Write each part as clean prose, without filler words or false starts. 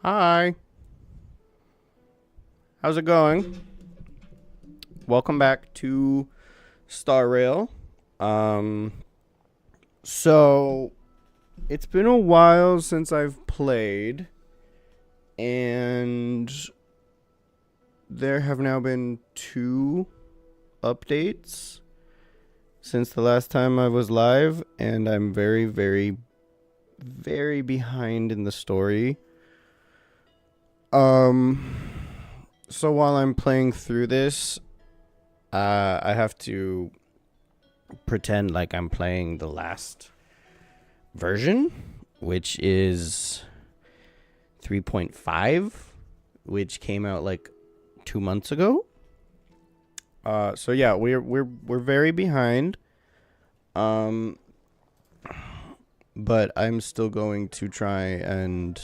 Hi. How's it going? Welcome back to Star Rail. Um so it's been a while since I've played, and there have now been 2 updates since the last time I was live, and I'm very very behind in the story. So while I'm playing through this, I have to pretend like I'm playing the last version, which is 3.5, which came out like 2 months ago. So yeah, we're very behind. But I'm still going to try and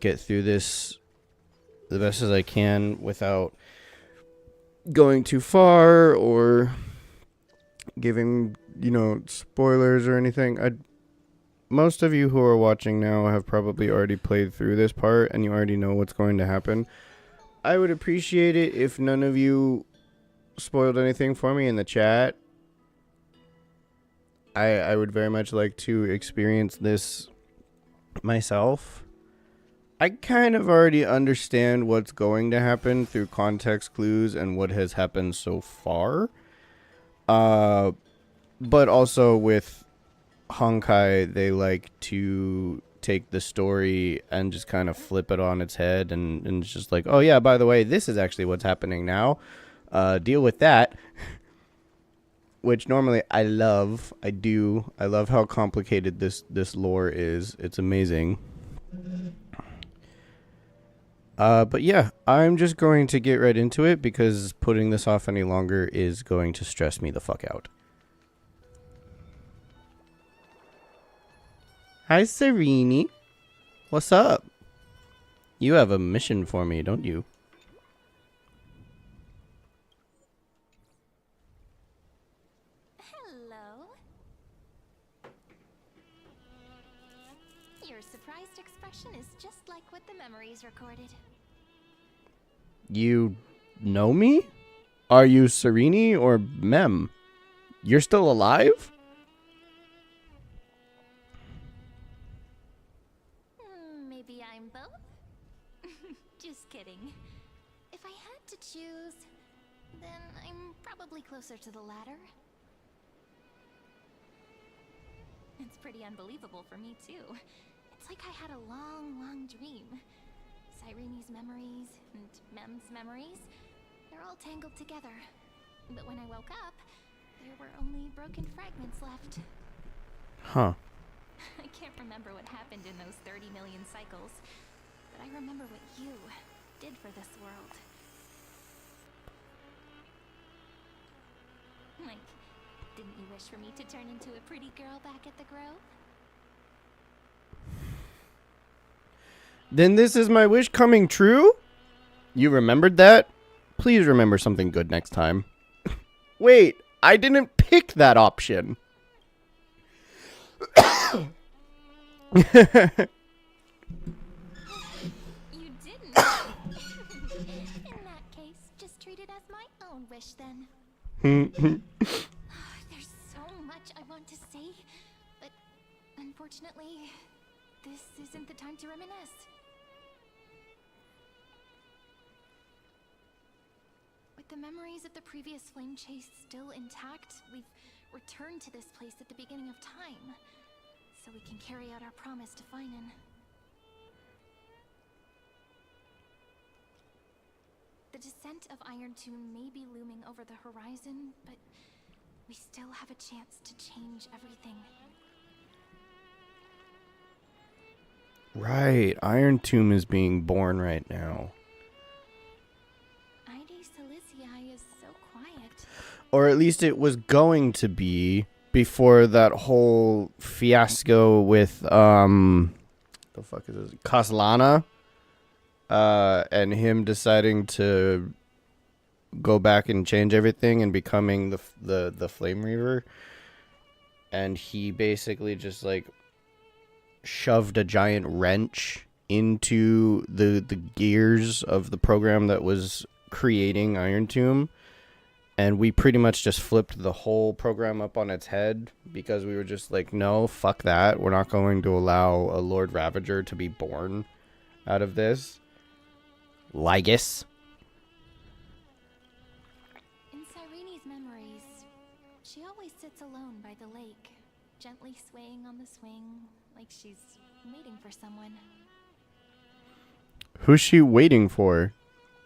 get through this the best as I can without going too far or giving, spoilers or anything. Most of you who are watching now have probably already played through this part and you already know what's going to happen. I would appreciate it if none of you spoiled anything for me in the chat. I would very much like to experience this myself. I kind of already understand what's going to happen through context clues and what has happened so far. But also with Honkai, they like to take the story and just kind of flip it on its head, and it's just like, oh yeah, by the way, this is actually what's happening now. Deal with that. Which normally I love. I love how complicated this lore is. It's amazing. But yeah, I'm just going to get right into it because putting this off any longer is going to stress me the fuck out. Hi, Serini. What's up? You have a mission for me, don't you? Hello. Your surprised expression is just like what the memories recorded. You know me? Are you Serini or Mem? You're still alive? Maybe I'm both? Just kidding. If I had to choose, then I'm probably closer to the latter. It's pretty unbelievable for me, too. It's like I had a long dream. Cyrene's memories and Mem's memories, they're all tangled together. But when I woke up, there were only broken fragments left. Huh. I can't remember what happened in those 30 million cycles, but I remember what you did for this world. Like, didn't you wish for me to turn into a pretty girl back at the Grove? Then this is my wish coming true? You remembered that? Please remember something good next time. Wait, I didn't pick that option. You didn't? In that case, just treat it as my own wish then. There's so much I want to say, but unfortunately, this isn't the time to reminisce. With the memories of the previous flame chase still intact, we've returned to this place at the beginning of time, so we can carry out our promise to Finan. The descent of Iron Tomb may be looming over the horizon, but we still have a chance to change everything. Right, Iron Tomb is being born right now. Ide Silicii is so quiet. Or at least it was going to be before that whole fiasco with the fuck is this? Caslana. And him deciding to go back and change everything and becoming the Flame Reaver. And he basically just like shoved a giant wrench into the gears of the program that was creating Iron Tomb, and we pretty much just flipped the whole program up on its head because we were just like, no, fuck that. We're not going to allow a Lord Ravager to be born out of this. Lygus. In Cyrene's memories, she always sits alone by the lake, gently swaying on the swing, like she's waiting for someone. Who's she waiting for?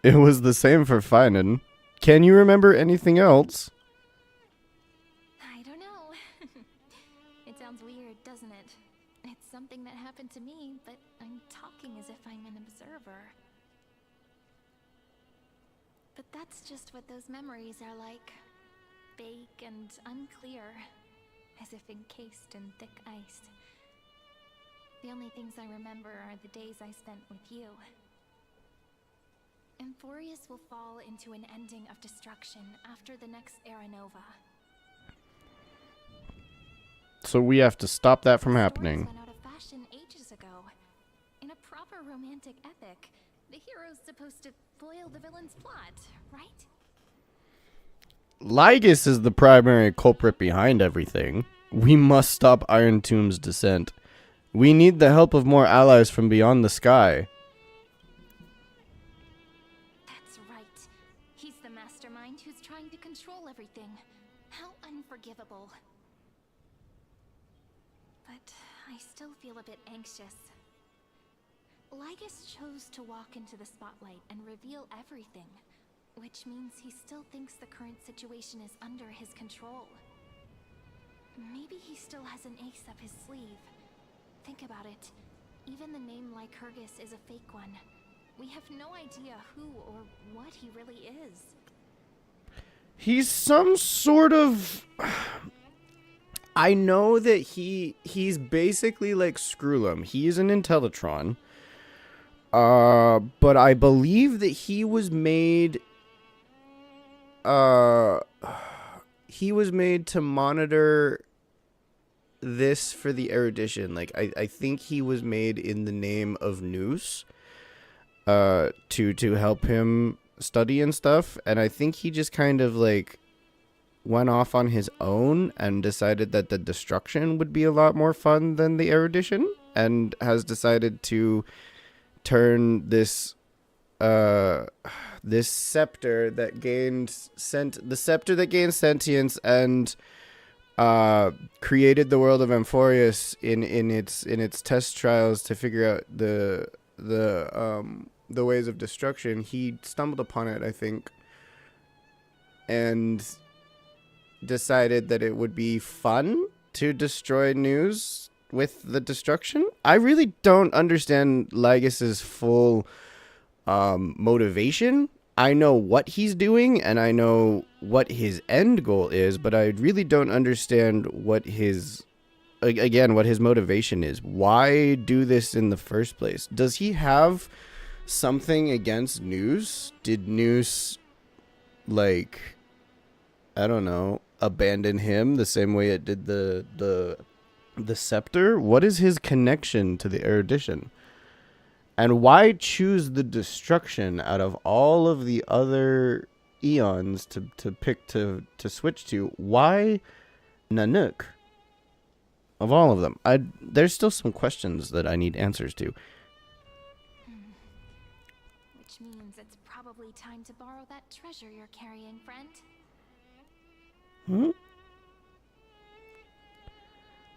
It was the same for Finan. Can you remember anything else? I don't know. It sounds weird, doesn't it? It's something that happened to me, but I'm talking as if I'm an observer. But that's just what those memories are like. Vague and unclear, as if encased in thick ice. The only things I remember are the days I spent with you. Emphorius will fall into an ending of destruction after the next Era Nova. So we have to stop that from happening. Swords went out of fashion ages ago. In a proper romantic epic, the hero's supposed to foil the villain's plot, right? Lygus is the primary culprit behind everything. We must stop Iron Tomb's descent. We need the help of more allies from beyond the sky. That's right. He's the mastermind who's trying to control everything. How unforgivable. But I still feel a bit anxious. Lygus chose to walk into the spotlight and reveal everything, which means he still thinks the current situation is under his control. Maybe he still has an ace up his sleeve. Think about it. Even the name Lycurgus is a fake one. We have no idea who or what he really is. He's some sort of... I know that he's basically like Skrullum. He's an Intellitron. But I believe that he was made... he was made to monitor this for the erudition. Like, I think he was made in the name of Noose, to help him study and stuff. And I think he just kind of like went off on his own and decided that the destruction would be a lot more fun than the erudition, and has decided to turn this this scepter that gained sentience and created the world of Emphorius in its test trials to figure out the ways of destruction. He stumbled upon it, I think, and decided that it would be fun to destroy news with the destruction. I really don't understand Lygus's full motivation. I know what he's doing and I know what his end goal is, but I really don't understand what his motivation is. Why do this in the first place? Does he have something against Noose? Did Noose, like, I don't know, abandon him the same way it did the scepter? What is his connection to the erudition? And why choose the destruction out of all of the other eons to pick to switch to? Why Nanook? Of all of them. There's still some questions that I need answers to. Which means it's probably time to borrow that treasure you're carrying, friend.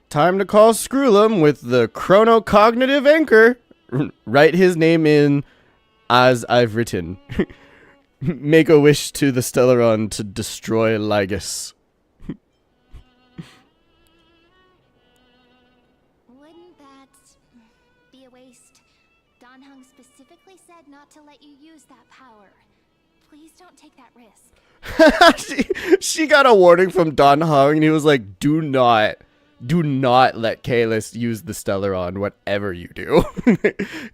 Time to call Skrullum with the chronocognitive anchor. Write his name in as I've written. Make a wish to the Stellaron to destroy Lygus. Wouldn't that be a waste? Don Hung specifically said not to let you use that power. Please don't take that risk. she got a warning from Don Hung, and he was like, do not let Kalis use the Stellaron, whatever you do.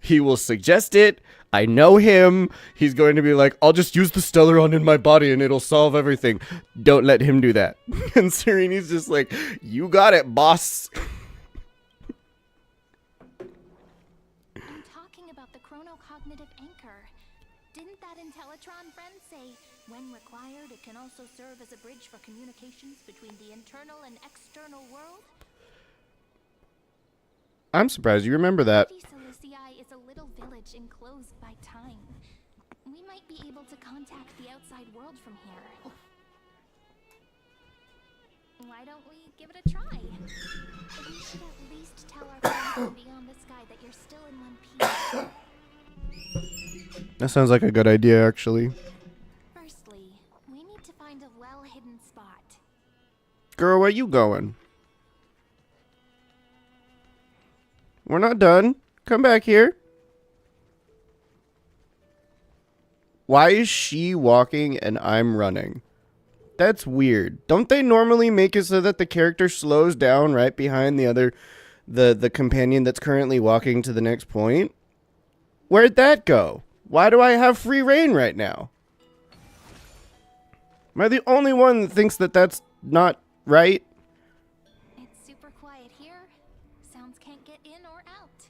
He will suggest it. I know him. He's going to be like, I'll just use the Stellaron in my body and it'll solve everything. Don't let him do that. And Serene's just like, you got it, boss. Megatron friends say, when required, it can also serve as a bridge for communications between the internal and external world. I'm surprised you remember that. V3.5 is a little village enclosed by time. We might be able to contact the outside world from here. Why don't we give it a try? We should at least tell our friends from beyond the sky that you're still in one piece. That sounds like a good idea, actually. Firstly, we need to find a well-hidden spot. Girl, where you going? We're not done. Come back here. Why is she walking and I'm running? That's weird. Don't they normally make it so that the character slows down right behind the companion that's currently walking to the next point? Where'd that go? Why do I have free reign right now? Am I the only one that thinks that that's not right? It's super quiet here. Sounds can't get in or out.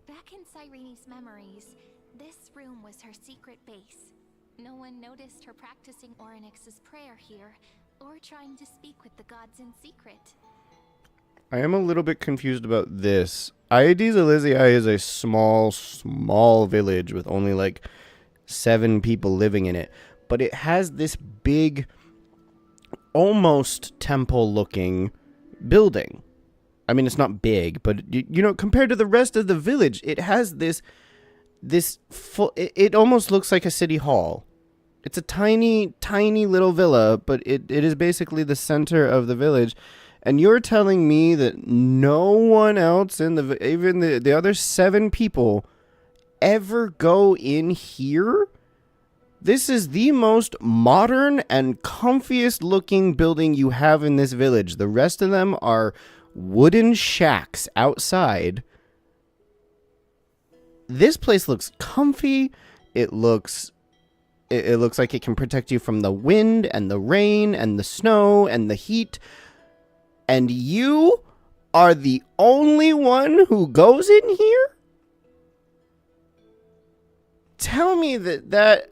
Back in Cyrene's memories, this room was her secret base. No one noticed her practicing Orynyx's prayer here, or trying to speak with the gods in secret. I am a little bit confused about this. Aedes Elysiae is a small village with only like 7 people living in it. But it has this big, almost temple-looking building. I mean, it's not big, but, you know, compared to the rest of the village, it has it almost looks like a city hall. It's a tiny little villa, but it is basically the center of the village. And you're telling me that no one else even the other 7 people ever go in here? This is the most modern and comfiest looking building you have in this village. The rest of them are wooden shacks outside. This place looks comfy. It looks like it can protect you from the wind and the rain and the snow and the heat. And you are the only one who goes in here? Tell me that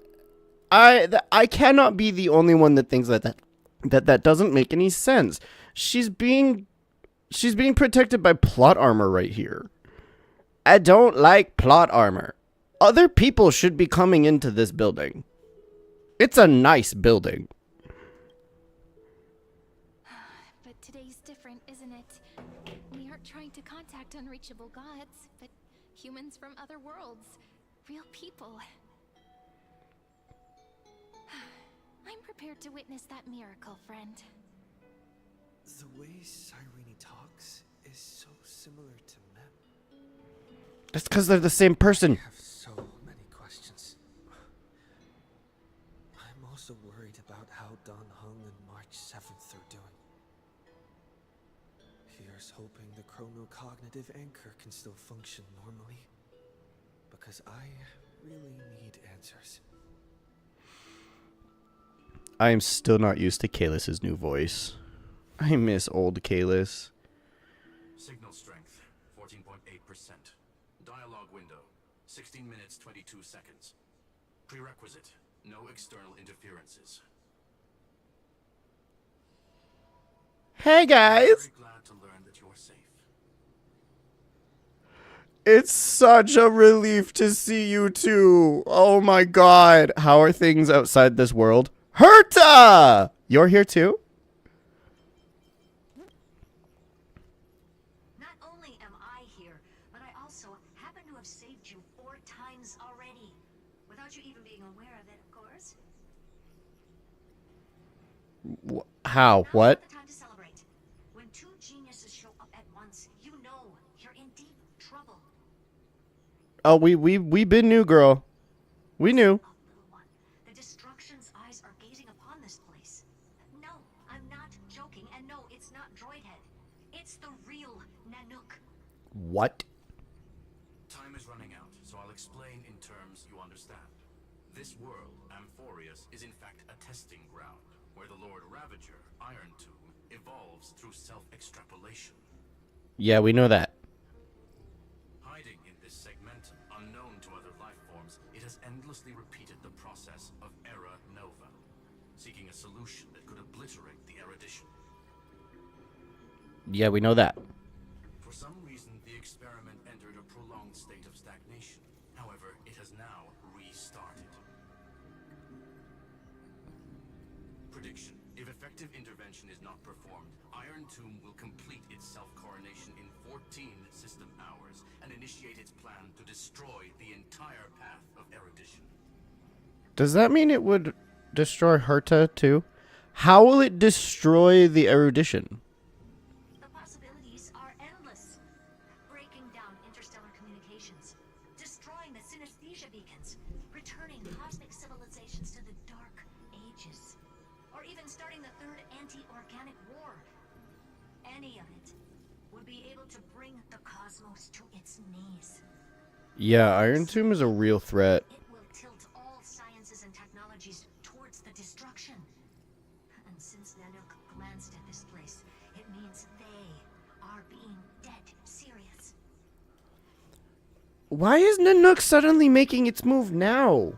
I cannot be the only one that thinks that doesn't make any sense. She's being protected by plot armor right here. I don't like plot armor. Other people should be coming into this building. It's a nice building. But today's different, isn't it? We aren't trying to contact unreachable gods, but humans from other worlds. Real people. I'm prepared to witness that miracle, friend. The way Cyrene talks is so similar to Mem. That's because they're the same person. I have so many questions. I'm also worried about how Dan Heng and March 7th are doing. Here's hoping the chronocognitive anchor can still function normally. Because I really need answers. I am still not used to Kalis's new voice. I miss old Kalis. Signal strength, 14.8%. Dialogue window, 16 minutes, 22 seconds. Prerequisite, no external interferences. Hey guys! Very glad to learn that you're safe. It's such a relief to see you two. Oh my god. How are things outside this world? Herta! You're here too? Not only am I here, but I also happen to have saved you 4 times already. Without you even being aware of it, of course. How? Now's What? not the time to celebrate. When 2 geniuses show up at once, you know you're in deep trouble. Oh, we been new, girl. We knew. Up, little one. The destruction's eyes are gazing upon this place. No, I'm not joking, and no, it's not Droidhead. It's the real Nanook. What? Time is running out, so I'll explain in terms you understand. This world, Amphorius, is in fact a testing ground, where the Lord Ravager, Iron Tomb, evolves through self-extrapolation. Yeah, we know that. Hiding in this segmentum, unknown to other life forms systems, it has endlessly repeated the process of era nova, seeking a solution that could obliterate the erudition. Yeah, we know that. For some reason, the experiment entered a prolonged state of stagnation. However, it has now restarted. Prediction. If effective intervention is not performed, Iron Tomb will complete its self-coronation in 14 system hours and initiate its plan to destroy the entire path of erudition. Does that mean it would destroy Herta too? How will it destroy the erudition? The possibilities are endless. Breaking down interstellar communications, destroying the synesthesia beacons, returning cosmic civilizations to the Dark Ages, or even starting the third anti-organic war. Any of it would be able to bring the cosmos to its knees. Yeah, Iron Tomb is a real threat. It will tilt all sciences and technologies towards the destruction. And since Nanook glanced at this place, it means they are being dead serious. Why is Nanook suddenly making its move now?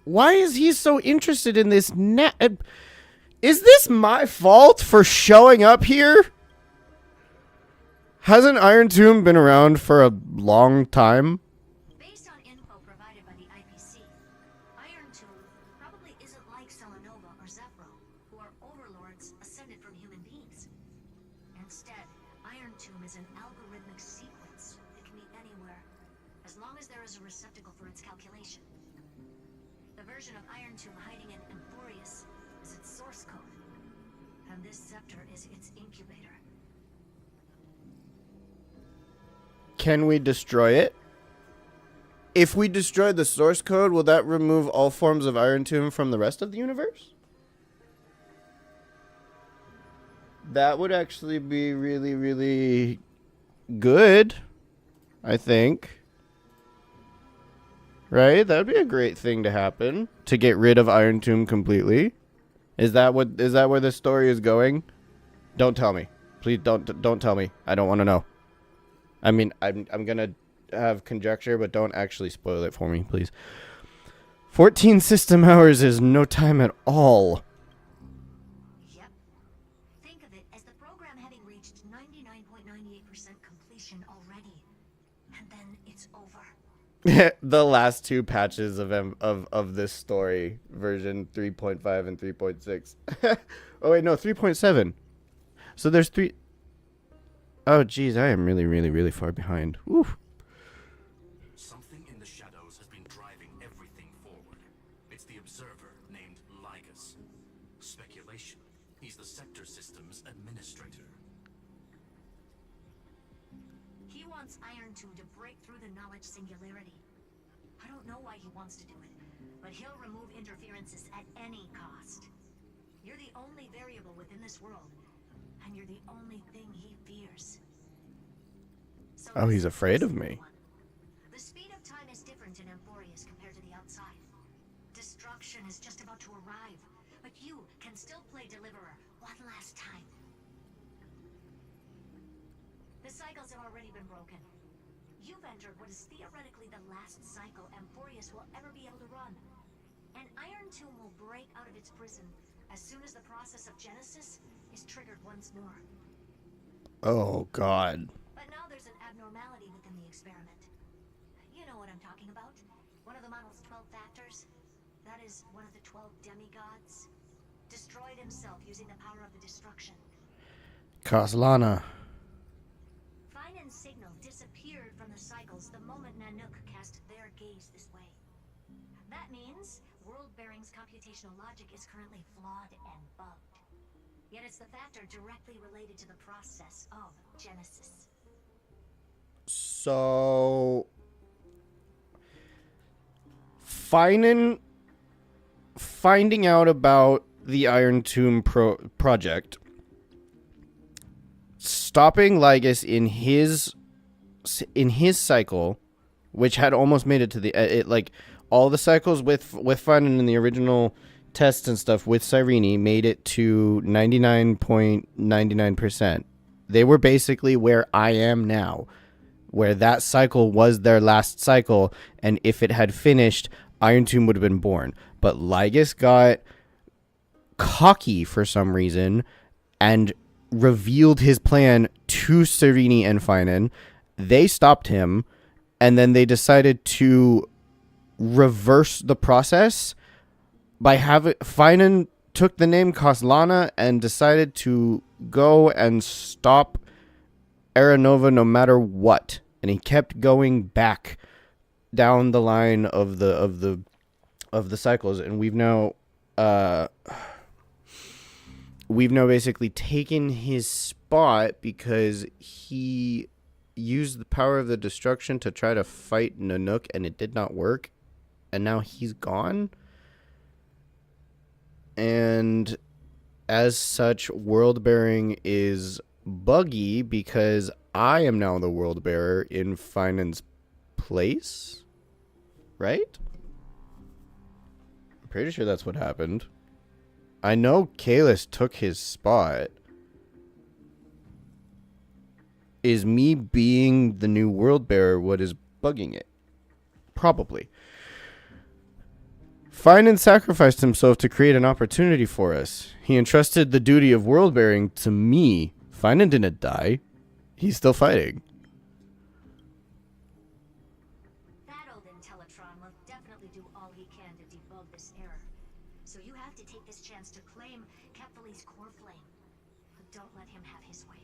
Why is he so interested in this now? Is this my fault for showing up here? Hasn't Iron Tomb been around for a long time? Based on info provided by the IPC, Iron Tomb probably isn't like Selenova or Zephyro, who are overlords ascended from human beings. Instead, Iron Tomb is an algorithmic sequence that can be anywhere, as long as there is a receptacle for its calculation. The version of Iron Tomb hiding in Emporius is its source code, and this scepter is its incubator. Can we destroy it? If we destroy the source code, will that remove all forms of Iron Tomb from the rest of the universe? That would actually be really, really good, I think. Right? That would be a great thing to happen. To get rid of Iron Tomb completely. Is that where this story is going? Don't tell me. Please don't tell me. I don't want to know. I mean, I'm gonna have conjecture, but don't actually spoil it for me, please. 14 system hours is no time at all. Yep. Think of it as the program having reached 99.98% completion already. And then it's over. The last two patches of this story, version 3.5 and 3.6. Oh wait, no, 3.7. So there's three. Oh geez, I am really, really, really far behind. Oof. Something in the shadows has been driving everything forward. It's the observer named Ligus. Speculation. He's the sector system's administrator. He wants Iron Tomb to break through the knowledge singularity. I don't know why he wants to do it, but he'll remove interferences at any cost. You're the only variable within this world, and you're the only thing he fears. So Oh, he's afraid of me. the speed of time is different in Emporius compared to the outside. Destruction is just about to arrive, but you can still play Deliverer one last time. The cycles have already been broken. You've entered what is theoretically the last cycle Emporius will ever be able to run. And Iron Tomb will break out of its prison as soon as the process of Genesis is triggered once more. Oh god. But now there's an abnormality within the experiment. You know what I'm talking about? One of the model's 12 factors. That is one of the 12 demigods. Destroyed himself using the power of the destruction. Kaslana. Fine and Signal disappeared from the cycles the moment Nanook cast their gaze this way. That means World Bearing's computational logic is currently flawed and bugged. Yet it's the factor directly related to the process of Genesis. So finding out about the Iron Tomb project, stopping Ligus in his cycle, which had almost made it to the like all the cycles with finding in the original tests and stuff with Cyrene made it to 99.99%. They were basically where I am now, where that cycle was their last cycle, and if it had finished, Iron Tomb would have been born. But Lygus got cocky for some reason and revealed his plan to Sereni and Finan. They stopped him, and then they decided to reverse the process by having Finan took the name Koslana and decided to go and stop Aranova no matter what, and he kept going back down the line of the cycles, and we've now basically taken his spot because he used the power of the destruction to try to fight Nanook, and it did not work, and now he's gone. And as such, world bearing is buggy because I am now the world bearer in Finan's place, right? I'm pretty sure that's what happened. I know Kalis took his spot. Is me being the new world bearer what is bugging it? Probably. Finan sacrificed himself to create an opportunity for us. He entrusted the duty of world bearing to me. Finan didn't die. He's still fighting. That old Intellatron will definitely do all he can to debug this error. So you have to take this chance to claim Kephal's core flame. But don't let him have his way.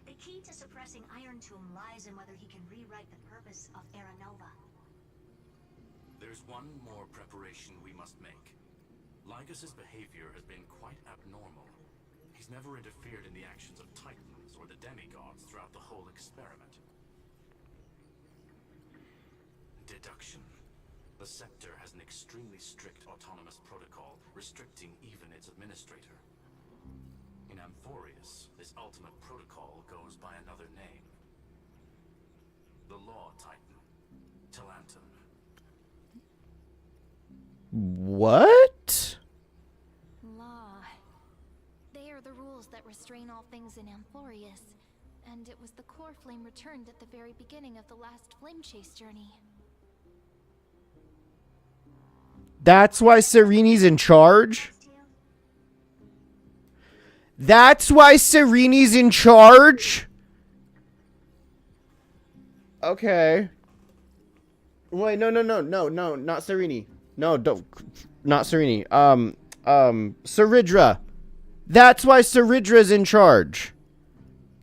The key to suppressing Iron Tomb lies in whether he can rewrite the purpose of Aranova. There's one more preparation we must make. Lygus's behavior has been quite abnormal. He's never interfered in the actions of Titans or the demigods throughout the whole experiment. Deduction. The Scepter has an extremely strict autonomous protocol, restricting even its administrator. In Amphorius, this ultimate protocol goes by another name. The Law Titan, Talantum. What? Law. They are the rules that restrain all things in Amphorius. And it was the core flame returned at the very beginning of the last flame chase journey. That's why Sereni's in charge? That's why Sereni's in charge? Okay. Wait, no, not Sereni. No, don't, not Sereni. Saridra. That's why Saridra's in charge.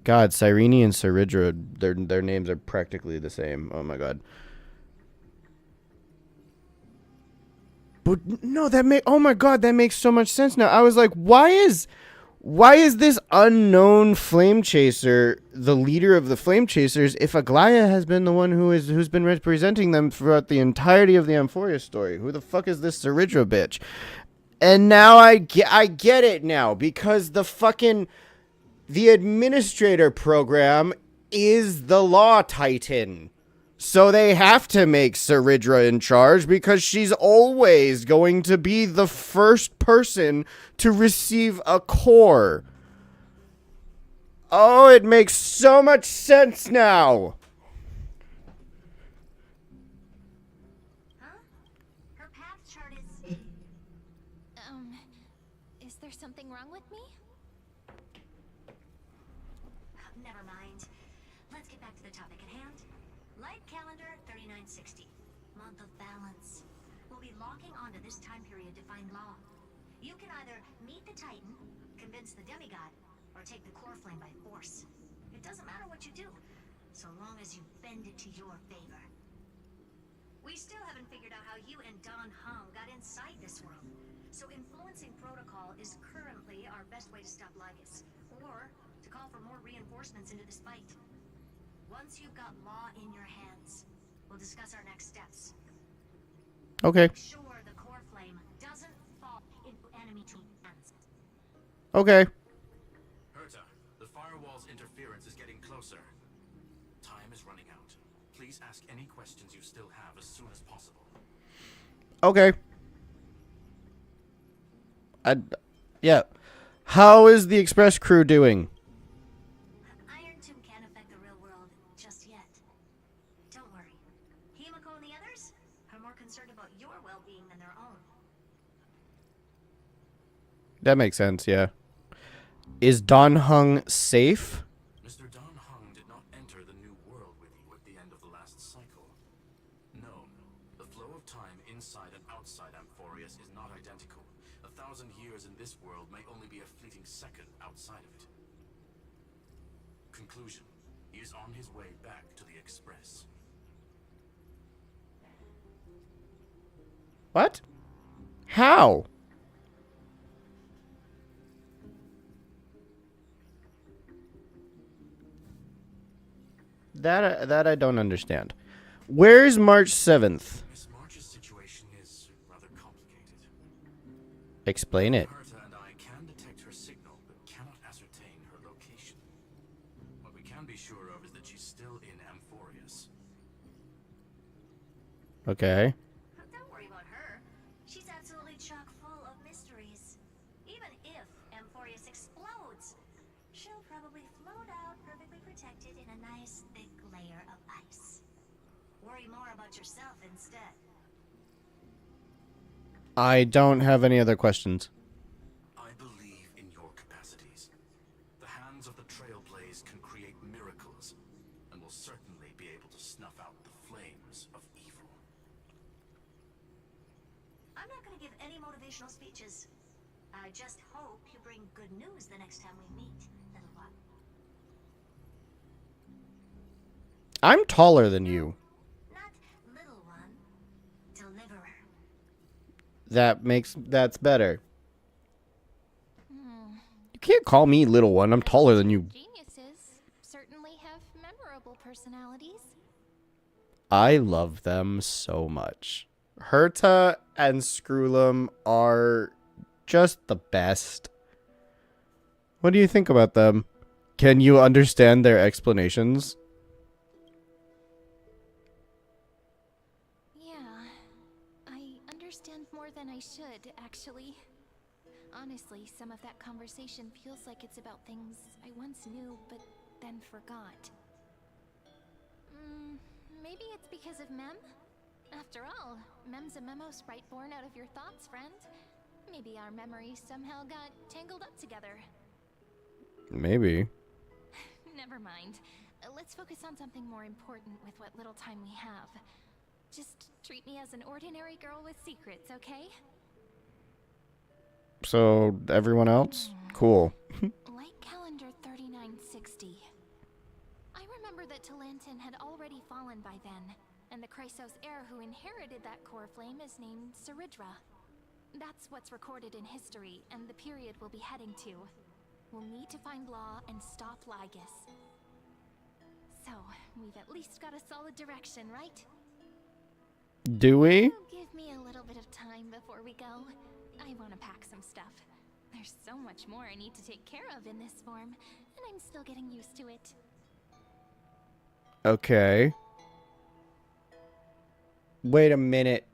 God, Cyrene and Saridra, their names are practically the same. Oh my god. But no, oh my god, that makes so much sense now. I was like, why is this unknown flame chaser the leader of the flame chasers if Aglaya has been the one who's been representing them throughout the entirety of the Amphoria story? Who the fuck is this Saridra bitch? And now I get it now, because the administrator program is the Law Titan. So they have to make Saridra in charge because she's always going to be the first person to receive a core. Oh, it makes so much sense now. Huh? Her path chart is... Is there something wrong with me? Never mind. Let's get back to the topic at hand. Light calendar 3960. Month of balance. We'll be locking onto this time period to find Law. You can either meet the Titan, convince the demigod, or take the core flame by force. It doesn't matter what you do, so long as you bend it to your favor. We still haven't figured out how you and Don Hong got inside this world. So influencing protocol is currently our best way to stop Lygus, or to call for more reinforcements into this fight. Once you've got Law in your hands, we'll discuss our next steps. Okay. Make sure the core flame doesn't fall into enemy hands. Okay. Herta, the firewall's interference is getting closer. Time is running out. Please ask any questions you still have as soon as possible. Okay. Yeah. How is the Express crew doing? Iron Tomb can't affect the real world just yet. That makes sense, yeah. Is Don Hung safe? Mr. Don Hung did not enter the new world with you at the end of the last cycle. No, the flow of time inside and outside Amphorius is not identical. 1,000 years in this world may only be a fleeting second outside of it. Conclusion. He is on his way back to the Express. What? How? That I don't understand. Where's March 7th? Miss March's situation is rather complicated. Explain it. Herta and I can detect her signal, but cannot ascertain her location. What we can be sure of is that she's still in Amphorius. Okay. Don't worry about her. She's absolutely chock full of mysteries. Even if Amphorius explodes, she'll probably float out perfectly protected in a nice thick layer of ice. Worry more about yourself instead. I don't have any other questions. I believe in your capacities. The hands of the Trailblaze can create miracles, and will certainly be able to snuff out the flames of evil. I'm not going to give any motivational speeches. I just hope you bring good news the next time we meet, little one. I'm taller than you. Not little one. Deliverer. That's better. You can't call me little one. I'm taller than you. Geniuses certainly have memorable personalities. I love them so much. Herta and Screwlum are just the best. What do you think about them? Can you understand their explanations? Yeah, I understand more than I should, actually. Honestly, some of that conversation feels like it's about things I once knew, but then forgot. Maybe it's because of Mem? After all, Mem's a memo sprite born out of your thoughts, friend. Maybe our memories somehow got tangled up together. Maybe. Never mind. Let's focus on something more important with what little time we have. Just treat me as an ordinary girl with secrets, okay? So, everyone else? Cool. Light calendar 3960. I remember that Talantin had already fallen by then, and the Chrysos heir who inherited that core flame is named Saridra. That's what's recorded in history, and the period we'll be heading to. We'll need to find Law and stop Lygus. So, we've at least got a solid direction, right? Do we? Give me a little bit of time before we go. I want to pack some stuff. There's so much more I need to take care of in this form, and I'm still getting used to it. Okay. Wait a minute.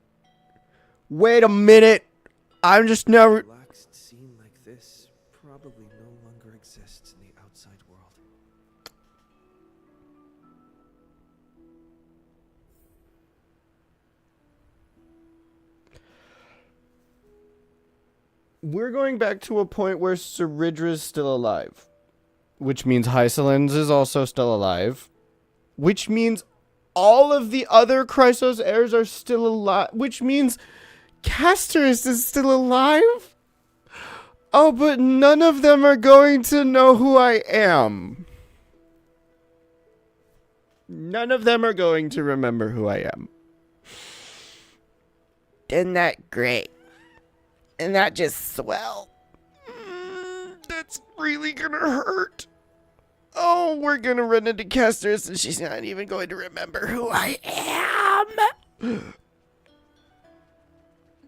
Wait a minute. I'm just never... Relaxed scene like this probably no longer exists in the outside world. We're going back to a point where Ceridra's still alive. Which means Hysolins is also still alive. Which means all of the other Chrysos heirs are still alive. Which means Castorus is still alive? Oh, but none of them are going to know who I am. None of them are going to remember who I am. Isn't that great? And that just swell. That's really gonna hurt. Oh, we're gonna run into Castorus and she's not even going to remember who I am.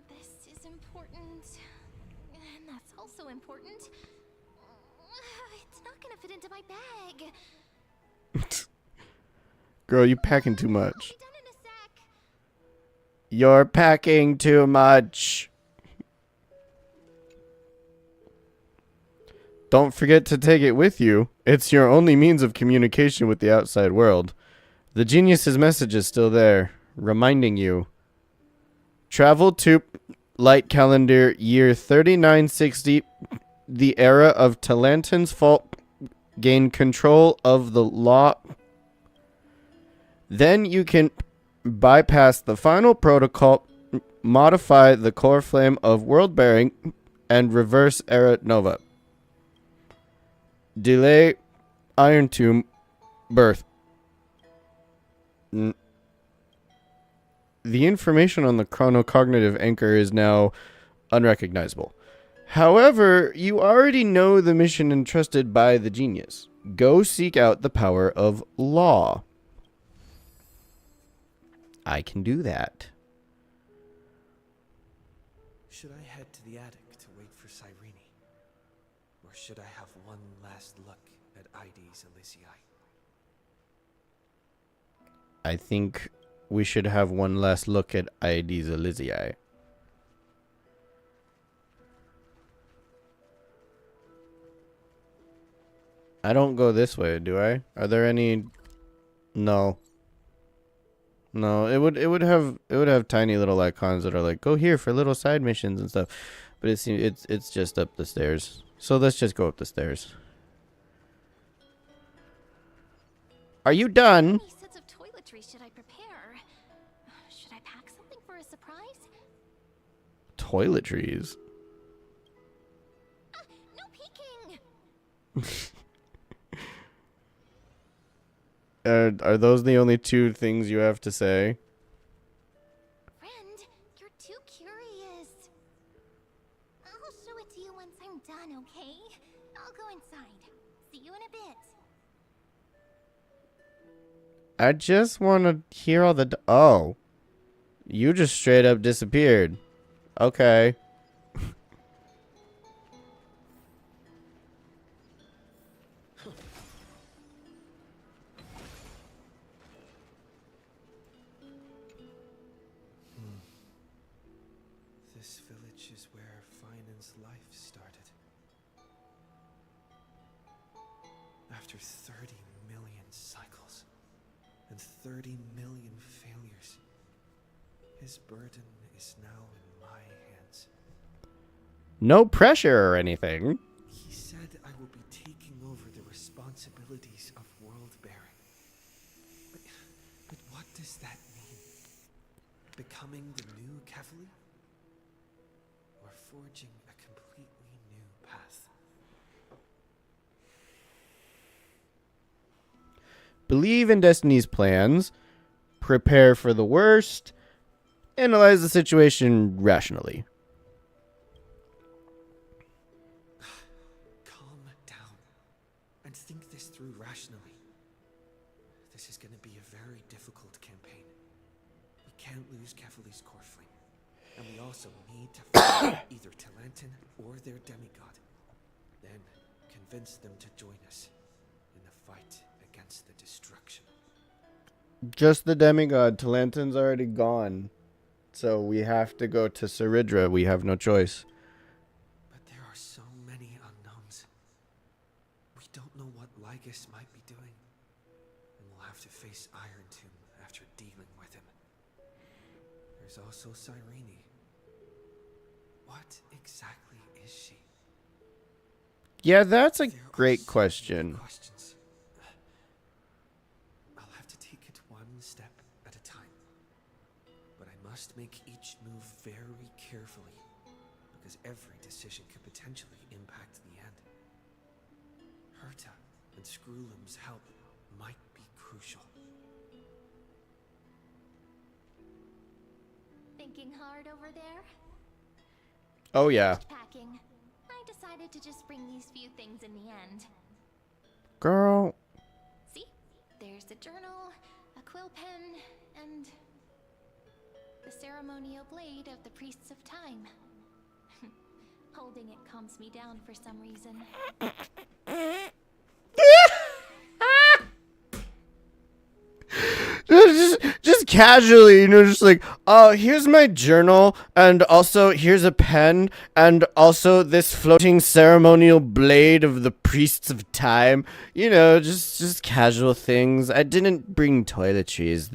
This is important, and that's also important. It's not gonna fit into my bag. Girl, you packing too much. I'll be done in a sec. You're packing too much. Don't forget to take it with you. It's your only means of communication with the outside world. The genius's message is still there, reminding you. Travel to... light calendar year 3960, the era of Talantin's fault, gain control of the law. Then you can bypass the final protocol, modify the core flame of world bearing, and reverse era nova. Delay Iron Tomb birth. The information on the chronocognitive anchor is now unrecognizable. However, you already know the mission entrusted by the genius. Go seek out the power of law. I can do that. Should I head to the attic to wait for Cyrene? Or should I have one last look at ID's Elysiae? I think we should have one last look at ID's Elysiae. I don't go this way, do I? Are there any? No. No, it would have tiny little icons that are like, go here for little side missions and stuff. But it's just up the stairs. So let's just go up the stairs. Are you done? How many sets of toiletries should I prepare? Should I pack something for a surprise? Toiletries. No peeking! Are those the only two things you have to say? Friend, you're too curious. I'll show it to you once I'm done, okay? I'll go inside. See you in a bit. I just want to hear all the... Oh. You just straight up disappeared. Okay. This village is where Finan's life started. After 30 million cycles and 30 million failures, his burden is now in my hands. No pressure or anything. He said I will be taking over the responsibilities of world bearing. But what does that mean? Becoming the new Kefali? Or forging a completely new path? Believe in Destiny's plans. Prepare for the worst. Analyze the situation rationally. Calm down and think this through rationally. This is going to be a very difficult campaign. We can't lose Kefali's core flame. And we also need to find either Talantin or their demigod. Then convince them to join us in the fight against the destruction. Just the demigod. Talantin's already gone. So we have to go to Saridra. We have no choice. But there are so many unknowns. We don't know what Lygus might be doing. And we'll have to face Iron Tomb after dealing with him. There's also Cyrene. What exactly is she? Yeah, that's a There are great so many question. questions. I'll have to take it one step at a time. But I must make each move very carefully, because every decision could potentially impact the end. Herta and Skrullum's help might be crucial. Thinking hard over there? Oh, yeah. Packing. I decided to just bring these few things in the end. Girl. See? There's a journal, a quill pen, and the ceremonial blade of the Priests of Time. Holding it calms me down for some reason. Just casually, just like, oh, here's my journal, and also here's a pen, and also this floating ceremonial blade of the Priests of Time. Just casual things. I didn't bring toiletries.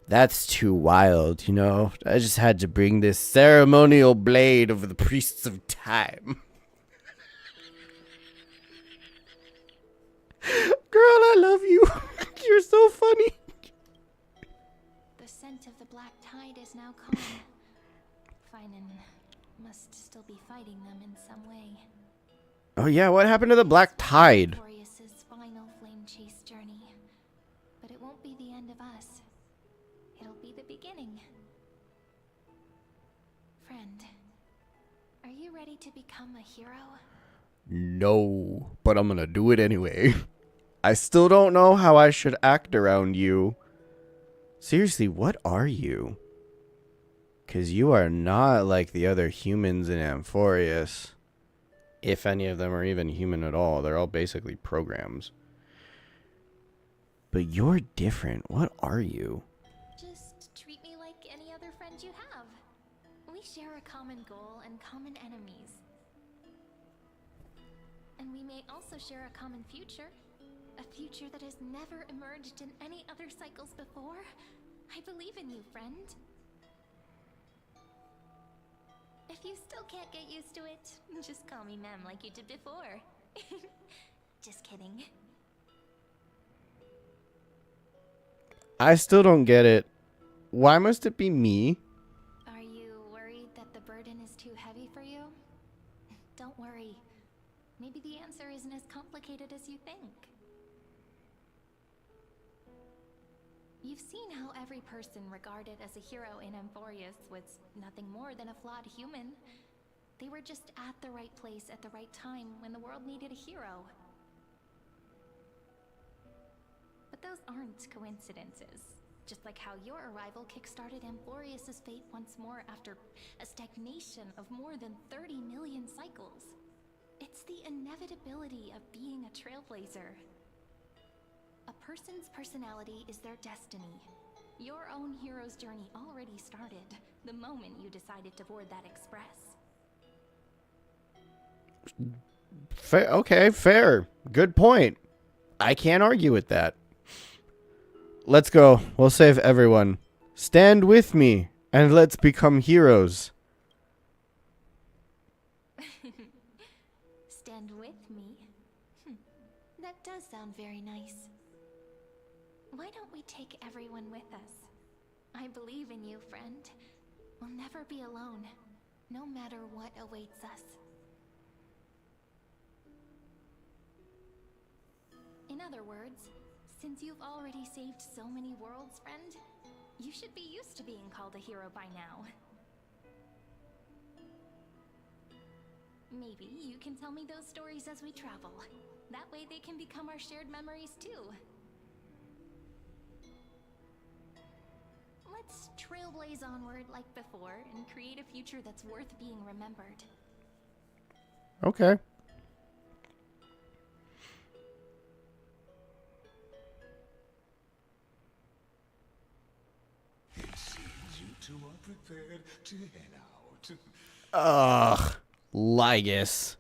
That's too wild, you know? I just had to bring this ceremonial blade of the priests of time. Girl, I love you. You're so funny. The scent of the black tide is now calm. Finan must still be fighting them in some way. Oh yeah, what happened to the black tide? Glorious's final flame chase journey. But it won't be the end of us. It'll be the beginning. Friend, are you ready to become a hero? No, but I'm gonna do it anyway. I still don't know how I should act around you. Seriously, what are you? Because you are not like the other humans in Amphorius. If any of them are even human at all. They're all basically programs. But you're different. What are you? Just treat me like any other friend you have. We share a common goal and common enemies. And we may also share a common future. A future that has never emerged in any other cycles before. I believe in you, friend. If you still can't get used to it, just call me Mem like you did before. Just kidding. I still don't get it. Why must it be me? Are you worried that the burden is too heavy for you? Don't worry. Maybe the answer isn't as complicated as you think. You've seen how every person regarded as a hero in Amphorius was nothing more than a flawed human. They were just at the right place at the right time when the world needed a hero. But those aren't coincidences. Just like how your arrival kickstarted Amphorius' fate once more after a stagnation of more than 30 million cycles. It's the inevitability of being a trailblazer. A person's personality is their destiny. Your own hero's journey already started the moment you decided to board that express. Okay, fair. Good point. I can't argue with that. Let's go. We'll save everyone. Stand with me, and let's become heroes. Stand with me? That does sound very nice. Why don't we take everyone with us? I believe in you, friend. We'll never be alone, no matter what awaits us. In other words, since you've already saved so many worlds, friend, you should be used to being called a hero by now. Maybe you can tell me those stories as we travel. That way they can become our shared memories too. Let's trailblaze onward like before and create a future that's worth being remembered. Okay. It seems you two are prepared to head out. Ugh. Lygus.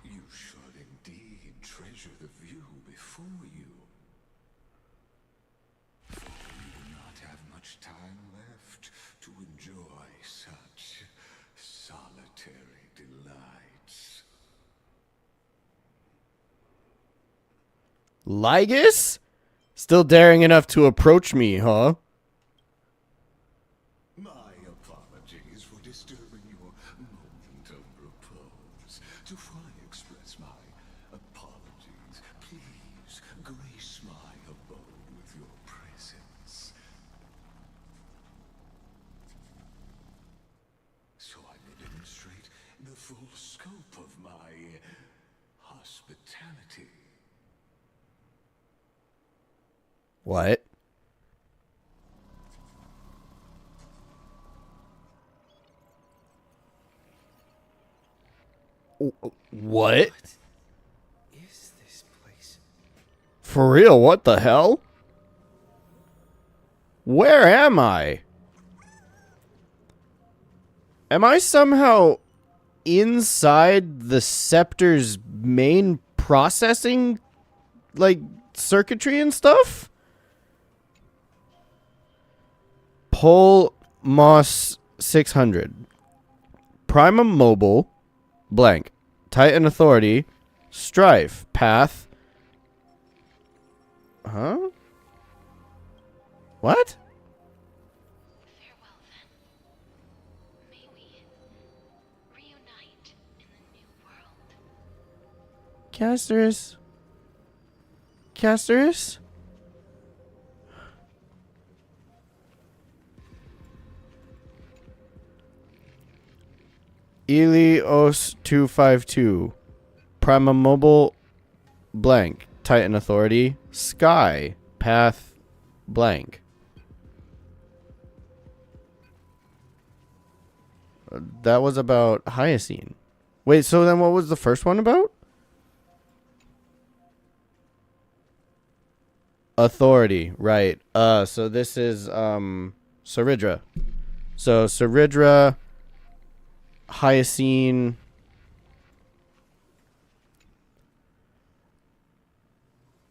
You should indeed treasure the view before you. For you do not have much time left to enjoy such solitary delights. Lygus? Still daring enough to approach me, huh? My apologies for disturbing your moment of repose. To fully express my apologies, please grace my abode with your presence. So I may demonstrate the full scope of my hospitality. What? What? Is this place? For real, what the hell? Where am I? Am I somehow inside the scepter's main processing, like, circuitry and stuff? Pol Moss 600. Prima Mobile. Blank. Titan Authority. Strife. Path. Huh? What? Farewell, then. May we reunite in the new world. Casterus. Casterus? Elios 252. Prima Mobile. Blank. Titan Authority. Sky. Path. Blank. That was about Hyacine. Wait, so then what was the first one about? Authority, right. So this is Saridra. So Saridra, Hyacine,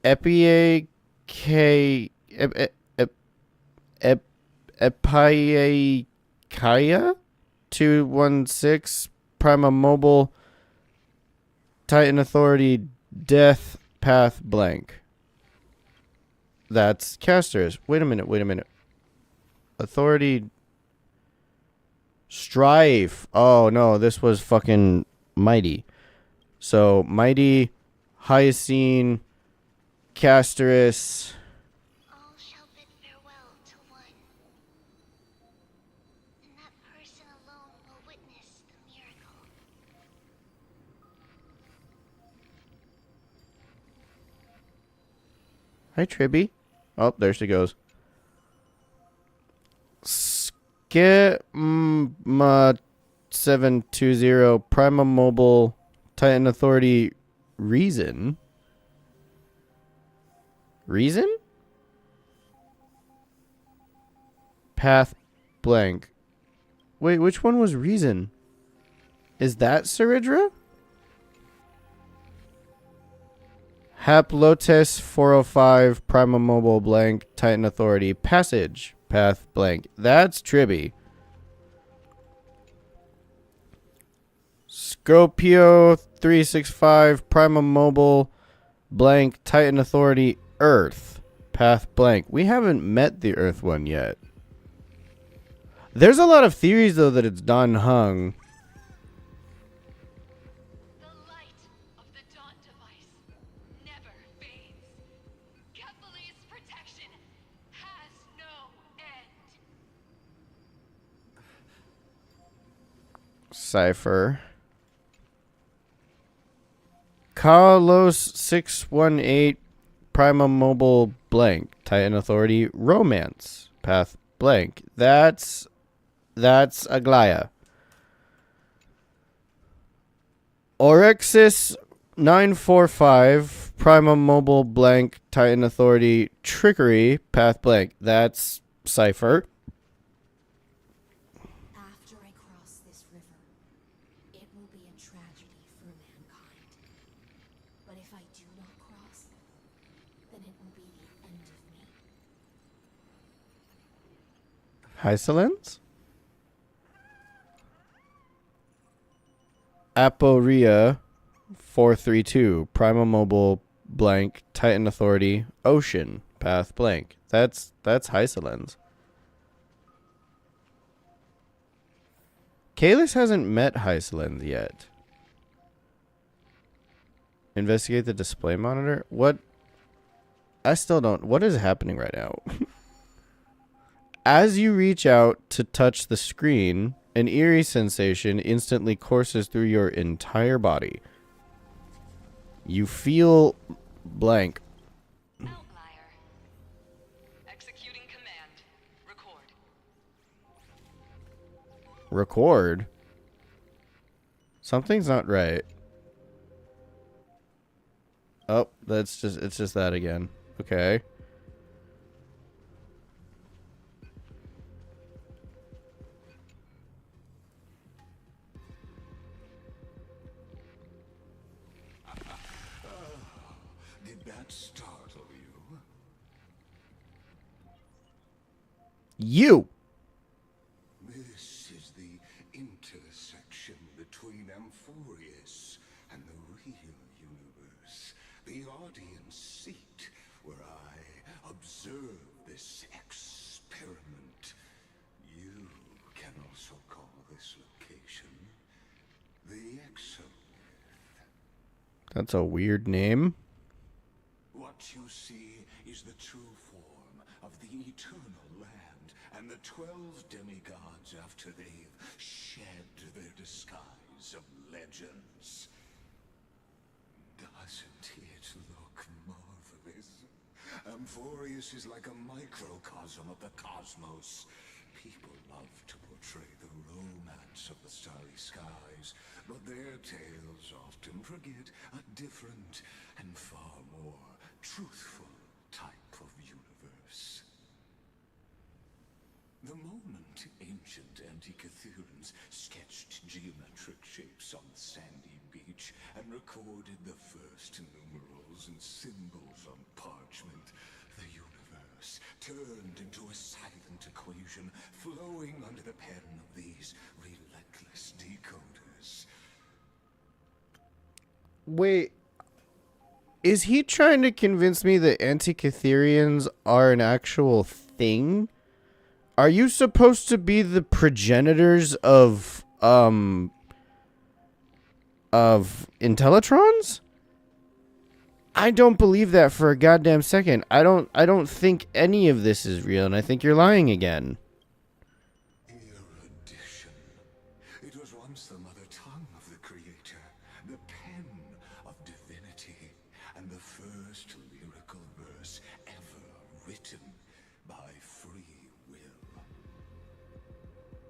Epie K Epiakaya 216 Prima Mobile Titan Authority Death Path Blank. That's casters. Wait a minute. Authority Strife. Oh no, this was fucking Mighty. So Mighty, Hyacine, Casterus. All shall bid farewell to one. And that person alone will witness the miracle. Hi, Tribby. Oh, there she goes. Skema 720 Prima Mobile Titan Authority Reason. Reason? Path blank. Wait, which one was Reason? Is that Saridra? Haplotes 405 Prima Mobile blank Titan Authority Passage Path blank. That's Tribby. Scopio 365 Prima Mobile blank Titan Authority Earth Path blank. We haven't met the Earth one yet. There's a lot of theories though that it's Dan Heng. The light of the dawn device never fades. Kephal's protection has no end. Cypher. Carlos 618 Prima Mobile blank Titan Authority Romance Path blank. That's Aglaya. Orexis 945 Prima Mobile blank Titan Authority Trickery Path blank. That's Cypher. After I cross this river, it will be a tragedy for mankind. But if I do not cross, then it will be the end of me. Hysolence? Aporia 432 Prima Mobile blank Titan Authority Ocean Path blank. That's Hysolence. Kalis hasn't met Hysolence yet. Investigate the display monitor? What? I still don't. What is happening right now? As you reach out to touch the screen, an eerie sensation instantly courses through your entire body. You feel blank. Outlier. Executing command. Record. Record? Something's not right. Oh, it's just that again. Okay. Did that startle you? You! guardian seat where I observe this experiment. You can also call this location the Exomyth. That's a weird name. What you see is the true form of the eternal land and the 12 demigods after they've shed their disguise of legends. Doesn't it look marvelous? Amphorius is like a microcosm of the cosmos. People love to portray the romance of the starry skies, but their tales often forget a different and far more truthful type of universe. The moment ancient Antikytherians sketched geometric shapes on the sandy beach and recorded the first numerals and symbols on parchment, the universe turned into a silent equation flowing under the pen of these relentless decoders. Wait, is he trying to convince me that Antikytherians are an actual thing? Are you supposed to be the progenitors of Intellitrons? I don't believe that for a goddamn second. I don't think any of this is real, and I think you're lying again. Erudition. It was once the mother tongue of the Creator, the pen of divinity, and the first lyrical verse ever written by free will.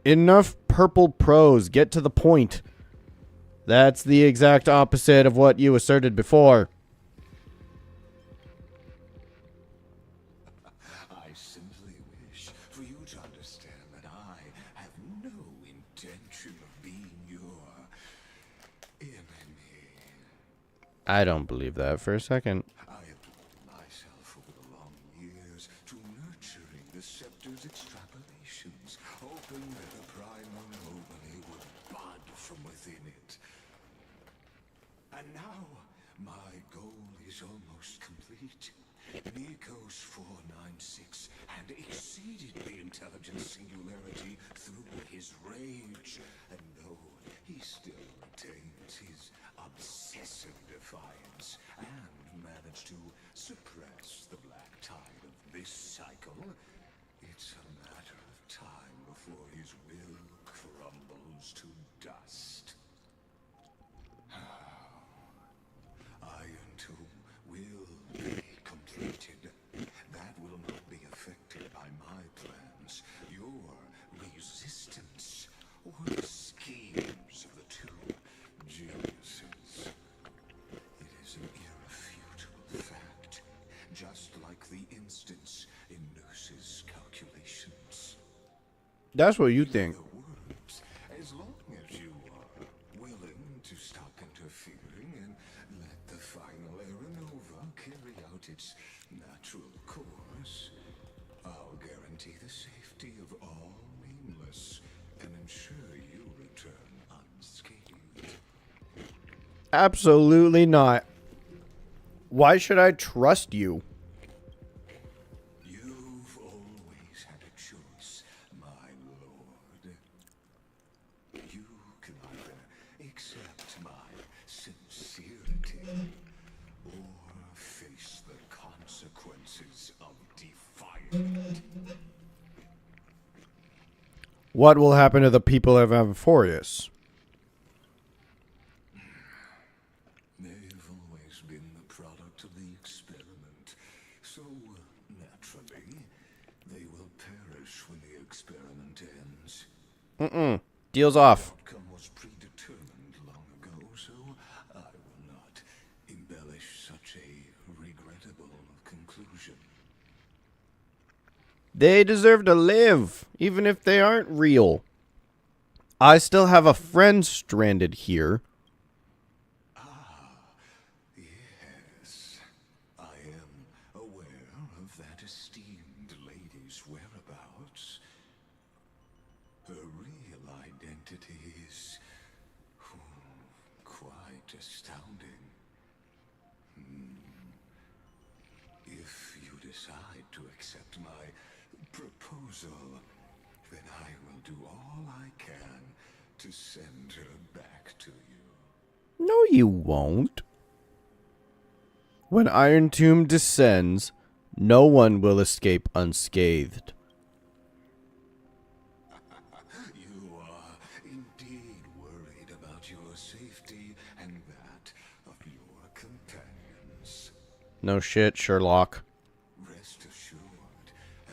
Enough purple prose. Get to the point. That's the exact opposite of what you asserted before. I simply wish for you to understand that I have no intention of being your enemy. I don't believe that for a second. I have devoted myself over the long years to nurturing the scepter's extrapolations, hoping that the primal nobly would bud from within it. And now, my goal is almost complete. Nikos 496 had exceeded the intelligence singularity through his rage, and though he still retains his obsessive defiance and managed to suppress the black tide of this cycle, it's a matter of time before his will crumbles to dust. Iron Tomb will be completed. That will not be affected by my plans, your resistance, or the schemes of the two geniuses. It is an irrefutable fact, just like the instance in Nurse's calculations. That's what you think. In other words, as long as you are willing to stop interfering and let the final Aeronova carry out its natural course, I'll guarantee the safety of all nameless and ensure you return unscathed. Absolutely not. Why should I trust you? You've always had a choice, my lord. You can either accept my sincerity or face the consequences of defying it. What will happen to the people of Amphorius? They've always been the product of the experiment, so naturally, they will perish when the experiment ends. Deal's off. Outcome was predetermined long ago, so I will not embellish such a regrettable conclusion. They deserve to live, even if they aren't real. I still have a friend stranded here. Yes, I am aware of that esteemed lady's whereabouts. Her real identity is quite astounding. to accept my proposal, then I will do all I can to send her back to you. No, you won't. When Iron Tomb descends, no one will escape unscathed. You are indeed worried about your safety and that of your companions. No shit, Sherlock. Rest assured,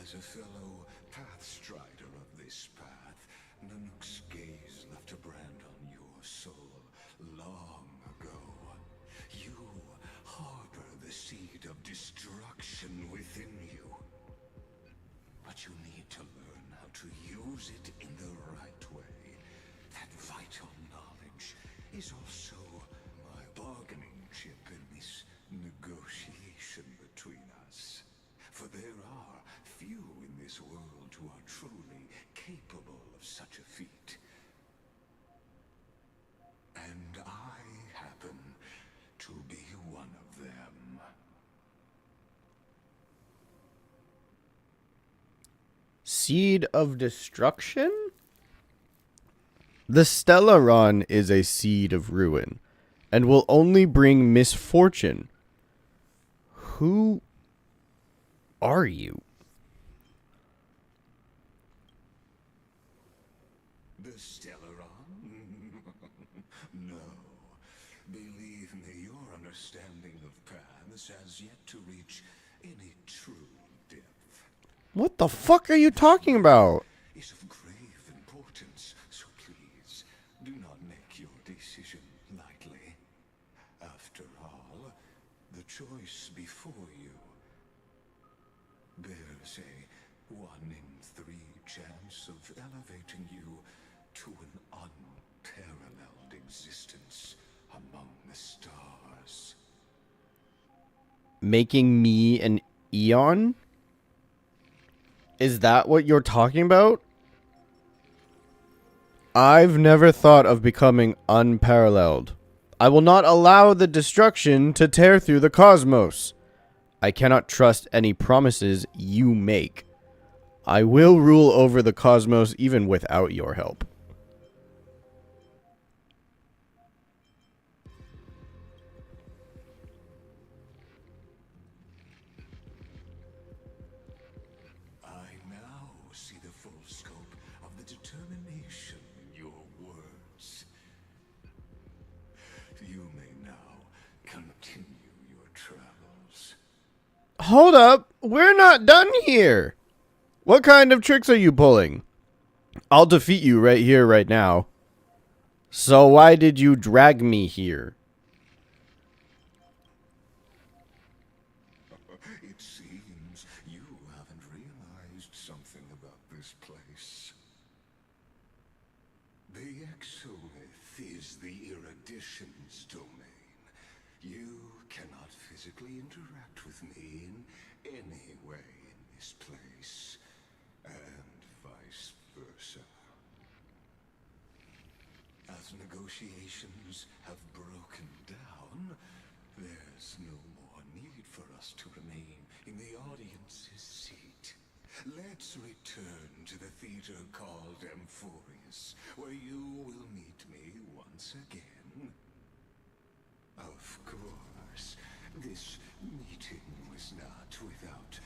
as a fellow pathstrider of this path, Nanook's gaze left a brand on your soul long ago. You harbor the seed of destruction within you. But you need to learn how to use it in the right way. That vital knowledge is also my bargaining chip in this negotiation between us. For there are few in this world who are truly capable of such a feat. And I happen to be one of them. Seed of Destruction? The Stellaron is a seed of ruin, and will only bring misfortune. Who are you? The Stellaron? No. Believe me, your understanding of paths has yet to reach any true depth. What the fuck are you talking about? Is of grave importance, so please do not make your decision lightly. After all, the choice before you bears a 1 in 3 chance of elevating you to an unparalleled existence among the stars. Making me an Eon? Is that what you're talking about? I've never thought of becoming unparalleled. I will not allow the destruction to tear through the cosmos. I cannot trust any promises you make. I will rule over the cosmos even without your help. I now see the full scope of the determination in your words. You may now continue your travels. Hold up, we're not done here. What kind of tricks are you pulling? I'll defeat you right here, right now. So why did you drag me here? It seems you haven't realized something about this place. The Exolith is the Erudition's domain. You cannot physically interact with me in any way in this place, and vice versa. As negotiations have broken down, there's no more need for us to remain in the audience's seat. Let's return to the theater called Amphorius, where you will meet me once again. Of course, this meeting was not without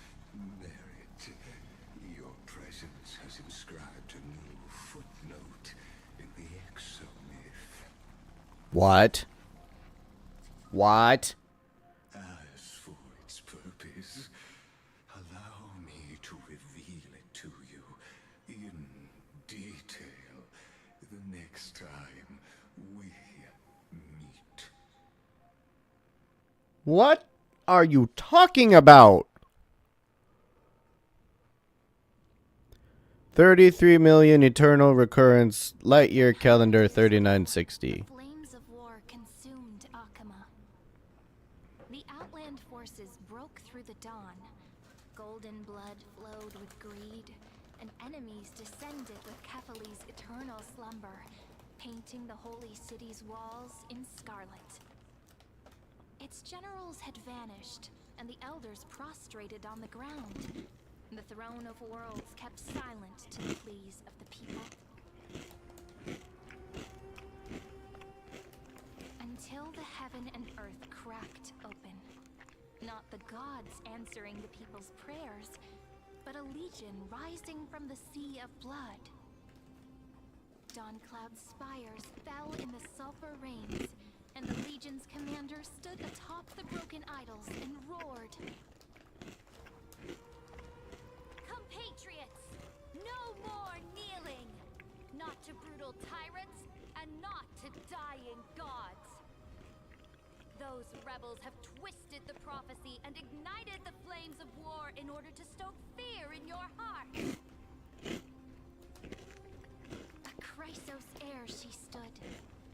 merit. Your presence has inscribed a new footnote in the Exomyth. What? What? As for its purpose, allow me to reveal it to you in detail the next time we meet. What are you talking about? 33 million eternal recurrence, light year calendar 3960. The flames of war consumed Akama. The Outland forces broke through the dawn. Golden blood flowed with greed, and enemies descended with Kefali's eternal slumber, painting the holy city's walls in scarlet. Its generals had vanished, and the elders prostrated on the ground. The throne of worlds kept silent to the pleas of the people. Until the heaven and earth cracked open. Not the gods answering the people's prayers, but a legion rising from the sea of blood. Dawncloud's spires fell in the sulfur rains, and the legion's commander stood atop the broken idols and roared. Compatriots, no more kneeling! Not to brutal tyrants, and not to dying gods! Those rebels have twisted the prophecy and ignited the flames of war in order to stoke fear in your hearts! A Chrysos heir she stood,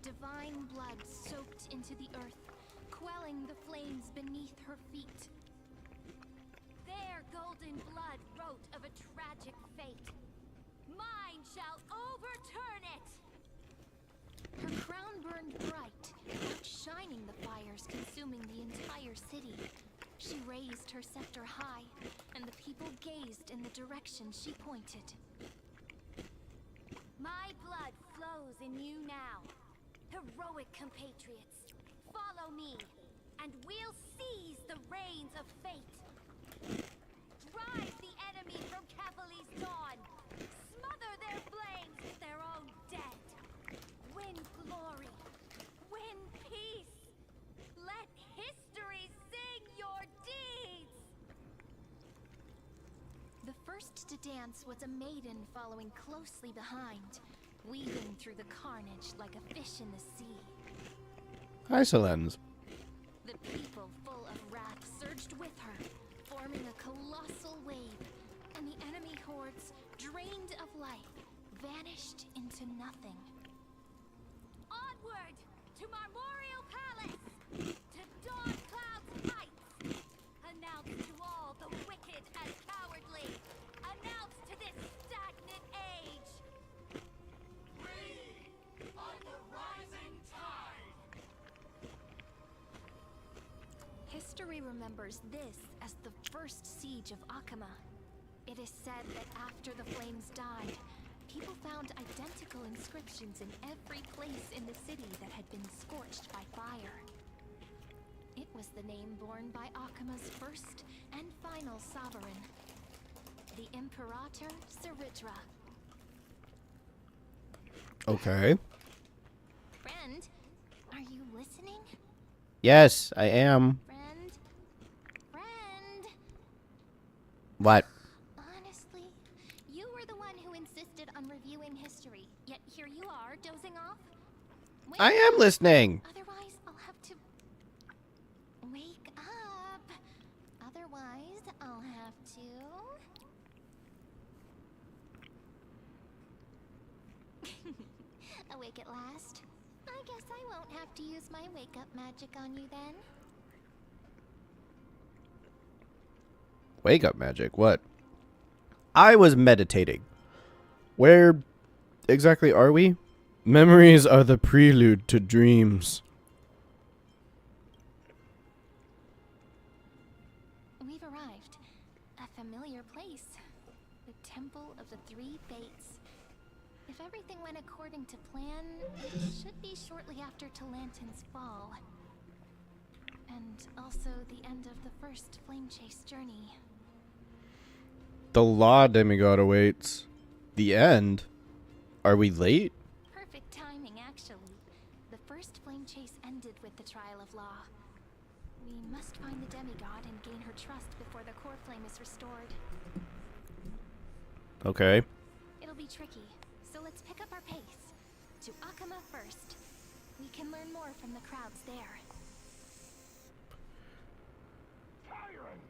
divine blood soaked into the earth, quelling the flames beneath her feet. Their golden blood wrote of a tragic fate. Mine shall overturn it! Her crown burned bright, outshining the fires consuming the entire city. She raised her scepter high, and the people gazed in the direction she pointed. My blood flows in you now. Heroic compatriots, follow me, and we'll seize the reins of fate. Drive the enemy from Kefali's dawn. Smother their flames with their own dead. Win glory. Win peace. Let history sing your deeds. The first to dance was a maiden following closely behind, weaving through the carnage like a fish in the sea. Hi, Selens. The people, full of wrath, surged with her, forming a colossal wave, and the enemy hordes, drained of life, vanished into nothing. Onward to Marmorial Palace, to Dawncloud's heights. Announce to all the wicked and cowardly. Announce to this stagnant age. We are the rising tide. History remembers this as the first siege of Akama. It is said that after the flames died, people found identical inscriptions in every place in the city that had been scorched by fire. It was the name borne by Akama's first and final sovereign, the Imperator Saritra. Okay. Friend, are you listening? Yes, I am. Friend? Friend? What? Honestly, you were the one who insisted on reviewing history, yet here you are, dozing off. Wake I am up. listening. Otherwise, I'll have to... Wake up! Otherwise, I'll have to... Awake at last? I guess I won't have to use my wake-up magic on you then. Wake up magic? What? I was meditating. Where exactly are we? Memories are the prelude to dreams. We've arrived. A familiar place. The Temple of the Three Fates. If everything went according to plan, it should be shortly after Talantin's fall. And also the end of the first flame chase journey. The law demigod awaits. The end? Are we late? Perfect timing, actually. The first flame chase ended with the trial of law. We must find the demigod and gain her trust before the core flame is restored. Okay. It'll be tricky, so let's pick up our pace. To Akama first. We can learn more from the crowds there. Tyrant!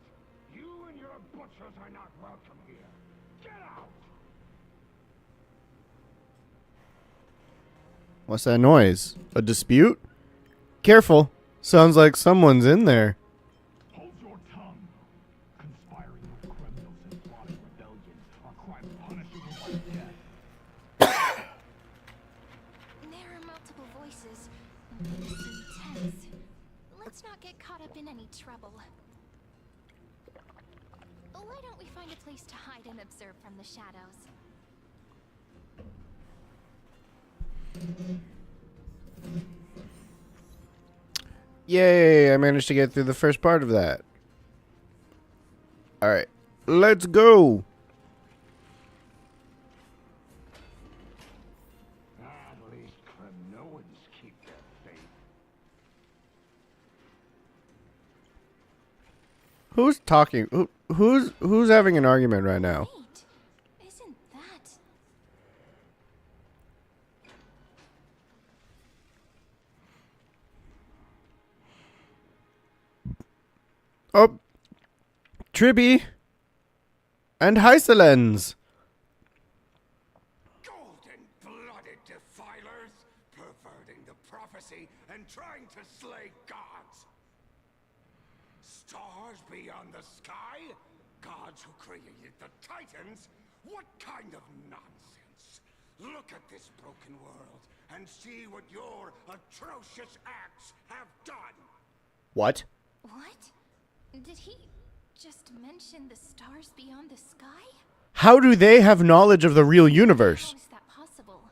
You and your butchers are not welcome here. Get out! What's that noise? A dispute? Careful. Sounds like someone's in there. Hold your tongue. Conspiring with criminals and plotting rebellion are crimes punishable by death. There are multiple voices, and things seem tense. Let's not get caught up in any trouble. Why don't we find a place to hide and observe from the shadows? Yay, I managed to get through the first part of that. Alright, let's go! At least Kranoans keep their faith. Who's talking? Who's having an argument right now? Wait, isn't that... Oh, Tribby and Hyselens. Golden-blooded defilers, perverting the prophecy and trying to slay gods. Stars beyond the sky? Gods who created the Titans? What kind of nonsense? Look at this broken world and see what your atrocious acts have done. What? What? Did he just mention the stars beyond the sky? How do they have knowledge of the real universe? How is that possible?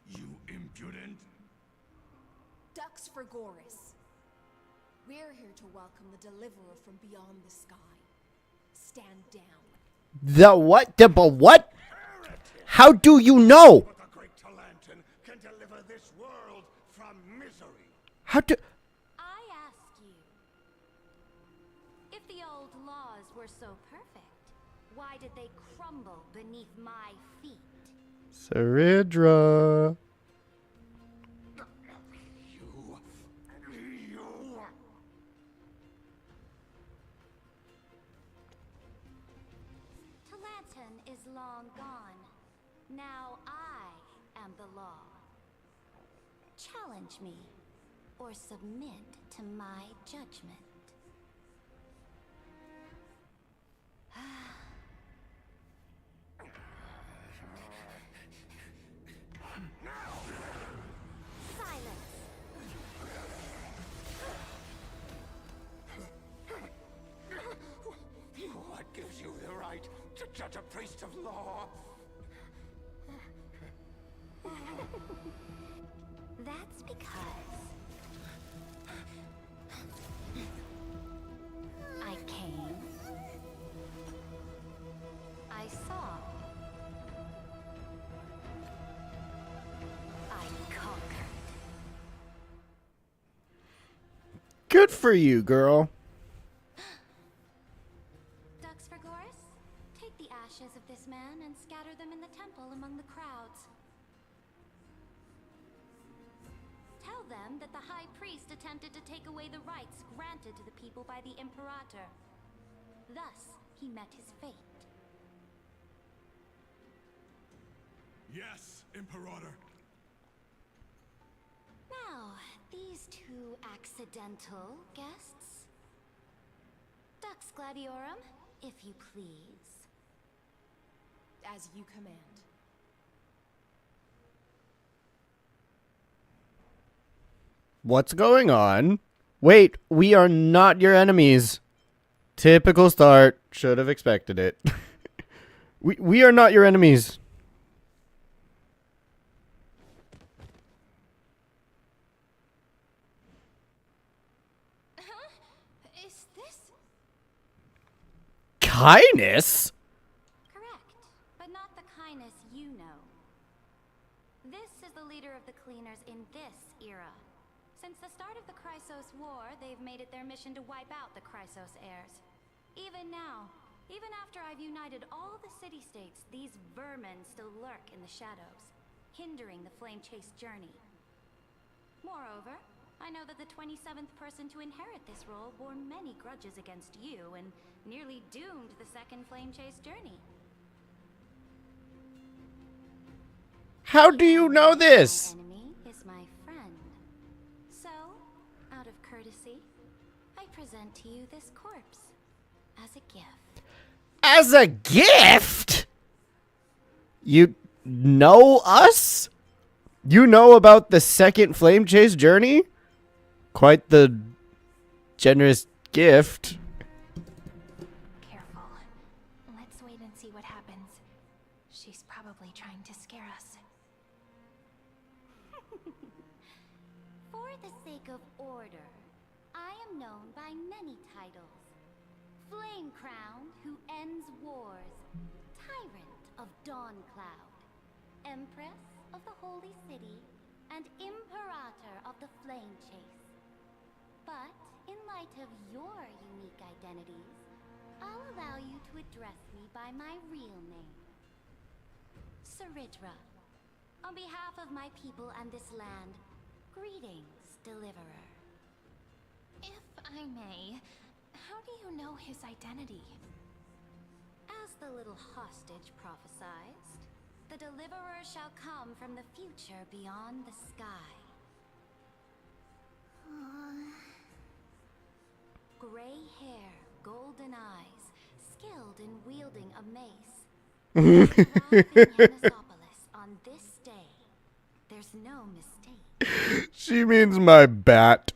You impudent. Dux for Goris. We're here to welcome the deliverer from beyond the sky. Stand down. The what? The what? How do you know? But the great Talantan can deliver this world from misery. How do... I ask you, if the old laws were so perfect, why did they crumble beneath my feet? Saridra. Talantan is long gone. Now I am the law. Challenge me, or submit to my judgment. Silence. What gives you the right to judge a priest of law? That's because I came, I saw, I conquered. Good for you, girl. Dux for Goris, take the ashes of this man and scatter them in the temple among the crowds. Tell them that the High Priest attempted to take away the rights granted to the people by the Imperator. Thus, he met his fate. Yes, Imperator. Now, these two accidental guests. Dux Gladiorum, if you please. As you command. What's going on? Wait, we are not your enemies. Typical start. Should have expected it. we are not your enemies. Is this Kindness? correct? But not the kindness you know. This is the leader of the cleaners in this era. Since the start of the Chrysos War, they've made it their mission to wipe out the Chrysos heirs. Even now, even after I've united all the city-states, these vermin still lurk in the shadows, hindering the flame-chase journey. Moreover, I know that the 27th person to inherit this role bore many grudges against you and nearly doomed the second flame-chase journey. How do you know this? My enemy is my friend. So, out of courtesy, I present to you this corpse as a gift. As a gift? You know us? You know about the second flame chase journey? Quite the generous gift. am known by many titles. Flame Crowned, who ends wars. Tyrant of Dawn Cloud. Empress of the Holy City. And Imperator of the Flame Chase. But, in light of your unique identities, I'll allow you to address me by my real name. Saridra. On behalf of my people and this land, greetings, Deliverer. If I may, how do you know his identity? As the little hostage prophesied, the Deliverer shall come from the future beyond the sky. Gray hair, golden eyes, skilled in wielding a mace. On this day, there's no mistake. She means my bat.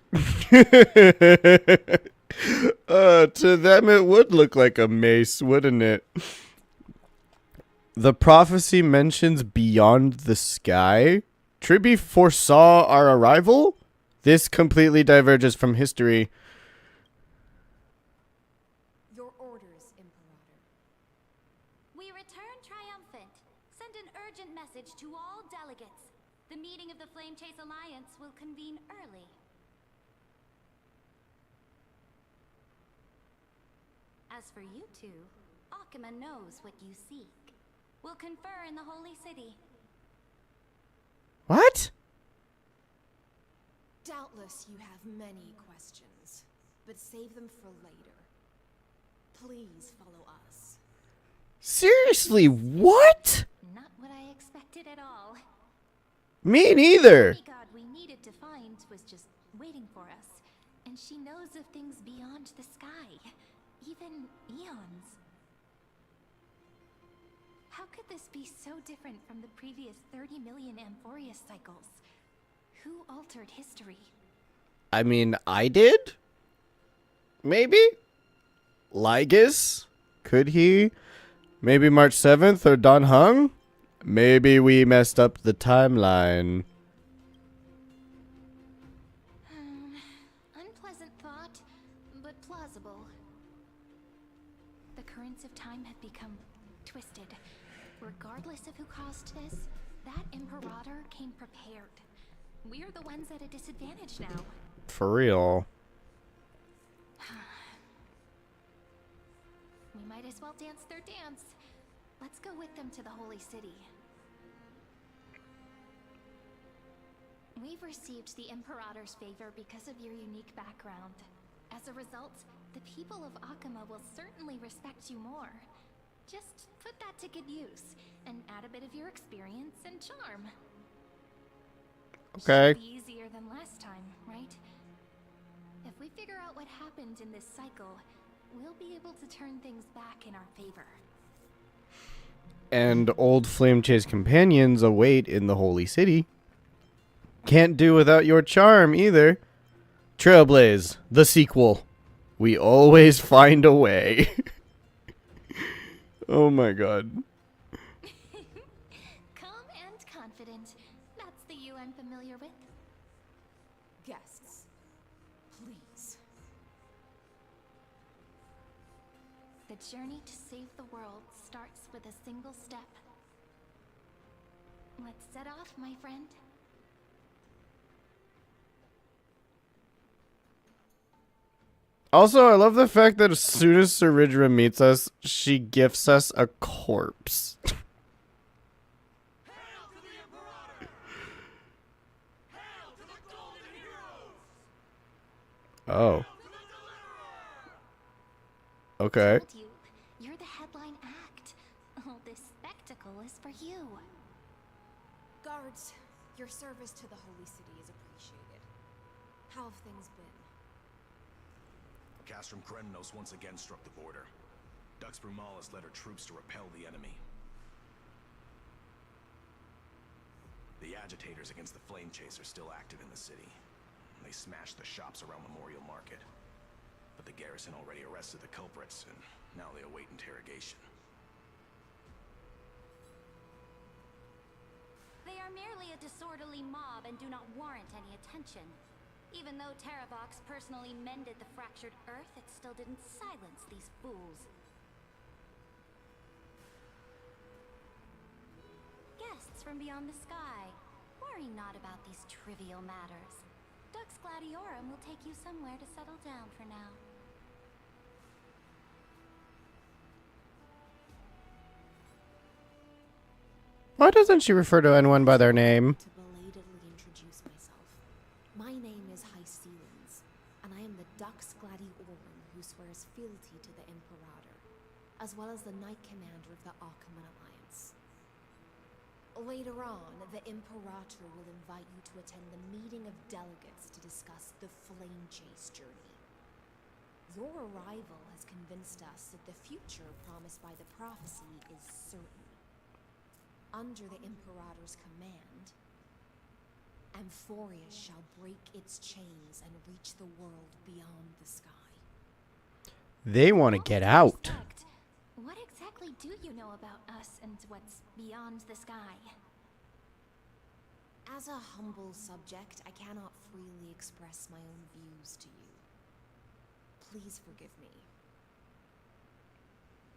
To them it would look like a mace, wouldn't it? The prophecy mentions beyond the sky. Tribby foresaw our arrival? This completely diverges from history. Your orders, Imperator. We return triumphant. Send an urgent message to all delegates. The meeting of the Flame Chase Alliance will convene early. As for you two, Akima knows what you seek. We'll confer in the Holy City. What? Doubtless you have many questions, but save them for later. Please follow us. Seriously, what? Not what I expected at all. Me neither. The god we needed to find was just waiting for us, and she knows of things beyond the sky, even eons. How could this be so different from the previous 30 million Amphorius cycles? Who altered history? I mean, I did? Maybe? Lygus? Could he? Maybe March 7th or Don Hung? Maybe we messed up the timeline. Unpleasant thought, but plausible. The currents of time have become twisted. Regardless of who caused this, that Imperator came prepared. We're the ones at a disadvantage now. For real. We might as well dance their dance. Let's go with them to the Holy City. We've received the Imperator's favor because of your unique background. As a result, the people of Akima will certainly respect you more. Just put that to good use, and add a bit of your experience and charm. Okay. Should be easier than last time, right? If we figure out what happened in this cycle, we'll be able to turn things back in our favor. And old Flame Chase companions await in the Holy City. Can't do without your charm either. Trailblaze, the sequel. We always find a way. Oh my god. Calm and confident. That's the you I'm familiar with. Guests, please. The journey to save the world starts with a single step. Let's set off, my friend. Also, I love the fact that as soon as Saridra meets us, she gifts us a corpse. Hail to the Imperator! Hail to the Golden Heroes! Oh. Hail to the Deliverer! Okay. Told you, you're the headline act. All this spectacle is for you. Guards, your service to the Holy City is appreciated. How have things been? Castrum Krenos once again struck the border. Dux Brumalis led her troops to repel the enemy. The agitators against the Flame Chase are still active in the city. They smashed the shops around Memorial Market. But the garrison already arrested the culprits, and now they await interrogation. They are merely a disorderly mob and do not warrant any attention. Even though Terravox personally mended the fractured Earth, it still didn't silence these fools. Guests from beyond the sky, worry not about these trivial matters. Dux Gladiorum will take you somewhere to settle down for now. Why doesn't she refer to anyone by their name? To belatedly introduce myself. My name is Hycelens, and I am the Dux Gladiorum who swears fealty to the Imperator, as well as the Knight Commander of the Achaemenid Alliance. Later on, the Imperator will invite you to attend the meeting of delegates to discuss the Flame Chase journey. Your arrival has convinced us that the future promised by the prophecy is certain. Under the Imperator's command, Amphorius shall break its chains and reach the world beyond the sky. They want to get out. What exactly do you know about us and what's beyond the sky? As a humble subject, I cannot freely express my own views to you. Please forgive me.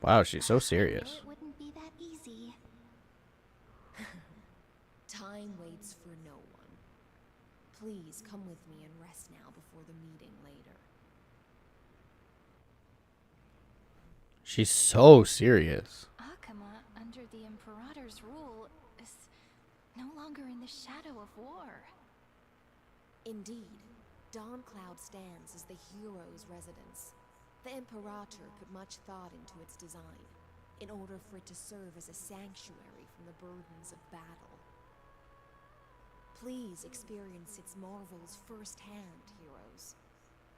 Wow, she's so I serious. knew it wouldn't be that easy. Time waits for no one. Please come with me and rest now before the meeting later. She's so serious. Akama, under the Imperator's rule, is no longer in the shadow of war. Indeed, Dawncloud stands as the hero's residence. The Imperator put much thought into its design, in order for it to serve as a sanctuary from the burdens of battle. Please experience its marvels firsthand, heroes.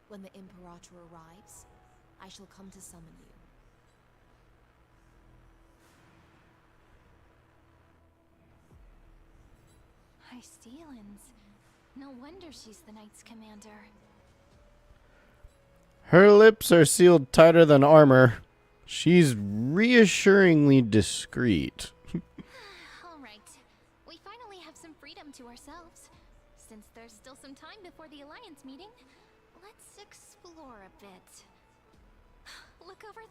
When the Imperator arrives, I shall come to summon you. Hycelens. No wonder she's the Knight's commander. Her lips are sealed tighter than armor. She's reassuringly discreet. All right. We finally have some freedom to ourselves. Since there's still some time before the Alliance meeting, let's explore a bit. Look over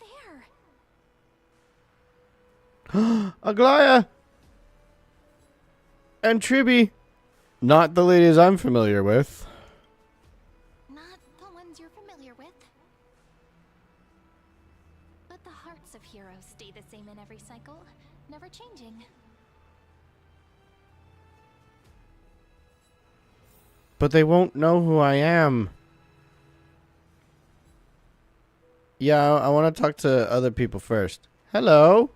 there. Aglaya! And Tribby. Not the ladies I'm familiar with. Not the ones you're familiar with. But the hearts of heroes stay the same in every cycle, never changing. But they won't know who I am. Yeah, I want to talk to other people first. Hello?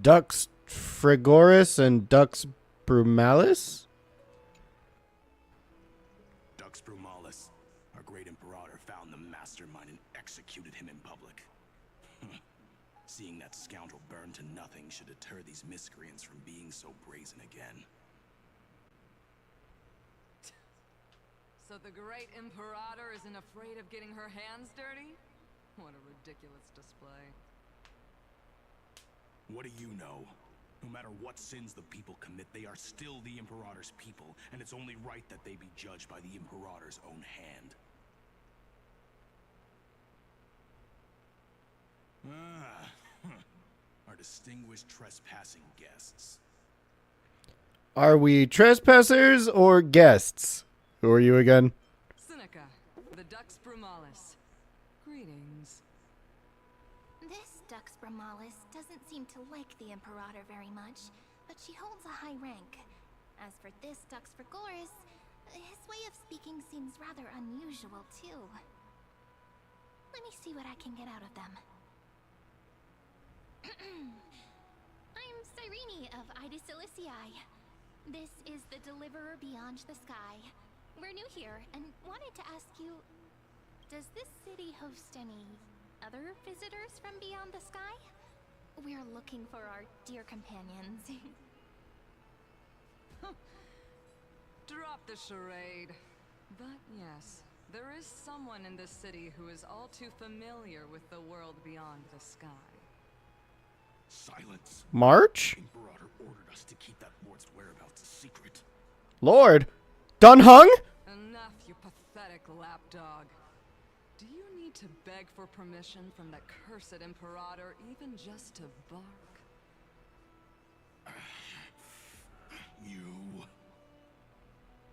Dux Frigoris and Dux Brumalis? Dux Brumalis, our great Imperator, found the mastermind and executed him in public. Seeing that scoundrel burn to nothing should deter these miscreants from being so brazen again. So the great Imperator isn't afraid of getting her hands dirty? What a ridiculous display. What do you know? No matter what sins the people commit, they are still the Imperator's people, and it's only right that they be judged by the Imperator's own hand. Our distinguished trespassing guests. Are we trespassers or guests? Who are you again? Seneca, the Dux Brumalis. Greetings. This Dux Brumalis doesn't seem to like the Imperator very much, but she holds a high rank. As for this Dux Frigoris, his way of speaking seems rather unusual, too. Let me see what I can get out of them. I'm Cyrene of Ida Ciliciae. This is the Deliverer Beyond the Sky. We're new here and wanted to ask you, does this city host any other visitors from beyond the sky? We're looking for our dear companions. Drop the charade. But yes, there is someone in this city who is all too familiar with the world beyond the sky. Silence. March? Imperator ordered us to keep that lord's whereabouts a secret. Lord? Dunhung? Enough, you pathetic lapdog. Do you need to beg for permission from the cursed Imperator even just to bark? You...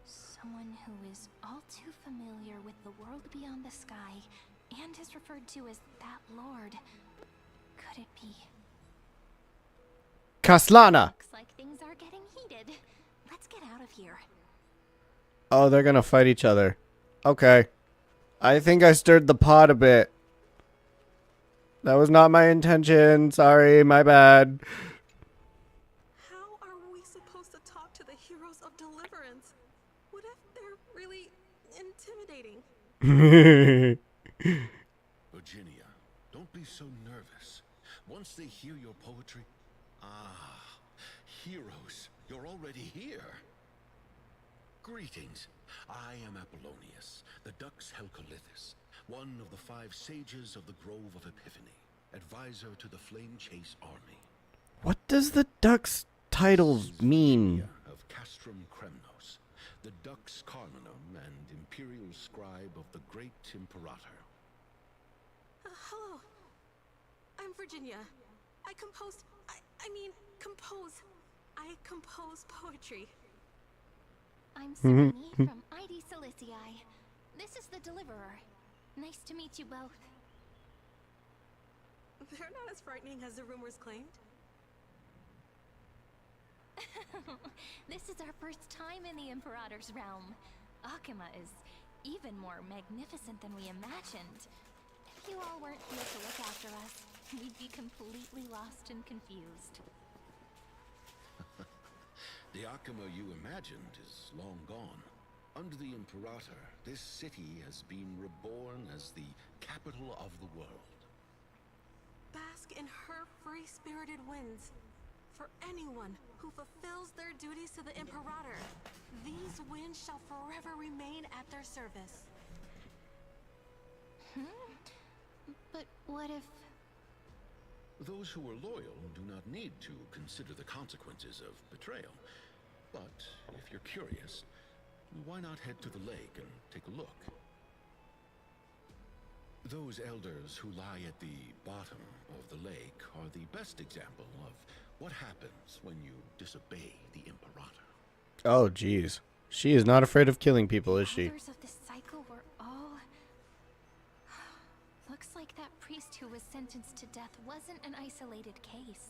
Someone who is all too familiar with the world beyond the sky and is referred to as that lord. Could it be? Kaslana! Looks like things are getting heated. Let's get out of here. Oh, they're gonna fight each other. Okay. I think I stirred the pot a bit. That was not my intention. Sorry, my bad. How are we supposed to talk to the heroes of deliverance? What if they're really intimidating? Virginia, don't be so nervous. Once they hear your poetry... Ah, heroes, you're already here. Greetings. I am Apollonius, the Dux Helcolithus, one of the 5 sages of the Grove of Epiphany, advisor to the Flame Chase army. What does the Duck's titles mean? Of Castrum Kremnos, the Dux Carminum and imperial scribe of the great Imperator. Hello. I'm Virginia. I compose poetry. I'm Sereni from ID Silicii. This is the Deliverer. Nice to meet you both. They're not as frightening as the rumors claimed. This is our first time in the Imperator's realm. Akima is even more magnificent than we imagined. If you all weren't here to look after us, we'd be completely lost and confused. The Akima you imagined is long gone. Under the Imperator, this city has been reborn as the capital of the world. Bask in her free-spirited winds. For anyone who fulfills their duties to the Imperator, these winds shall forever remain at their service. But what if... Those who are loyal do not need to consider the consequences of betrayal. But if you're curious, why not head to the lake and take a look? Those elders who lie at the bottom of the lake are the best example of what happens when you disobey the Imperator. Oh, jeez. She is not afraid of killing people, is she? Elders of this cycle were all... Looks like that priest who was sentenced to death wasn't an isolated case.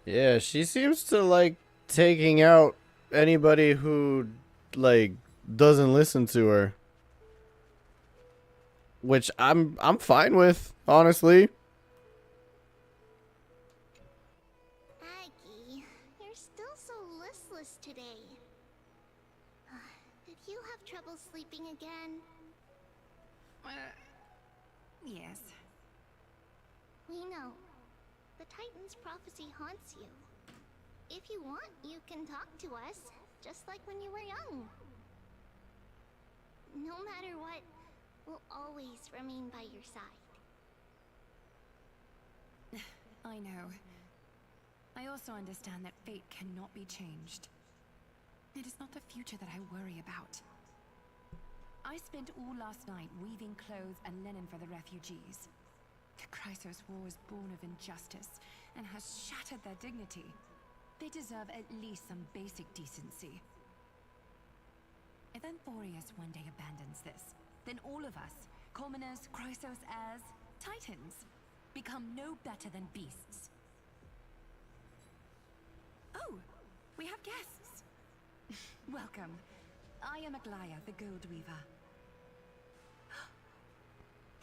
Yeah, she seems to like taking out anybody who like doesn't listen to her. Which I'm fine with, honestly. Aggie, you're still so listless today. Did you have trouble sleeping again? Yes. We know. The Titan's prophecy haunts you. If you want, you can talk to us, just like when you were young. No matter what, we'll always remain by your side. I know. I also understand that fate cannot be changed. It is not the future that I worry about. I spent all last night weaving clothes and linen for the refugees. The Chrysos War was born of injustice and has shattered their dignity. They deserve at least some basic decency. If Amphorius one day abandons this, then all of us, commoners, Chrysos heirs, Titans, become no better than beasts. Oh, we have guests. Welcome. I am Aglaya, the Gold Weaver.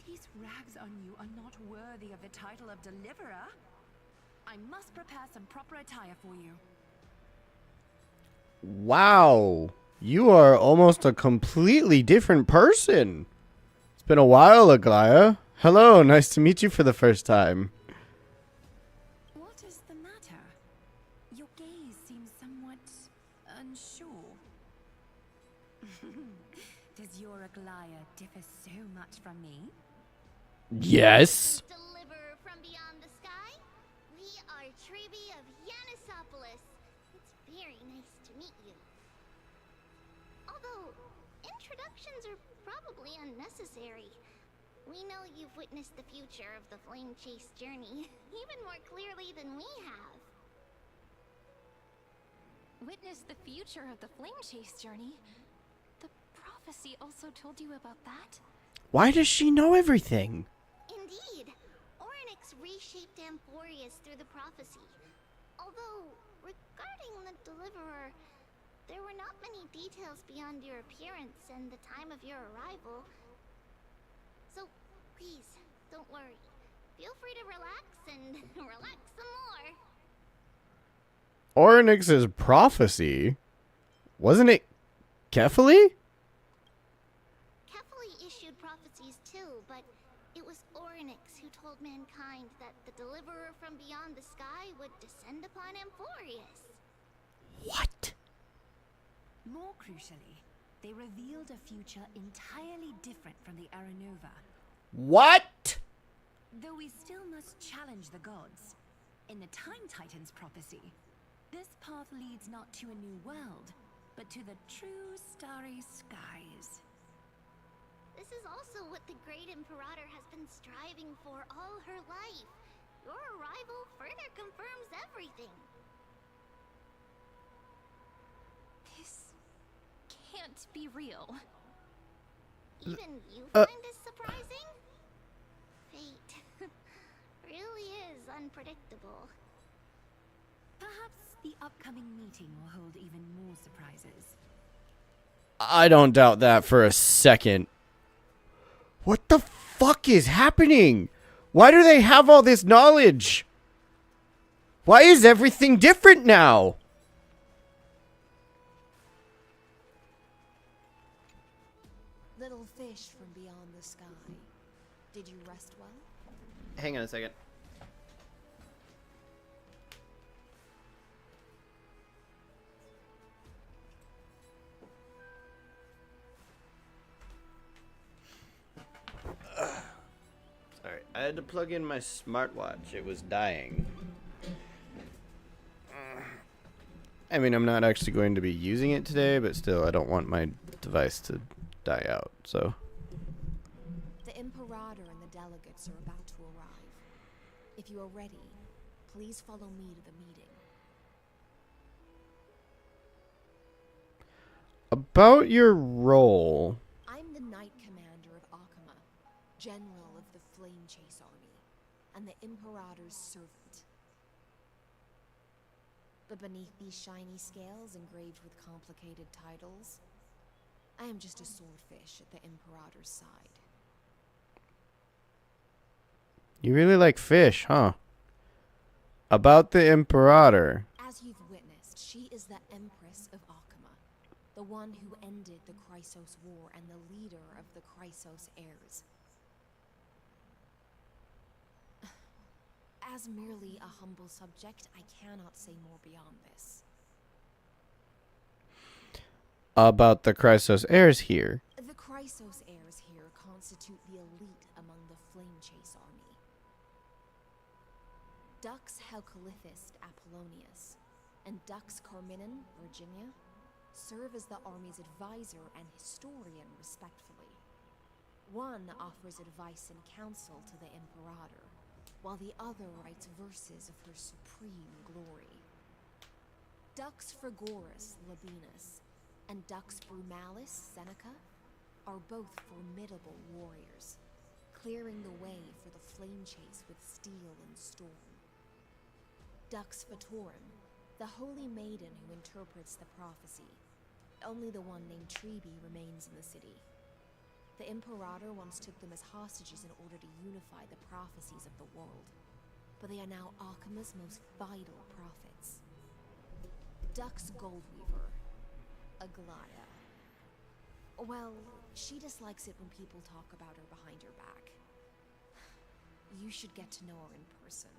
These rags on you are not worthy of the title of Deliverer. I must prepare some proper attire for you. Wow. You are almost a completely different person. It's been a while, Aglaya. Hello, nice to meet you for the first time. What is the matter? Your gaze seems somewhat unsure. Does your Aglaya differ so much from me? Yes. Deliverer from beyond the sky, we are Trebi of Yanisopolis. It's very nice to meet you. introductions are probably unnecessary. We know you've witnessed the future of the Flame Chase journey even more clearly than we have. Witness the future of the Flame Chase journey? The prophecy also told you about that? Why does she know everything? Indeed. Orynyx reshaped Amphorius through the prophecy. Although, regarding the Deliverer, there were not many details beyond your appearance and the time of your arrival. So, please, don't worry. Feel free to relax and relax some more. Orynyx's prophecy? Wasn't it Kefali? Kefali issued prophecies too, but it was Orynyx who told mankind that the Deliverer from beyond the sky would descend upon Amphorius. What? More crucially, they revealed a future entirely different from the Aranova. What? Though we still must challenge the gods. In the Time Titan's prophecy, this path leads not to a new world, but to the true starry skies. This is also what the Great Imperator has been striving for all her life. Your arrival further confirms everything. This can't be real. Even you find this surprising? Fate really is unpredictable. Perhaps the upcoming meeting will hold even more surprises. I don't doubt that for a second. What the fuck is happening? Why do they have all this knowledge? Why is everything different now? Little fish from beyond the sky. Did you rest well? Hang on a second. Sorry, I had to plug in my smartwatch. It was dying. I mean, I'm not actually going to be using it today, but still, I don't want my device to die out, so. The Imperator and the delegates are about to arrive. If you are ready, please follow me to the meeting. About your role. I'm the Knight Commander of Akama, General of the Flame Chase Army, and the Imperator's servant. But beneath these shiny scales engraved with complicated titles, I am just a swordfish at the Imperator's side. You really like fish, huh? About the Imperator. As you've witnessed, she is the Empress of Akama, the one who ended the Chrysos War and the leader of the Chrysos heirs. As merely a humble subject, I cannot say more beyond this. About the Chrysos heirs here. The Chrysos heirs here constitute the elite among the Flame Chase army. Dux Helcolithist Apollonius and Dux Carminan, Virginia, serve as the army's advisor and historian respectively. One offers advice and counsel to the Imperator, while the other writes verses of her supreme glory. Dux Frigoris Labienus and Dux Brumalis Seneca are both formidable warriors, clearing the way for the flame chase with steel and storm. Dux Fatorum, the holy maiden who interprets the prophecy. Only the one named Treeby remains in the city. The Imperator once took them as hostages in order to unify the prophecies of the world, but they are now Akama's most vital prophets. Dux Goldweaver, Aglaya. Well, she dislikes it when people talk about her behind her back. You should get to know her in person.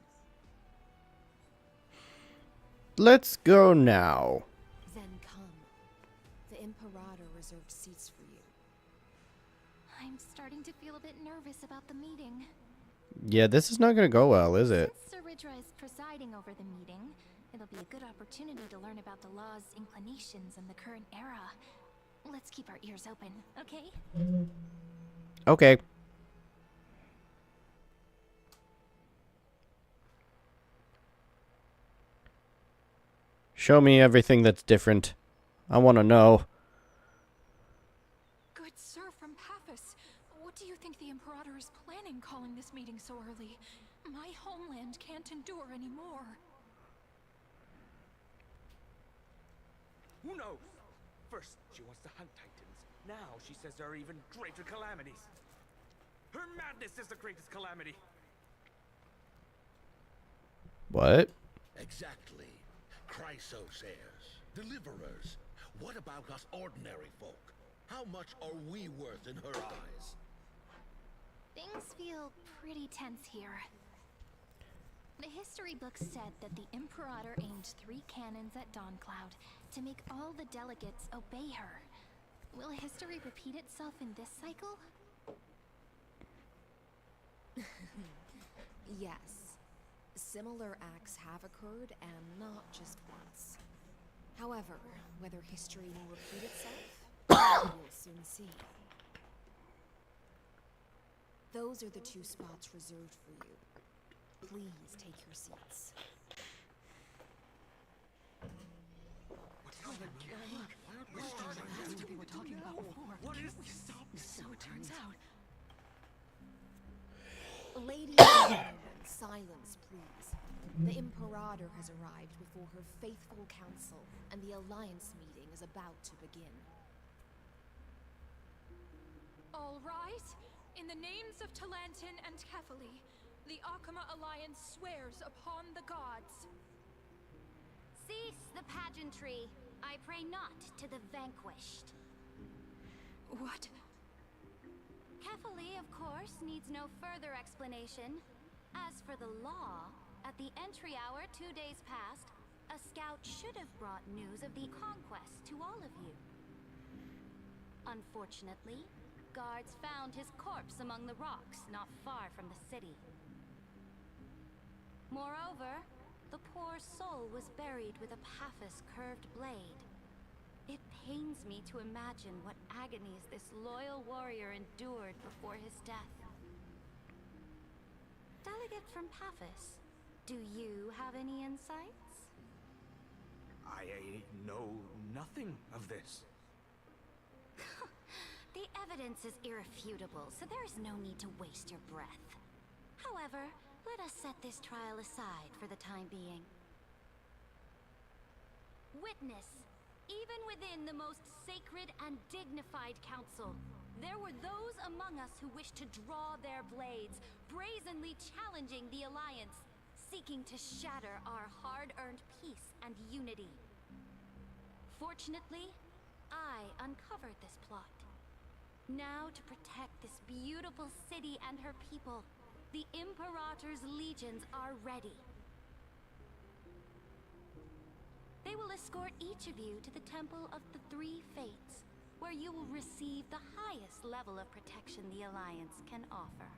Let's go now. Then come. The Imperator reserved seats for you. I'm starting to feel a bit nervous about the meeting. Yeah, this is not going to go well, is it? Since Sir Ridra is presiding over the meeting, it'll be a good opportunity to learn about the law's inclinations in the current era. let's keep our ears open, okay? Okay. Show me everything that's different. I want to know. Good sir from Paphos, what do you think the Imperator is planning calling this meeting so early? My homeland can't endure anymore. Who knows? First, she wants to hunt titans. Now she says there are even greater calamities. Her madness is the greatest calamity. What? Exactly. Chryso says. Deliverers. What about us ordinary folk? How much are we worth in her eyes? Things feel pretty tense here. The history books said that the Imperator aimed 3 cannons at Dawncloud to make all the delegates obey her. Will history repeat itself in this cycle? Yes. Similar acts have occurred, and not just once. However, whether history will repeat itself, we'll soon see. Those are the 2 spots reserved for you. Please take your seats. That's what they were talking about before. What is this? So it turns out. Ladies and gentlemen, silence, please. The Imperator has arrived before her faithful council, and the Alliance meeting is about to begin. All rise. In the names of Talantin and Kefali, the Akama Alliance swears upon the gods. Cease the pageantry. I pray not to the vanquished. What? Kefali, of course, needs no further explanation. As for the law, at the entry hour 2 days past, a scout should have brought news of the conquest to all of you. Unfortunately, guards found his corpse among the rocks not far from the city. Moreover, the poor soul was buried with a Paphos curved blade. It pains me to imagine what agonies this loyal warrior endured before his death. Delegate from Paphos, do you have any insights? I know nothing of this. The evidence is irrefutable, so there is no need to waste your breath. However, let us set this trial aside for the time being. Witness, even within the most sacred and dignified council, there were those among us who wished to draw their blades, brazenly challenging the Alliance, seeking to shatter our hard-earned peace and unity. Fortunately, I uncovered this plot. Now, to protect this beautiful city and her people, the Imperator's legions are ready. They will escort each of you to the Temple of the 3 Fates, where you will receive the highest level of protection the Alliance can offer.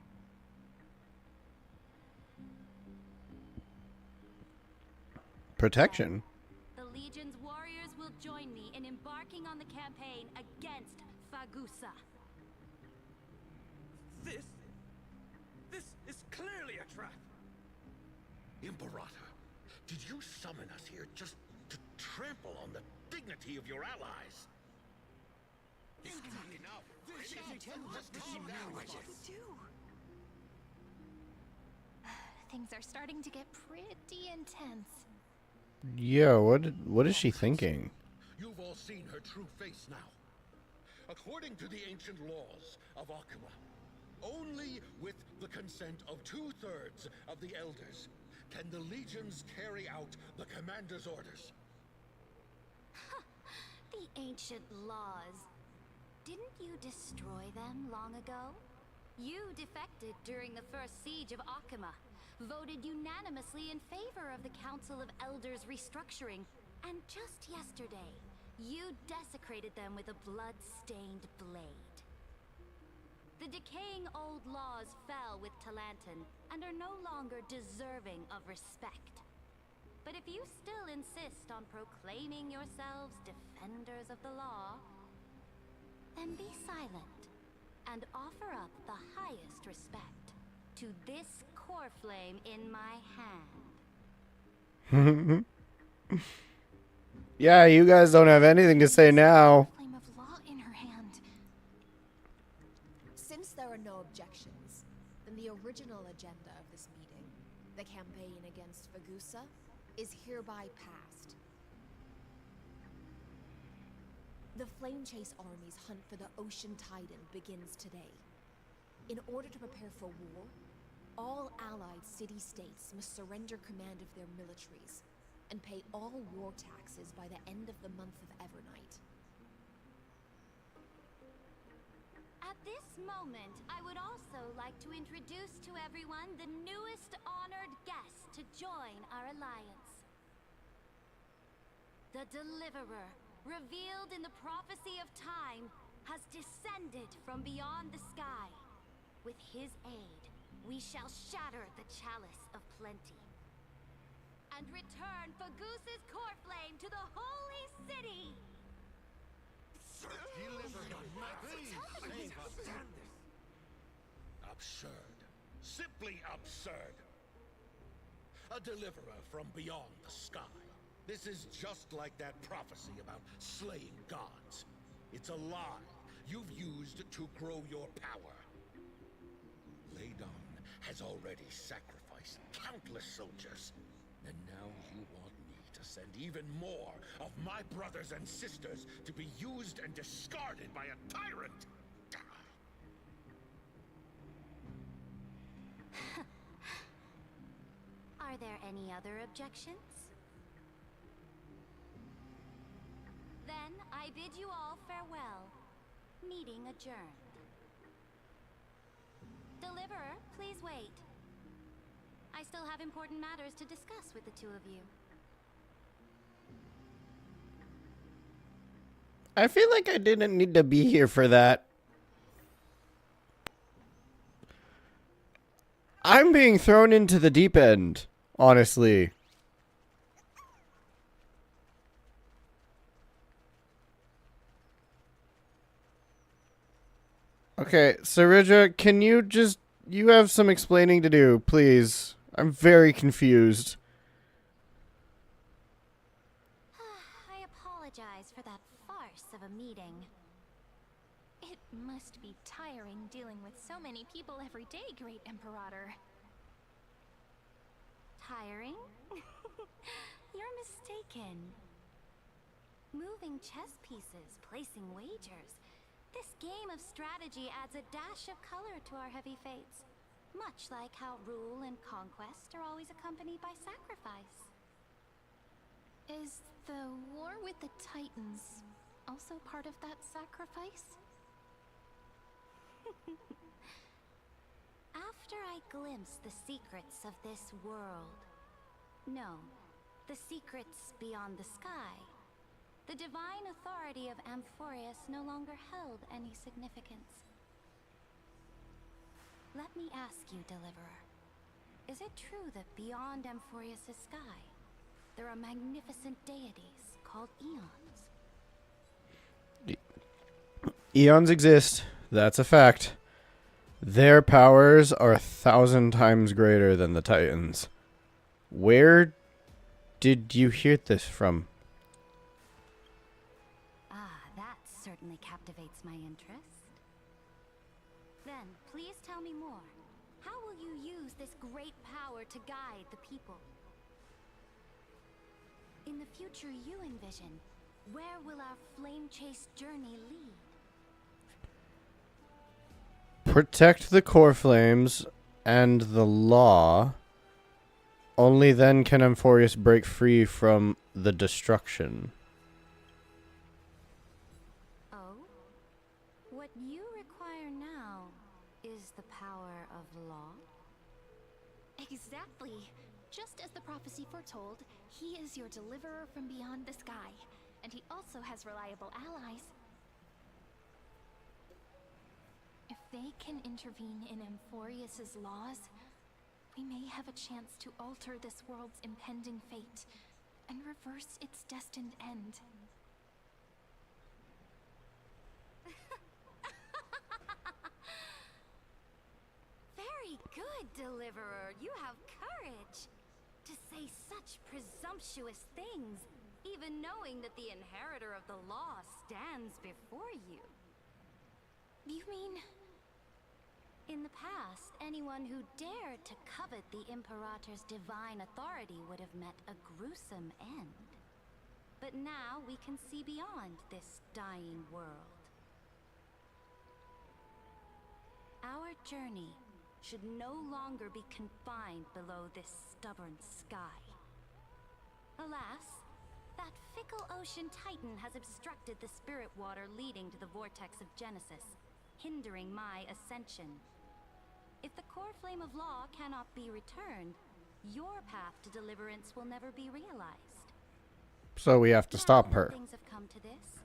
Protection? The Legion's warriors will join me in embarking on the campaign against Fagusa. This is clearly a trap. Imperator, did you summon us here just to trample on the dignity of your allies? This is not enough. Things are starting to get pretty intense. Yeah, what is she thinking? You've all seen her true face now. According to the ancient laws of Akuma, only with the consent of 2/3 of the elders can the legions carry out the commander's orders. The ancient laws. Didn't you destroy them long ago? You defected during the first siege of Akuma, voted unanimously in favor of the Council of Elders restructuring, and just yesterday, you desecrated them with a blood-stained blade. The decaying old laws fell with Talantin and are no longer deserving of respect. But if you still insist on proclaiming yourselves defenders of the law, and be silent, and offer up the highest respect to this core flame in my hand. Yeah, you guys don't have anything to say now. Flame of law in her hand. Since there are no objections, then the original agenda of this meeting, the campaign against Fagusa, is hereby passed. The Flame Chase Army's hunt for the Ocean Titan begins today. In order to prepare for war, all allied city-states must surrender command of their militaries and pay all war taxes by the end of the month of Evernight. At this moment, I would also like to introduce to everyone the newest honored guest to join our alliance. The Deliverer, revealed in the prophecy of time, has descended from beyond the sky. With his aid, we shall shatter the chalice of plenty and return Fagusa's core flame to the holy city. Absurd. Simply absurd. A deliverer from beyond the sky. This is just like that prophecy about slaying gods. It's a lie you've used to grow your power. Ladon has already sacrificed countless soldiers. And now you want me to send even more of my brothers and sisters to be used and discarded by a tyrant? Are there any other objections? Then I bid you all farewell. Meeting adjourned. Deliverer, please wait. I still have important matters to discuss with the two of you. I feel like I didn't need to be here for that. I'm being thrown into the deep end, honestly. Okay, Sarija, can you just... You have some explaining to do, please. I'm very confused. I apologize for that farce of a meeting. It must be tiring dealing with so many people every day, Great Imperator. Tiring? You're mistaken. Moving chess pieces, placing wagers. This game of strategy adds a dash of color to our heavy fates. Much like how rule and conquest are always accompanied by sacrifice. Is the war with the Titans also part of that sacrifice? After I glimpse the secrets of this world, no, the secrets beyond the sky, the divine authority of Amphorius no longer held any significance. Let me ask you, Deliverer, is it true that beyond Amphorius' sky, there are magnificent deities called Eons? Eons exist. That's a fact. Their powers are 1,000 times greater than the Titans. Where did you hear this from? That certainly captivates my interest. Then, please tell me more. How will you use this great power to guide the people? In the future you envision, where will our flame chase journey lead? Protect the core flames and the law. Only then can Amphorius break free from the destruction. Oh? What you require now is the power of law? Exactly. Just as the prophecy foretold, he is your deliverer from beyond the sky, and he also has reliable allies. If they can intervene in Amphorius' laws, we may have a chance to alter this world's impending fate and reverse its destined end. Deliverer, you have courage to say such presumptuous things, even knowing that the inheritor of the law stands before you. You mean... In the past, anyone who dared to covet the Imperator's divine authority would have met a gruesome end. But now we can see beyond this dying world. Our journey should no longer be confined below this stubborn sky. Alas, that fickle ocean titan has obstructed the spirit water leading to the vortex of Genesis, hindering my ascension. If the core flame of law cannot be returned, your path to deliverance will never be realized. So we have to stop Now her. that things have come to this,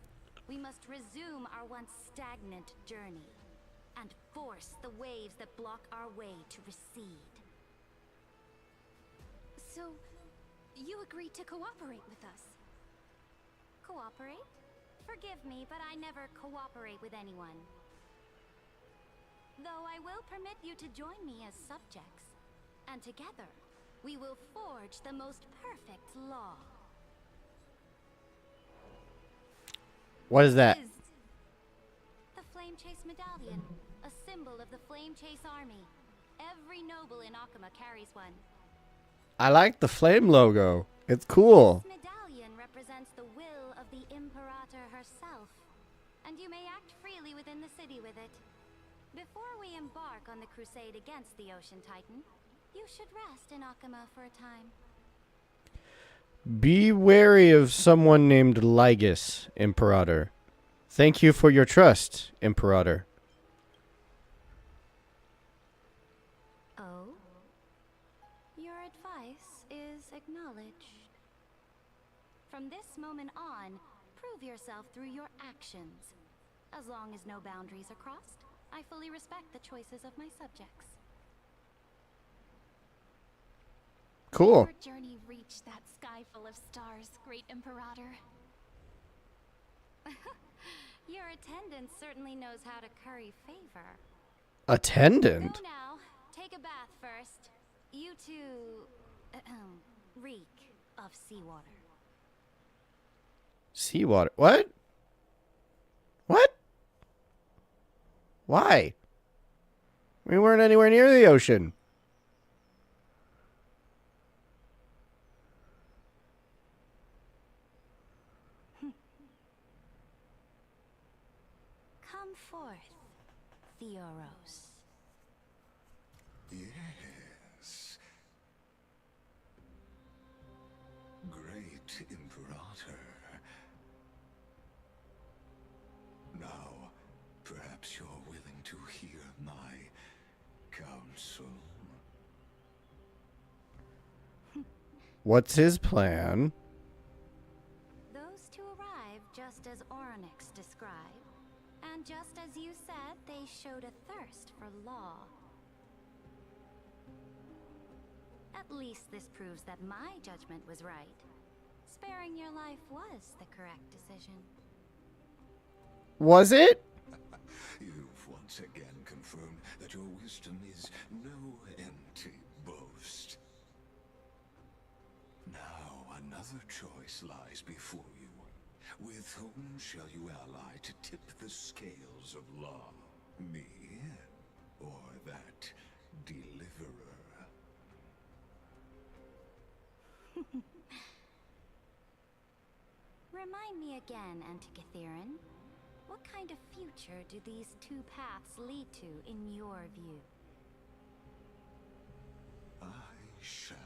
we must resume our once stagnant journey and force the waves that block our way to recede. So, you agreed to cooperate with us? Cooperate? Forgive me, but I never cooperate with anyone. Though I will permit you to join me as subjects, and together we will forge the most perfect law. What is that? The Flame Chase Medallion, a symbol of the Flame Chase Army. Every noble in Akuma carries one. I like the flame logo. It's cool. This medallion represents the will of the Imperator herself, and you may act freely within the city with it. Before we embark on the crusade against the Ocean Titan, you should rest in Akuma for a time. Be wary of someone named Lygus, Imperator. Thank you for your trust, Imperator. Oh? Your advice is acknowledged. From this moment on, prove yourself through your actions. As long as no boundaries are crossed, I fully respect the choices of my subjects. Cool. Your journey reached that sky full of stars, Great Imperator. Your attendant certainly knows how to curry favor. Attendant? Go now. Take a bath first. You two... reek of seawater. Seawater. What? What? Why? We weren't anywhere near the ocean. Come forth, Theoros. Yes. Great Imperator. Now, perhaps you're willing to hear my counsel. What's his plan? Those two arrived just as Orynyx described. And just as you said, they showed a thirst for law. At least this proves that my judgment was right. Sparing your life was the correct decision. Was it? You've once again confirmed that your wisdom is no empty boast. Now another choice lies before you. With whom shall you ally to tip the scales of law? Me or that deliverer? Remind me again, Antikytheron. What kind of future do these two paths lead to in your view? I shall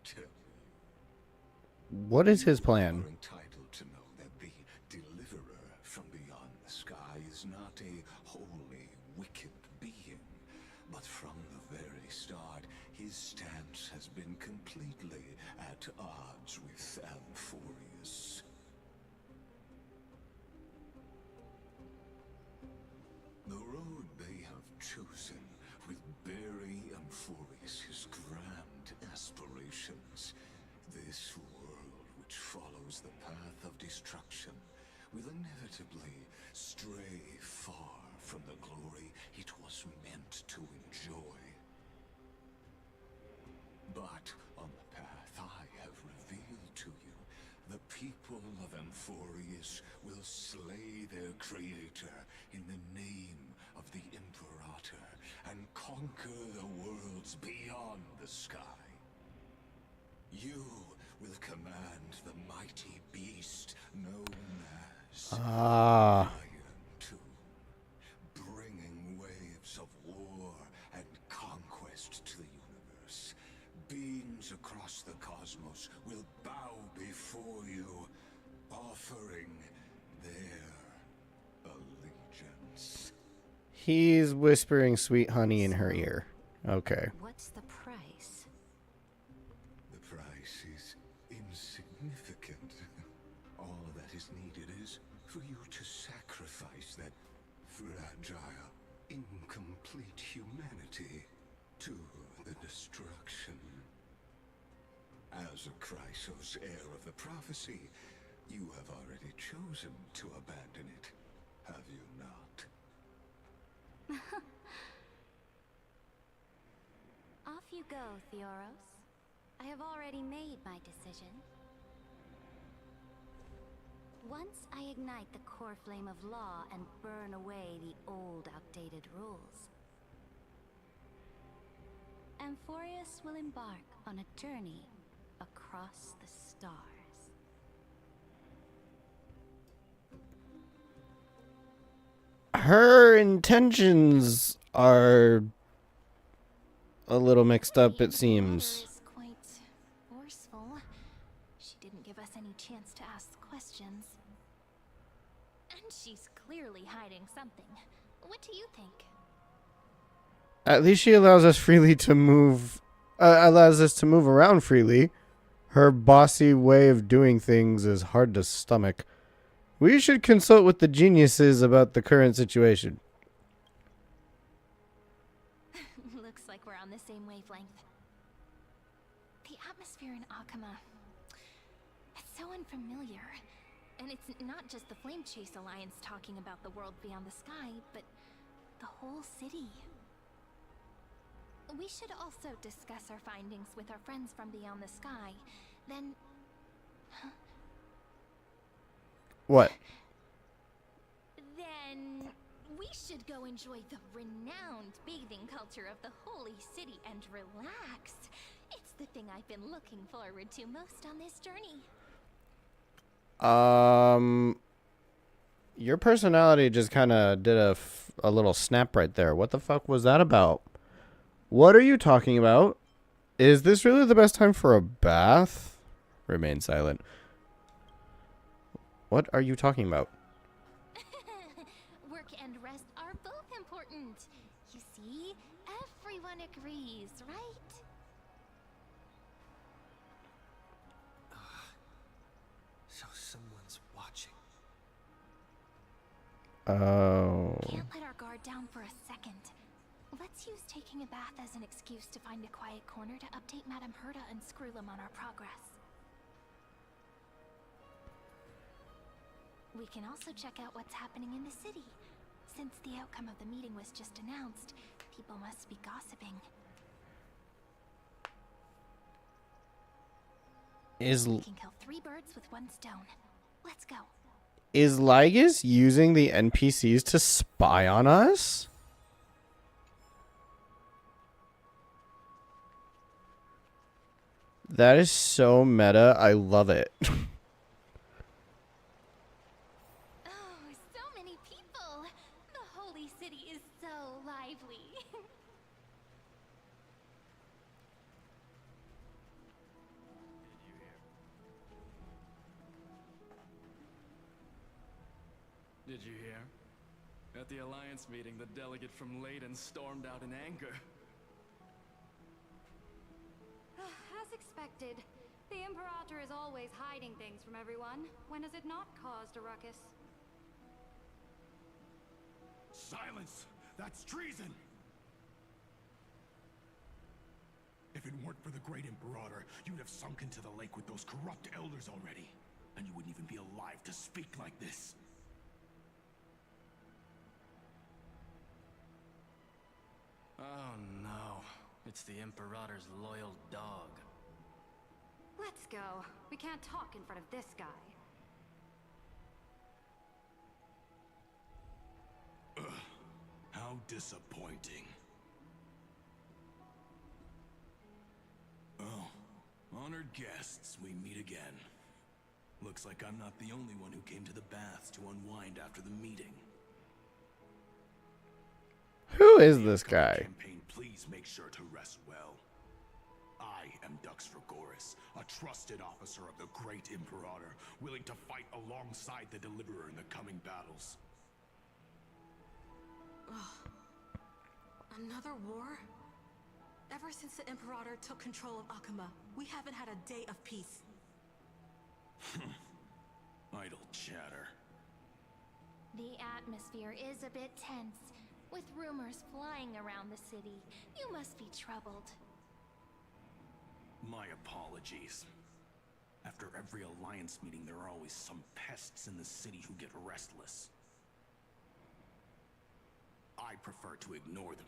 tell you. What is his plan? You are entitled to know that the deliverer from beyond the sky is not a wholly wicked being, but from the very start, his stance has been completely at odds with Amphorius. The road they have chosen will bury Amphorius' grand aspirations. This world which follows the path of destruction will inevitably stray far from the glory it was meant to enjoy. conquer the worlds beyond the sky. You will command the mighty beast known as Iron 2, bringing waves of war and conquest to the universe. Beings across the cosmos will bow before you, offering their allegiance. He's whispering sweet honey in her ear. Okay. What's the price? The price is insignificant. All that is needed is for you to sacrifice that fragile, incomplete humanity to the destruction. As a Chrysos, heir of the prophecy, you have already chosen to abandon it, have you not? Off you go, Theoros. I have already made my decision. Once I ignite the core flame of law and burn away the old, outdated rules, Amphorius will embark on a journey across the stars. Her intentions are a little mixed up, it seems. Is quite forceful. She didn't give us any chance to ask questions. And she's clearly hiding something. What do you think? At least she allows us freely to move, allows us to move around freely. Her bossy way of doing things is hard to stomach. We should consult with the geniuses about the current situation. Looks like we're on the same wavelength. The atmosphere in Akama, it's so unfamiliar. And it's not just the Flame Chase Alliance talking about the world beyond the sky, but the whole city. We should also discuss our findings with our friends from beyond the sky. Then... What? Then we should go enjoy the renowned bathing culture of the holy city and relax. It's the thing I've been looking forward to most on this journey. Your personality just kind of did a little snap right there. What the fuck was that about? What are you talking about? Is this really the best time for a bath? Remain silent. What are you talking about? Work and rest are both important. You see, everyone agrees, right? So someone's watching. Oh. Can't let our guard down for a second. Let's use taking a bath as an excuse to find a quiet corner to update Madame Herta and Screwlum on our progress. We can also check out what's happening in the city. Since the outcome of the meeting was just announced, people must be gossiping. We can kill 3 birds with 1 stone. Let's go. Is Lygus using the NPCs to spy on us? That is so meta. I love it. Oh, so many people. The holy city is so lively. Did you hear? At the Alliance meeting, the delegate from Leyden stormed out in anger. As expected, the Imperator is always hiding things from everyone. When has it not caused a ruckus? Silence! That's treason! If it weren't for the Great Imperator, you'd have sunk into the lake with those corrupt elders already. And you wouldn't even be alive to speak like this. Oh no. It's the Imperator's loyal dog. Let's go. We can't talk in front of this guy. Ugh. How disappointing. Honored guests, we meet again. Looks like I'm not the only one who came to the baths to unwind after the meeting. Who is this guy? Campaign, please make sure to rest well. I am Dux Fragoris, a trusted officer of the great Imperator, willing to fight alongside the Deliverer in the coming battles. Another war? Ever since the Imperator took control of Akuma, we haven't had a day of peace. Idle chatter. The atmosphere is a bit tense, with rumors flying around the city. You must be troubled. My apologies. After every Alliance meeting, there are always some pests in the city who get restless. I prefer to ignore them.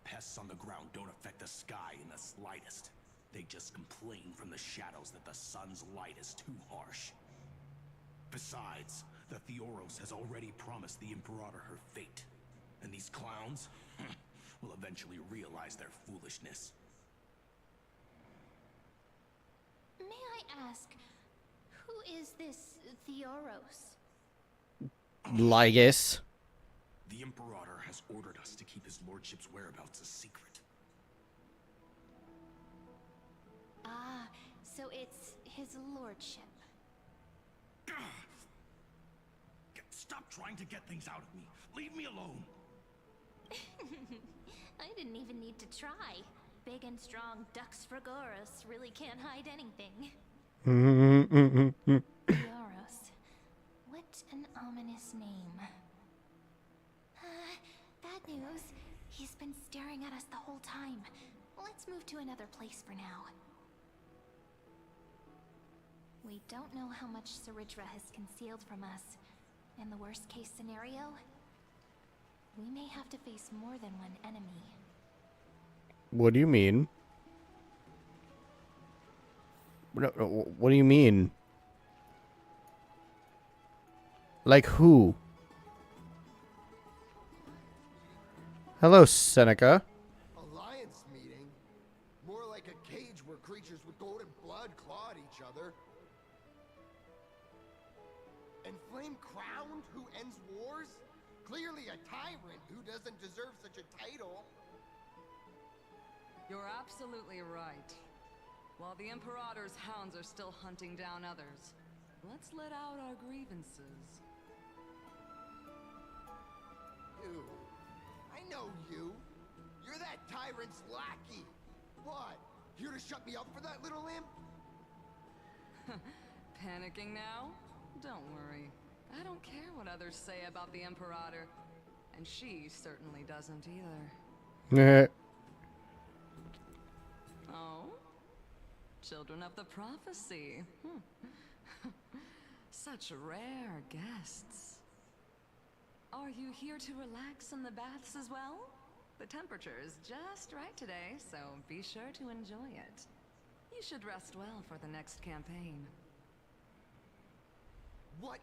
Pests on the ground don't affect the sky in the slightest. They just complain from the shadows that the sun's light is too harsh. Besides, the Theoros has already promised the Imperator her fate. And these clowns will eventually realize their foolishness. May I ask, who is this Theoros? Lygus. The Imperator has ordered us to keep his lordship's whereabouts a secret. Ah, so it's his lordship. Stop trying to get things out of me. Leave me alone. I didn't even need to try. Big and strong Dux Fragoris really can't hide anything. Theoros. What an ominous name. Bad news. He's been staring at us the whole time. Let's move to another place for now. We don't know how much Saridra has concealed from us. In the worst case scenario, we may have to face more than one enemy. What do you mean? What do you mean? Like who? Hello, Seneca. Alliance meeting? More like a cage where creatures with golden blood claw at each other. And Flame Crowned, who ends wars? Clearly a tyrant who doesn't deserve such a title. You're absolutely right. While the Imperator's hounds are still hunting down others, let's let out our grievances. You. I know you. You're that tyrant's lackey. What? Here to shut me up for that little imp? Panicking now? Don't worry. I don't care what others say about the Imperator. And she certainly doesn't either. Oh? Children of the Prophecy. Such rare guests. Are you here to relax in the baths as well? The temperature is just right today, so be sure to enjoy it. You should rest well for the next campaign. What?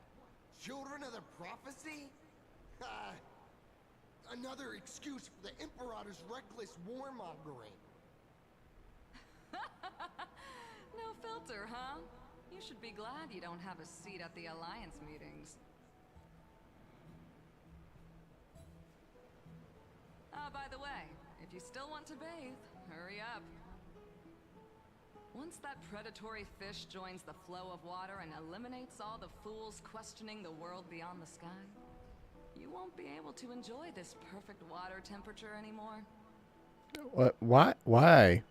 Children of the Prophecy? Another excuse for the Imperator's reckless warmongering. No filter, huh? You should be glad you don't have a seat at the Alliance meetings. By the way, if you still want to bathe, hurry up. Once that predatory fish joins the flow of water and eliminates all the fools questioning the world beyond the sky, you won't be able to enjoy this perfect water temperature anymore. What? Why?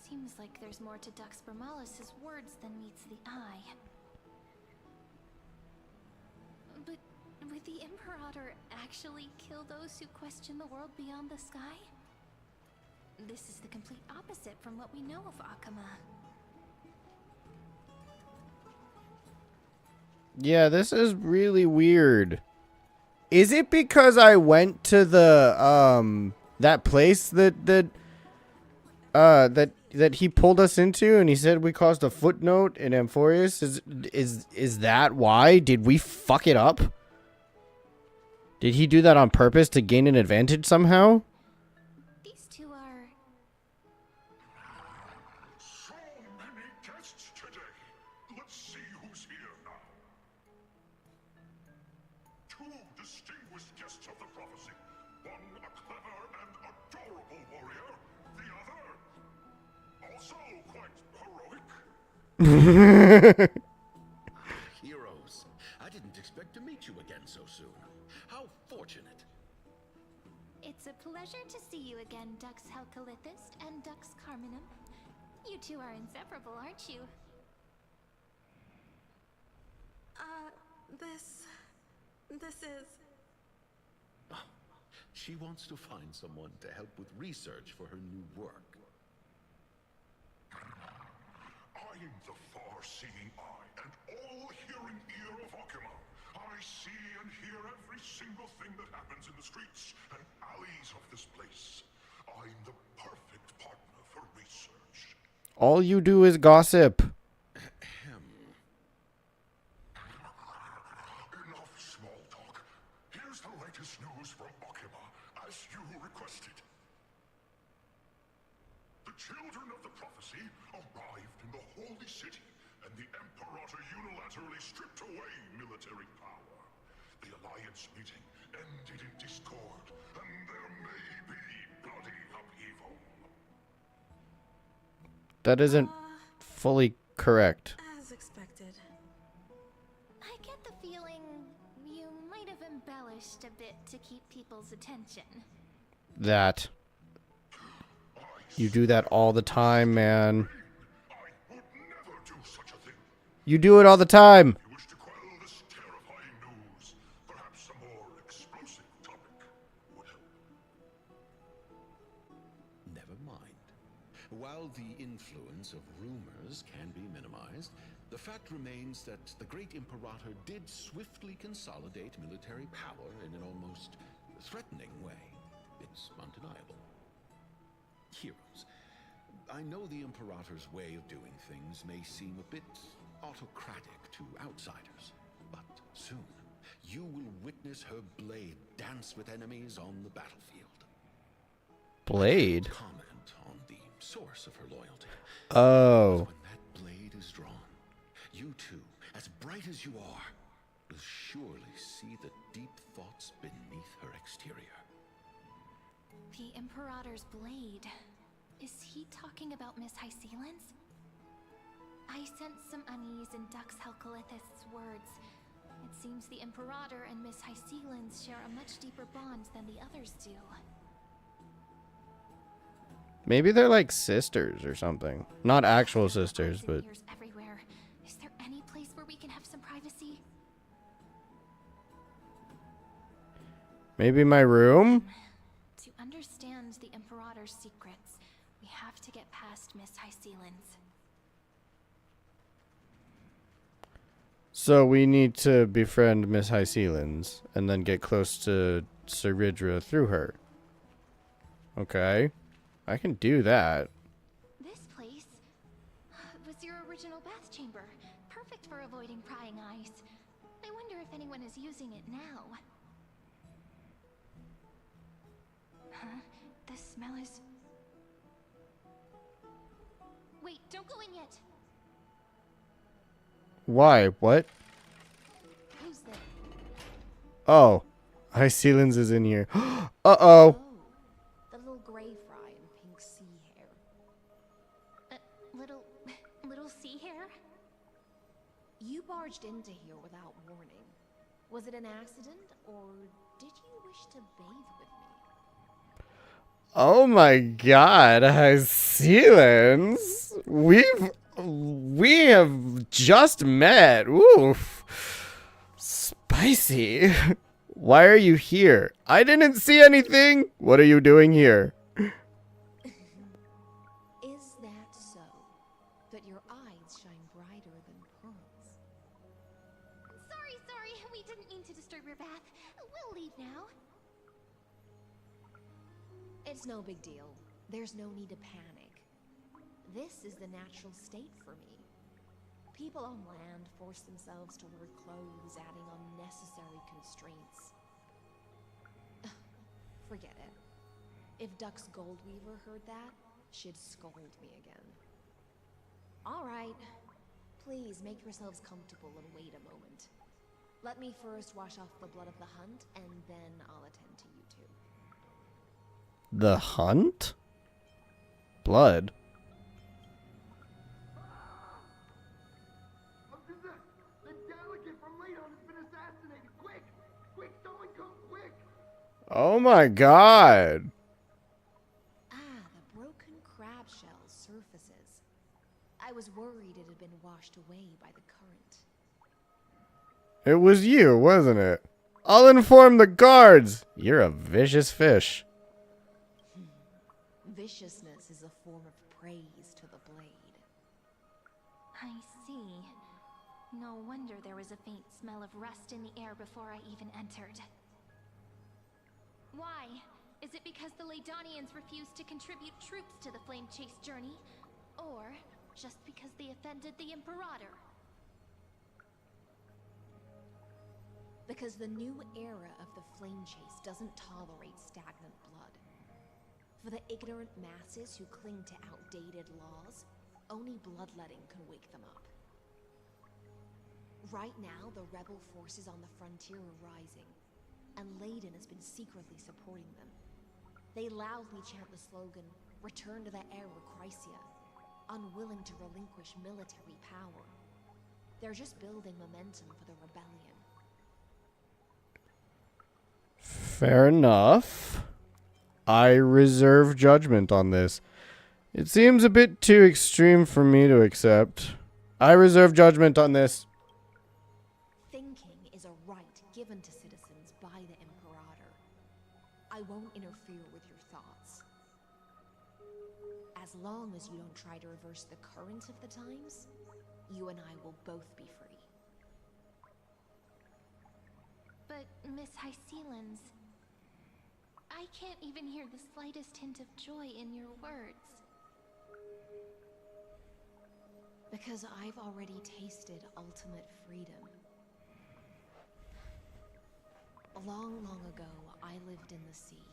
Seems like there's more to Dux Bermalis' words than meets the eye. But would the Imperator actually kill those who question the world beyond the sky? This is the complete opposite from what we know of Akuma. Yeah, this is really weird. Is it because I went to the that place that he pulled us into and he said we caused a footnote in Amphorius? Is that why? Did we fuck it up? Did he do that on purpose to gain an advantage somehow? These two are... So many Also quite heroic. Heroes, I didn't expect to meet you again so soon. How fortunate. It's a pleasure to see you again, Dux Helcolithist and Dux Carminum. You two are inseparable, aren't you? This is... She wants to find someone to help with research for her new work. I'm the far-seeing eye and all-hearing ear of Akuma. I see and hear every single thing that happens in the streets and alleys of this place. I'm the perfect partner for research. All you do is gossip. Enough small talk. Here's the latest news from Akuma, as you requested. The children of the prophecy arrived in the holy city, and the Imperator unilaterally stripped away military power. The Alliance meeting ended in discord, and there may be bloody upheaval. That isn't fully correct. As expected. I get the feeling you might have embellished a bit to keep people's attention. That. You do that all the time, man. I would never do such a thing. You do it all the time. You wish to quell this terrifying news. Perhaps a more explosive topic would help. Never mind. While the influence of rumors can be minimized, the fact remains that the great Imperator did swiftly consolidate military power in an almost threatening way. It's undeniable. Heroes, I know the Imperator's way of doing things may seem a bit autocratic to outsiders, but soon you will witness her blade dance with enemies on the battlefield. Blade? Comment on the source of her loyalty. Oh. When that blade is drawn, you too, as bright as you are, will surely see the deep thoughts beneath her exterior. The Imperator's blade. Is he talking about Miss Hycelens? I sense some unease in Dux Helcolithist's words. It seems the Imperator and Miss Hycelens share a much deeper bond than the others do. Maybe they're like sisters or something. Not actual sisters, but... Ears everywhere. Is there any place where we can have some privacy? Maybe my room? To understand the Imperator's secrets, we have to get past Miss Hycelens. So we need to befriend Miss Hycelens and then get close to Seridra through her. Okay. I can do that. This place was your original bath chamber. Perfect for avoiding prying eyes. I wonder if anyone is using it now. Huh? The smell is... Wait, don't go in yet. Why? What? Who's there? Oh. Hycelens is in here. Uh-oh. The little gray fry and pink sea hair. Little sea hair? You barged into here without warning. Was it an accident, or did you wish to bathe with me? Oh my god, Hycelens. We have just met. Oof. Spicy. Why are you here? I didn't see anything. What are you doing here? Is that so? That your eyes shine brighter than pearls? Sorry, we didn't mean to disturb your bath. We'll leave now. It's no big deal. There's no need to panic. This is the natural state for me. People on land force themselves to wear clothes, adding unnecessary constraints. Forget it. If Dux Goldweaver heard that, she'd scold me again. All right. Please make yourselves comfortable and wait a moment. Let me first wash off the blood of the hunt, and then I'll attend to you two. The hunt? Blood? Oh my god. Ah, the broken crab shell surfaces. I was worried it had been washed away by the current. It was you, wasn't it? I'll inform the guards. You're a vicious fish. Viciousness is a form of praise to the blade. I see. No wonder there was a faint smell of rust in the air before I even entered. Why? Is it because the Laydonians refused to contribute troops to the Flame Chase journey? Or just because they offended the Imperator? Because the new era of the Flame Chase doesn't tolerate stagnant blood. For the ignorant masses who cling to outdated laws, only bloodletting can wake them up. Right now, the rebel forces on the frontier are rising, and Layden has been secretly supporting them. They loudly chant the slogan, "Return to the Era Chrysia," unwilling to relinquish military power. They're just building momentum for the rebellion. Fair enough. I reserve judgment on this. It seems a bit too extreme for me to accept. I reserve judgment on this. Thinking is a right given to citizens by the Imperator. I won't interfere with your thoughts. As long as you don't try to reverse the current of the times, you and I will both be free. But, Miss Hysealans, I can't even hear the slightest hint of joy in your words. Because I've already tasted ultimate freedom. Long, long ago, I lived in the sea.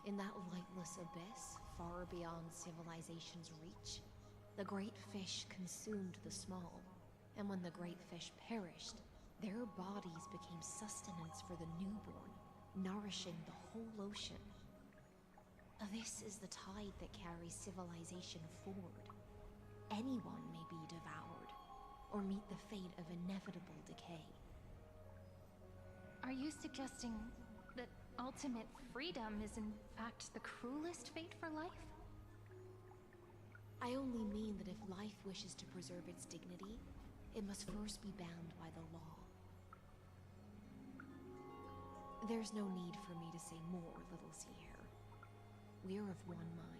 In that lightless abyss, far beyond civilization's reach, the great fish consumed the small. And when the great fish perished, their bodies became sustenance for the newborn, nourishing the whole ocean. This is the tide that carries civilization forward. Anyone may be devoured, or meet the fate of inevitable decay. Are you suggesting that ultimate freedom is in fact the cruelest fate for life? I only mean that if life wishes to preserve its dignity, it must first be bound by the law. There's no need for me to say more, little sea hare. We're of one mind.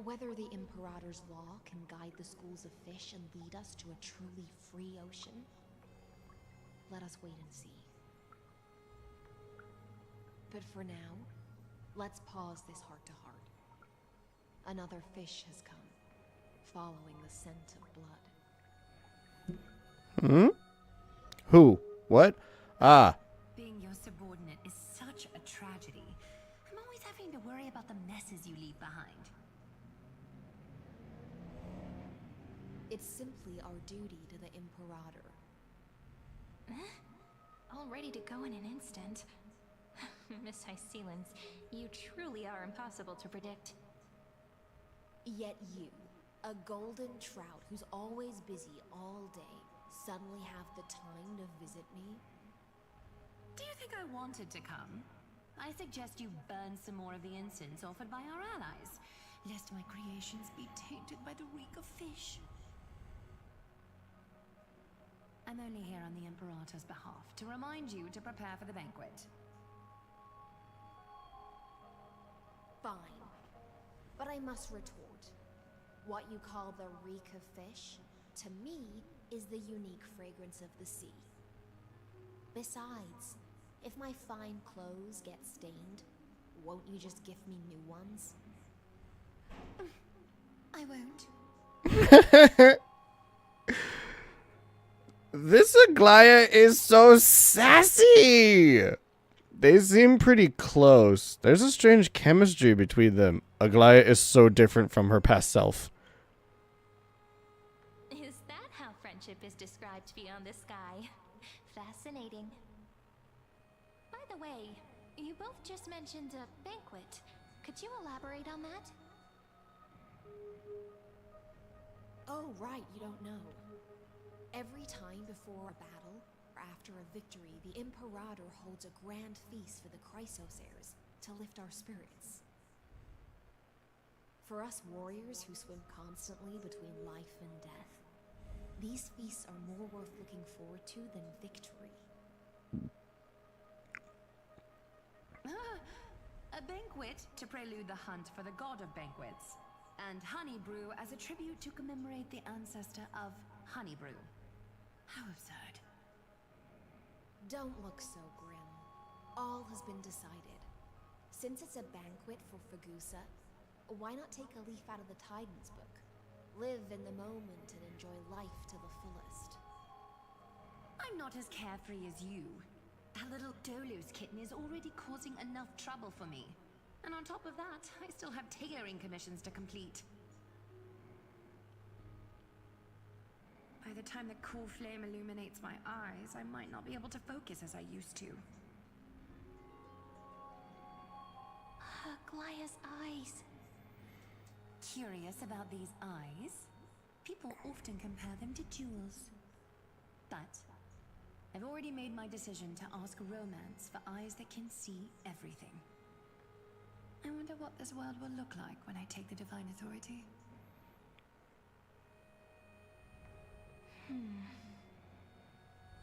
Whether the Imperator's law can guide the schools of fish and lead us to a truly free ocean, let us wait and see. But for now, let's pause this heart-to-heart. Another fish has come, following the scent of blood. Who? What? Ah. Being your subordinate is such a tragedy. I'm always having to worry about the messes you leave behind. It's simply our duty to the Imperator. All ready to go in an instant. Miss Hysealans, you truly are impossible to predict. Yet you, a golden trout who's always busy all day, suddenly have the time to visit me? Do you think I wanted to come? I suggest you burn some more of the incense offered by our allies, lest my creations be tainted by the reek of fish. I'm only here on the Imperator's behalf to remind you to prepare for the banquet. Fine. But I must retort. What you call the reek of fish, to me, is the unique fragrance of the sea. Besides, if my fine clothes get stained, won't you just give me new ones? I won't. This Aglaya is so sassy. They seem pretty close. There's a strange chemistry between them. Aglaya is so different from her past self. Is that how friendship is described beyond the sky? Fascinating. By the way, you both just mentioned a banquet. Could you elaborate on that? Oh, right, you don't know. Every time before a battle, After a victory, the Imperator holds a grand feast for the Chrysos heirs to lift our spirits. For us warriors who swim constantly between life and death, these feasts are more worth looking forward to than victory. A banquet to prelude the hunt for the god of banquets, and honey brew as a tribute to commemorate the ancestor of honey brew. How absurd. Don't look so grim. All has been decided. Since it's a banquet for Fagusa, why not take a leaf out of the Titan's book? Live in the moment and enjoy life to the fullest. I'm not as carefree as you. That little Dolu's kitten is already causing enough trouble for me. And on top of that, I still have tailoring commissions to complete. By the time the cool flame illuminates my eyes, I might not be able to focus as I used to. Glaya's eyes. Curious about these eyes? People often compare them to jewels. But I've already made my decision to ask romance for eyes that can see everything. I wonder what this world will look like when I take the divine authority.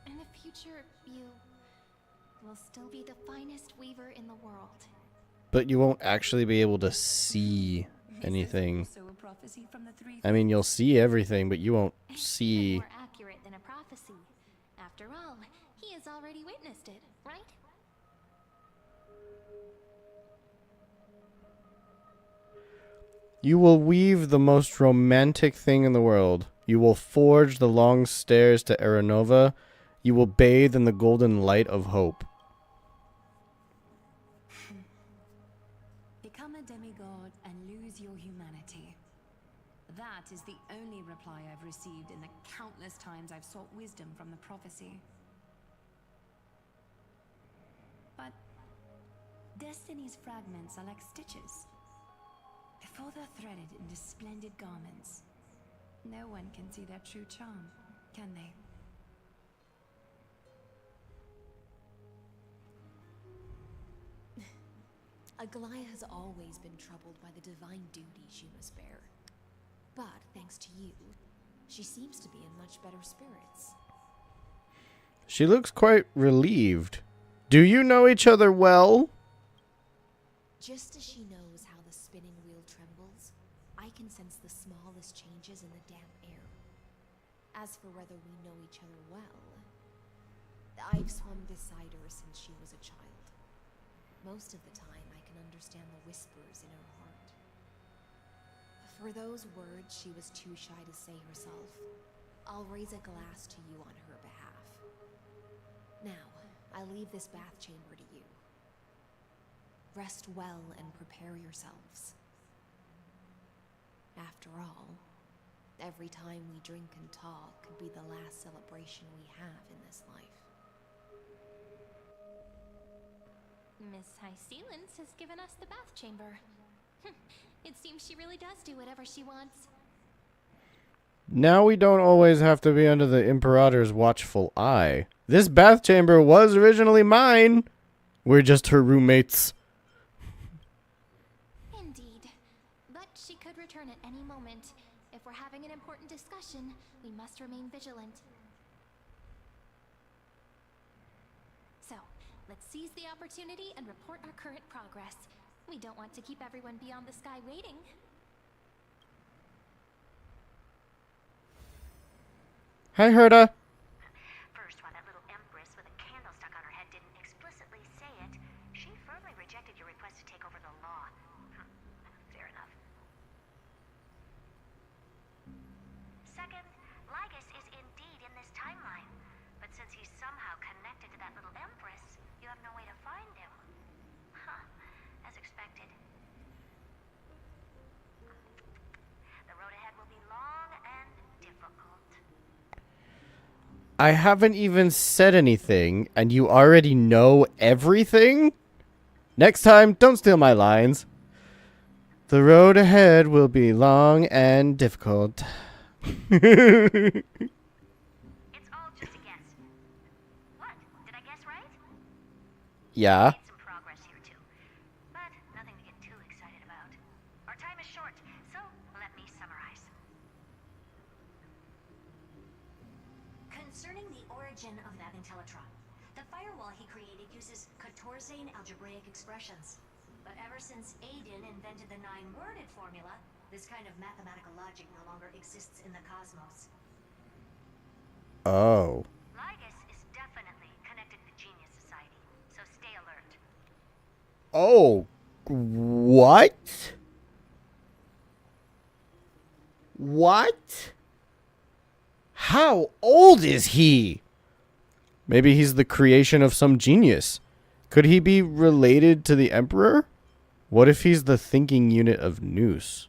In the future, you will still be the finest weaver in the world. But you won't actually be able to see anything. So a prophecy from the three. I mean, you'll see everything, but you won't It's see. even more accurate than a prophecy. After all, he has already witnessed it, right? You will weave the most romantic thing in the world. You will forge the long stairs to Aranova. You will bathe in the golden light of hope. Become a demigod and lose your humanity. That is the only reply I've received in the countless times I've sought wisdom from the prophecy. But Destiny's fragments are like stitches. Before they're threaded into splendid garments, no one can see their true charm, can they? Aglaya has always been troubled by the divine duty she must bear. But thanks to you, she seems to be in much better spirits. She looks quite relieved. Do you know each other well? Just as she knows how the spinning wheel trembles, I can sense the smallest changes in the damp air. As for whether we know each other well, I've swum beside her since she was a child. Most of the time, I can understand the whispers in her heart. For those words she was too shy to say herself, I'll raise a glass to you on her behalf. Now, I leave this bath chamber to you. Rest well and prepare yourselves. After all, every time we drink and talk could be the last celebration we have in this life. Miss High Sealance has given us the bath chamber. It seems she really does do whatever she wants. Now we don't always have to be under the Imperator's watchful eye. This bath chamber was originally mine. We're just her roommates. Indeed. But she could return at any moment. If we're having an important discussion, we must remain vigilant. So, let's seize the opportunity and report our current progress. We don't want to keep everyone beyond the sky waiting. Hi, Herta. First, while that little empress with a candle stuck on her head didn't explicitly say it, she firmly rejected your request to take over the law. Fair enough. Second, Lygus is indeed in this timeline. But since he's somehow connected to that little empress, you have no way to find him. As expected. The road ahead will be long and difficult. I haven't even said anything, and you already know everything? Next time, don't steal my lines. The road ahead will be long and difficult. It's all just a guess. Yeah. Made some progress here too, but nothing to get too excited about. Our time is short, so let me summarize. Concerning the origin of that Intellitron, the firewall he created uses Catorzane algebraic expressions. But ever since Aiden invented the 9-worded formula, this kind of mathematical logic no longer exists in the cosmos. Oh. Lygus is definitely connected to Genius Society, so stay alert. Oh. What? What? How old is he? Maybe he's the creation of some genius. Could he be related to the Emperor? What if he's the thinking unit of Noose?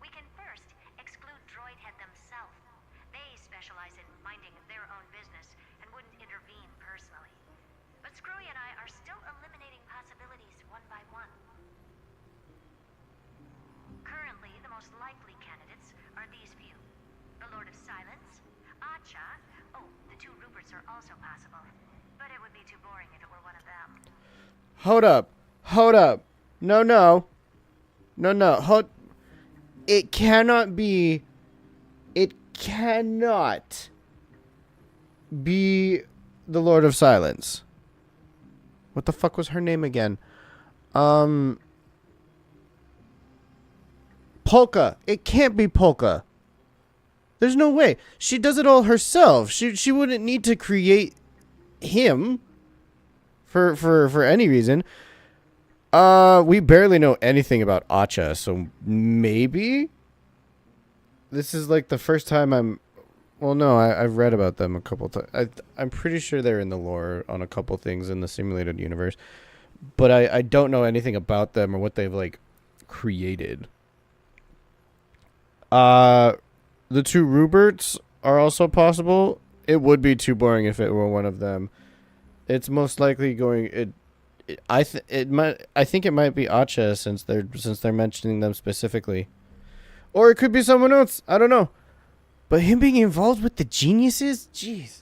We can first exclude Droidhead themselves. They specialize in minding their own business and wouldn't intervene personally. But Screwy and I are still eliminating possibilities one by one. Currently, the most likely candidates are these few. The Lord of Silence, Acha. Oh, the 2 Ruperts are also possible. But it would be too boring if it were one of them. Hold up. Hold up. No, no. No, no. Hold. It cannot be. It cannot be the Lord of Silence. What the fuck was her name again? Polka. It can't be Polka. There's no way. She does it all herself. She wouldn't need to create him for any reason. We barely know anything about Acha, so maybe this is like the first time I've read about them a couple times. I'm pretty sure they're in the lore on a couple things in the simulated universe, but I don't know anything about them or what they've like created. The 2 Ruberts are also possible. It would be too boring if it were one of them. It's most likely going. I think it might be Acha since they're mentioning them specifically, or it could be someone else. I don't know. But him being involved with the geniuses, jeez.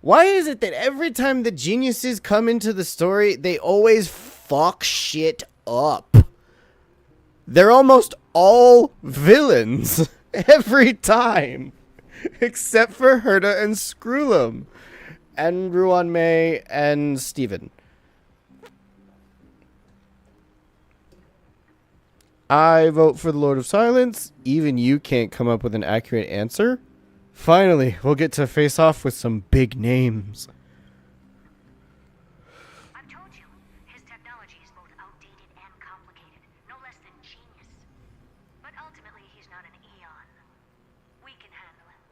Why is it that every time the geniuses come into the story, they always fuck shit up? They're almost all villains every time, except for Herta and Skrullum, and Ruan May and Steven. I vote for the Lord of Silence. Even you can't come up with an accurate answer. Finally, we'll get to face off with some big names. I've told you, his technology is both outdated and complicated, no less than genius. But ultimately, he's not an Eon. We can handle him.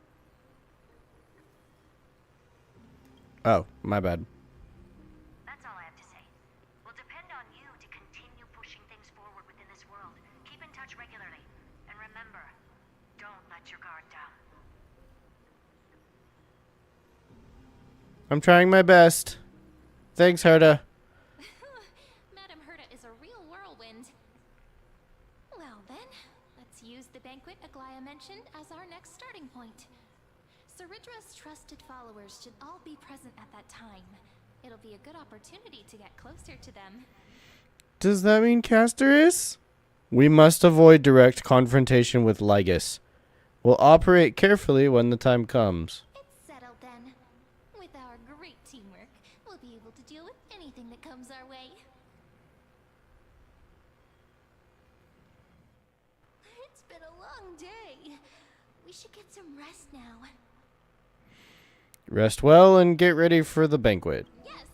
Oh, my bad. That's all I have to say. We'll depend on you to continue pushing things forward within this world. Keep in touch regularly. And remember, don't let your guard down. I'm trying my best. Thanks, Herta. Madam Herta is a real whirlwind. Well then, let's use the banquet Aglaya mentioned as our next starting point. Ceridra's trusted followers should all be present at that time. It'll be a good opportunity to get closer to them. Does that mean Castor is? We must avoid direct confrontation with Lygus. We'll operate carefully when the time comes. It's settled then. With our great teamwork, we'll be able to deal with anything that comes our way. It's been a long day. We should get some rest now. Rest well and get ready for the banquet. Yes,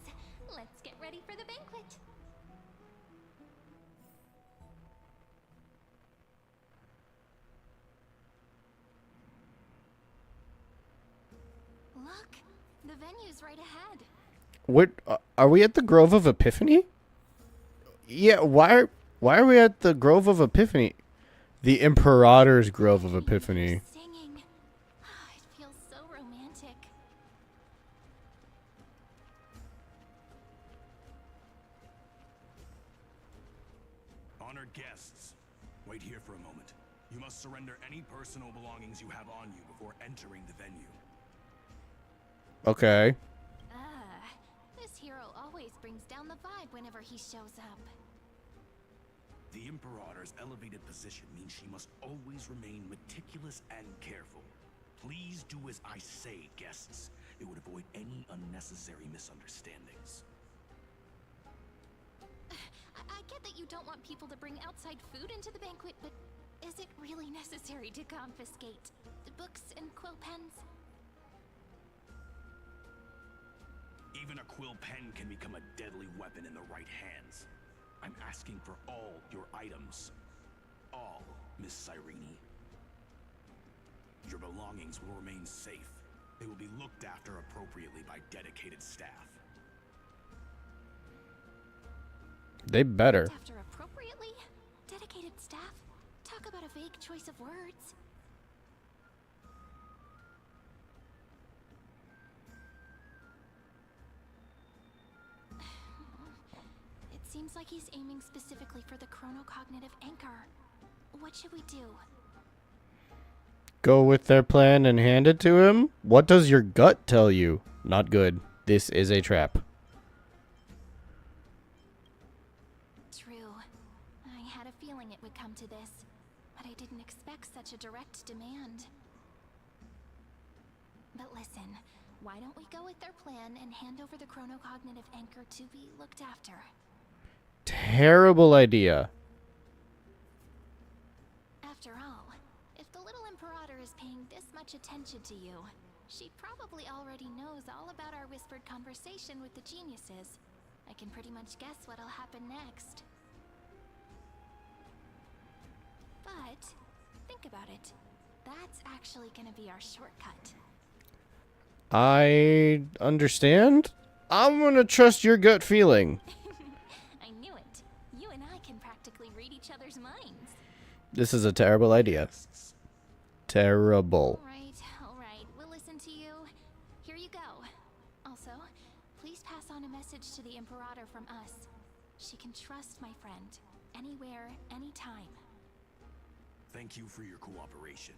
let's get ready for the banquet. Look, the venue's right ahead. What are we at the Grove of Epiphany? Yeah, why are we at the Grove of Epiphany? The Imperator's Grove of Epiphany. Singing. It feels so romantic. Honored guests, wait here for a moment. You must surrender any personal belongings you have on you before entering the venue. Okay. This hero always brings down the vibe whenever he shows up. The Imperator's elevated position means she must always remain meticulous and careful. Please do as I say, guests. It would avoid any unnecessary misunderstandings. I get that you don't want people to bring outside food into the banquet, but is it really necessary to confiscate the books and quill pens? Even a quill pen can become a deadly weapon in the right hands. I'm asking for all your items. All, Miss Cyrene. Your belongings will remain safe. They will be looked after appropriately by dedicated staff. They better. Looked after appropriately? Dedicated staff? Talk about a vague choice of words. It seems like he's aiming specifically for the chronocognitive anchor. What should we do? Go with their plan and hand it to him? What does your gut tell you? Not good. This is a trap. True. I had a feeling it would come to this, but I didn't expect such a direct demand. But listen, why don't we go with their plan and hand over the chronocognitive anchor to be looked after? Terrible idea. After all, if the little Imperator is paying this much attention to you, she probably already knows all about our whispered conversation with the geniuses. I can pretty much guess what'll happen next. But, think about it. That's actually gonna be our shortcut. I understand. I'm gonna trust your gut feeling. I knew it. You and I can practically read each other's minds. This is a terrible idea. Terrible. All right. We'll listen to you. Here you go. Also, please pass on a message to the Imperator from us. She can trust my friend. Anywhere, anytime. Thank you for your cooperation.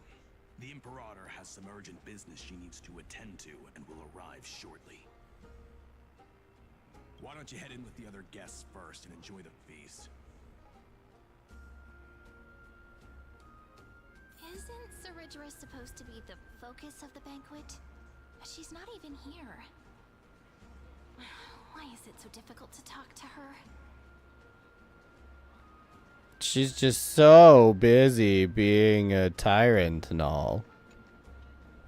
The Imperator has some urgent business she needs to attend to and will arrive shortly. Why don't you head in with the other guests first and enjoy the feast? Isn't Ceridra supposed to be the focus of the banquet? She's not even here. Why is it so difficult to talk to her? She's just so busy being a tyrant and all.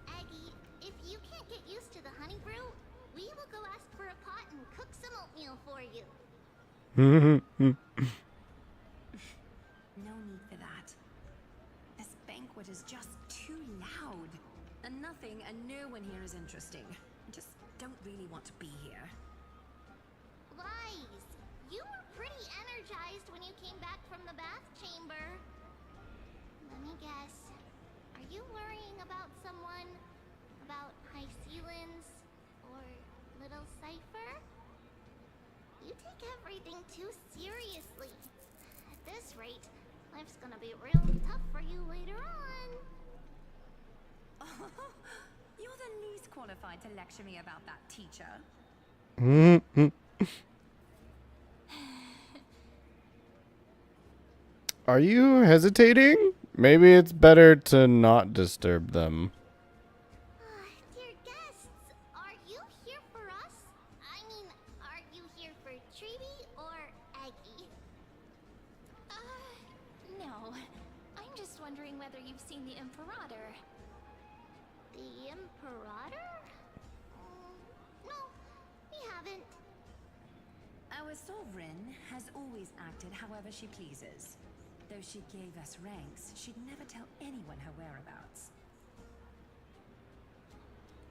Aggie, if you can't get used to the honey brew, we will go ask for a pot and cook some oatmeal for you. No need for that. This banquet is just too loud. And nothing and no one here is interesting. I just don't really want to be here. Lies! You were pretty energized when you came back from the bath chamber. Let me guess. Are you worrying about someone? About High Sealins? Or Little Cypher? You take everything too seriously. At this rate, life's gonna be real tough for you later on. You're the least qualified to lecture me about that, teacher. Are you hesitating? Maybe it's better to not disturb them. Dear guests, are you here for us? I mean, are you here for Treevee or Aggie? No. I'm just wondering whether you've seen the Imperator. The Imperator? No, we haven't. Our sovereign has always acted however she pleases. Though she gave us ranks, she'd never tell anyone her whereabouts.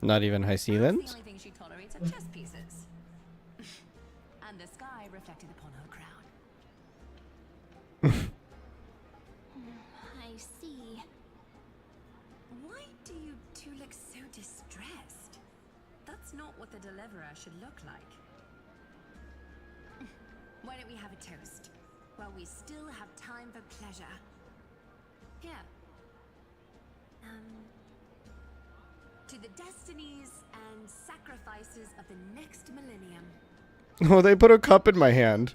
Not even High The Sealins? only thing she tolerates are chess pieces. And the sky reflected upon her crown. I see. Why do you two look so distressed? That's not what the deliverer should look like. Why don't we have a toast? While we still have time for pleasure. Here, To the destinies and sacrifices of the next millennium. Oh, they put a cup in my hand.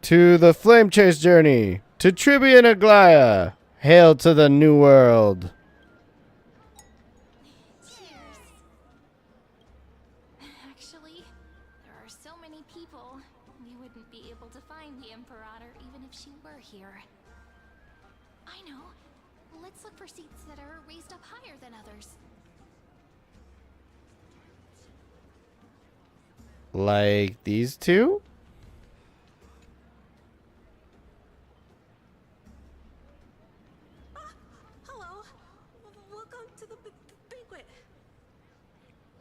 To the flame chase journey. To Tribby and Aglaya. Hail to the new world. Actually, there are so many people, we wouldn't be able to find the Imperator even if she were here. I know. Let's look for seats that are raised up higher than others. Like these two? Hello. Welcome to the banquet.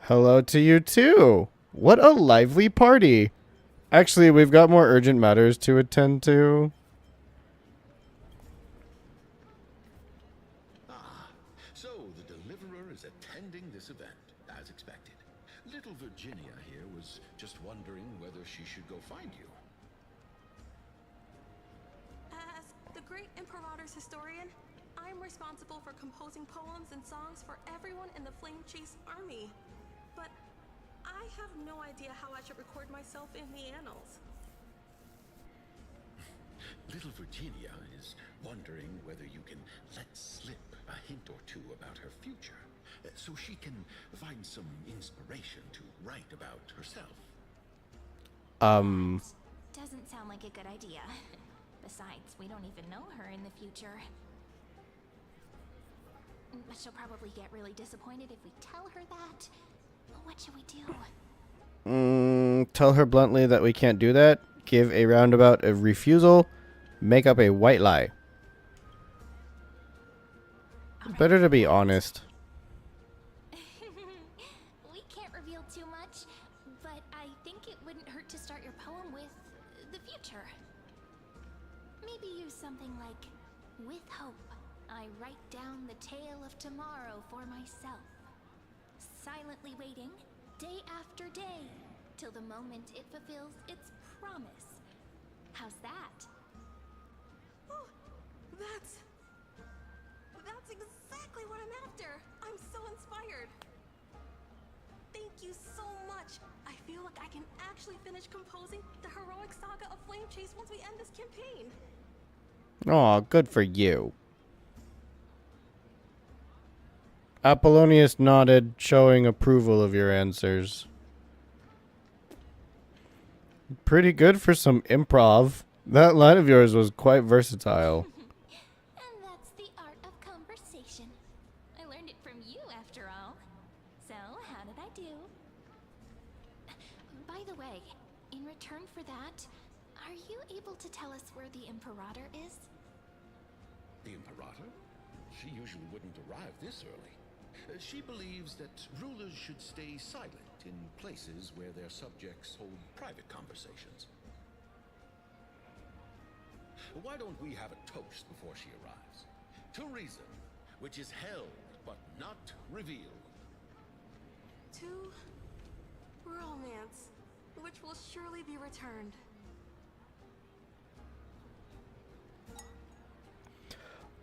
Hello to you too. What a lively party. Actually, we've got more urgent matters to attend to. So the Deliverer is attending this event, as expected. Little Virginia here was just wondering whether she should go find you. As the great Imperator's historian, I'm responsible for composing poems and songs for everyone in the Flame Chase army. But I have no idea how I should record myself in the annals. Little Virginia is wondering whether you can let slip a hint or two about her future, so she can find some inspiration to write about herself. Doesn't sound like a good idea. Besides, we don't even know her in the future. But she'll probably get really disappointed if we tell her that. What should we do? Tell her bluntly that we can't do that. Give a roundabout of refusal. Make up a white lie. Better to be honest. We can't reveal too much, but I think it wouldn't hurt to start your poem with the future. Maybe use something like, with hope, I write down the tale of tomorrow for myself. Silently waiting, day after day, till the moment it fulfills its promise. How's that? Oh, that's exactly what I'm after. I'm so inspired. Thank you so much. I feel like I can actually finish composing the heroic saga of Flame Chase once we end this campaign. Aw, good for you. Apollonius nodded, showing approval of your answers. Pretty good for some improv. That line of yours was quite versatile. And that's the art of conversation. I learned it from you, after all. So, how did I do? By the way, in return for that, are you able to tell us where the Imperator is? The Imperator? She usually wouldn't arrive this early. She believes that rulers should stay silent in places where their subjects hold private conversations. Why don't we have a toast before she arrives? To reason, which is held but not revealed. To romance, which will surely be returned.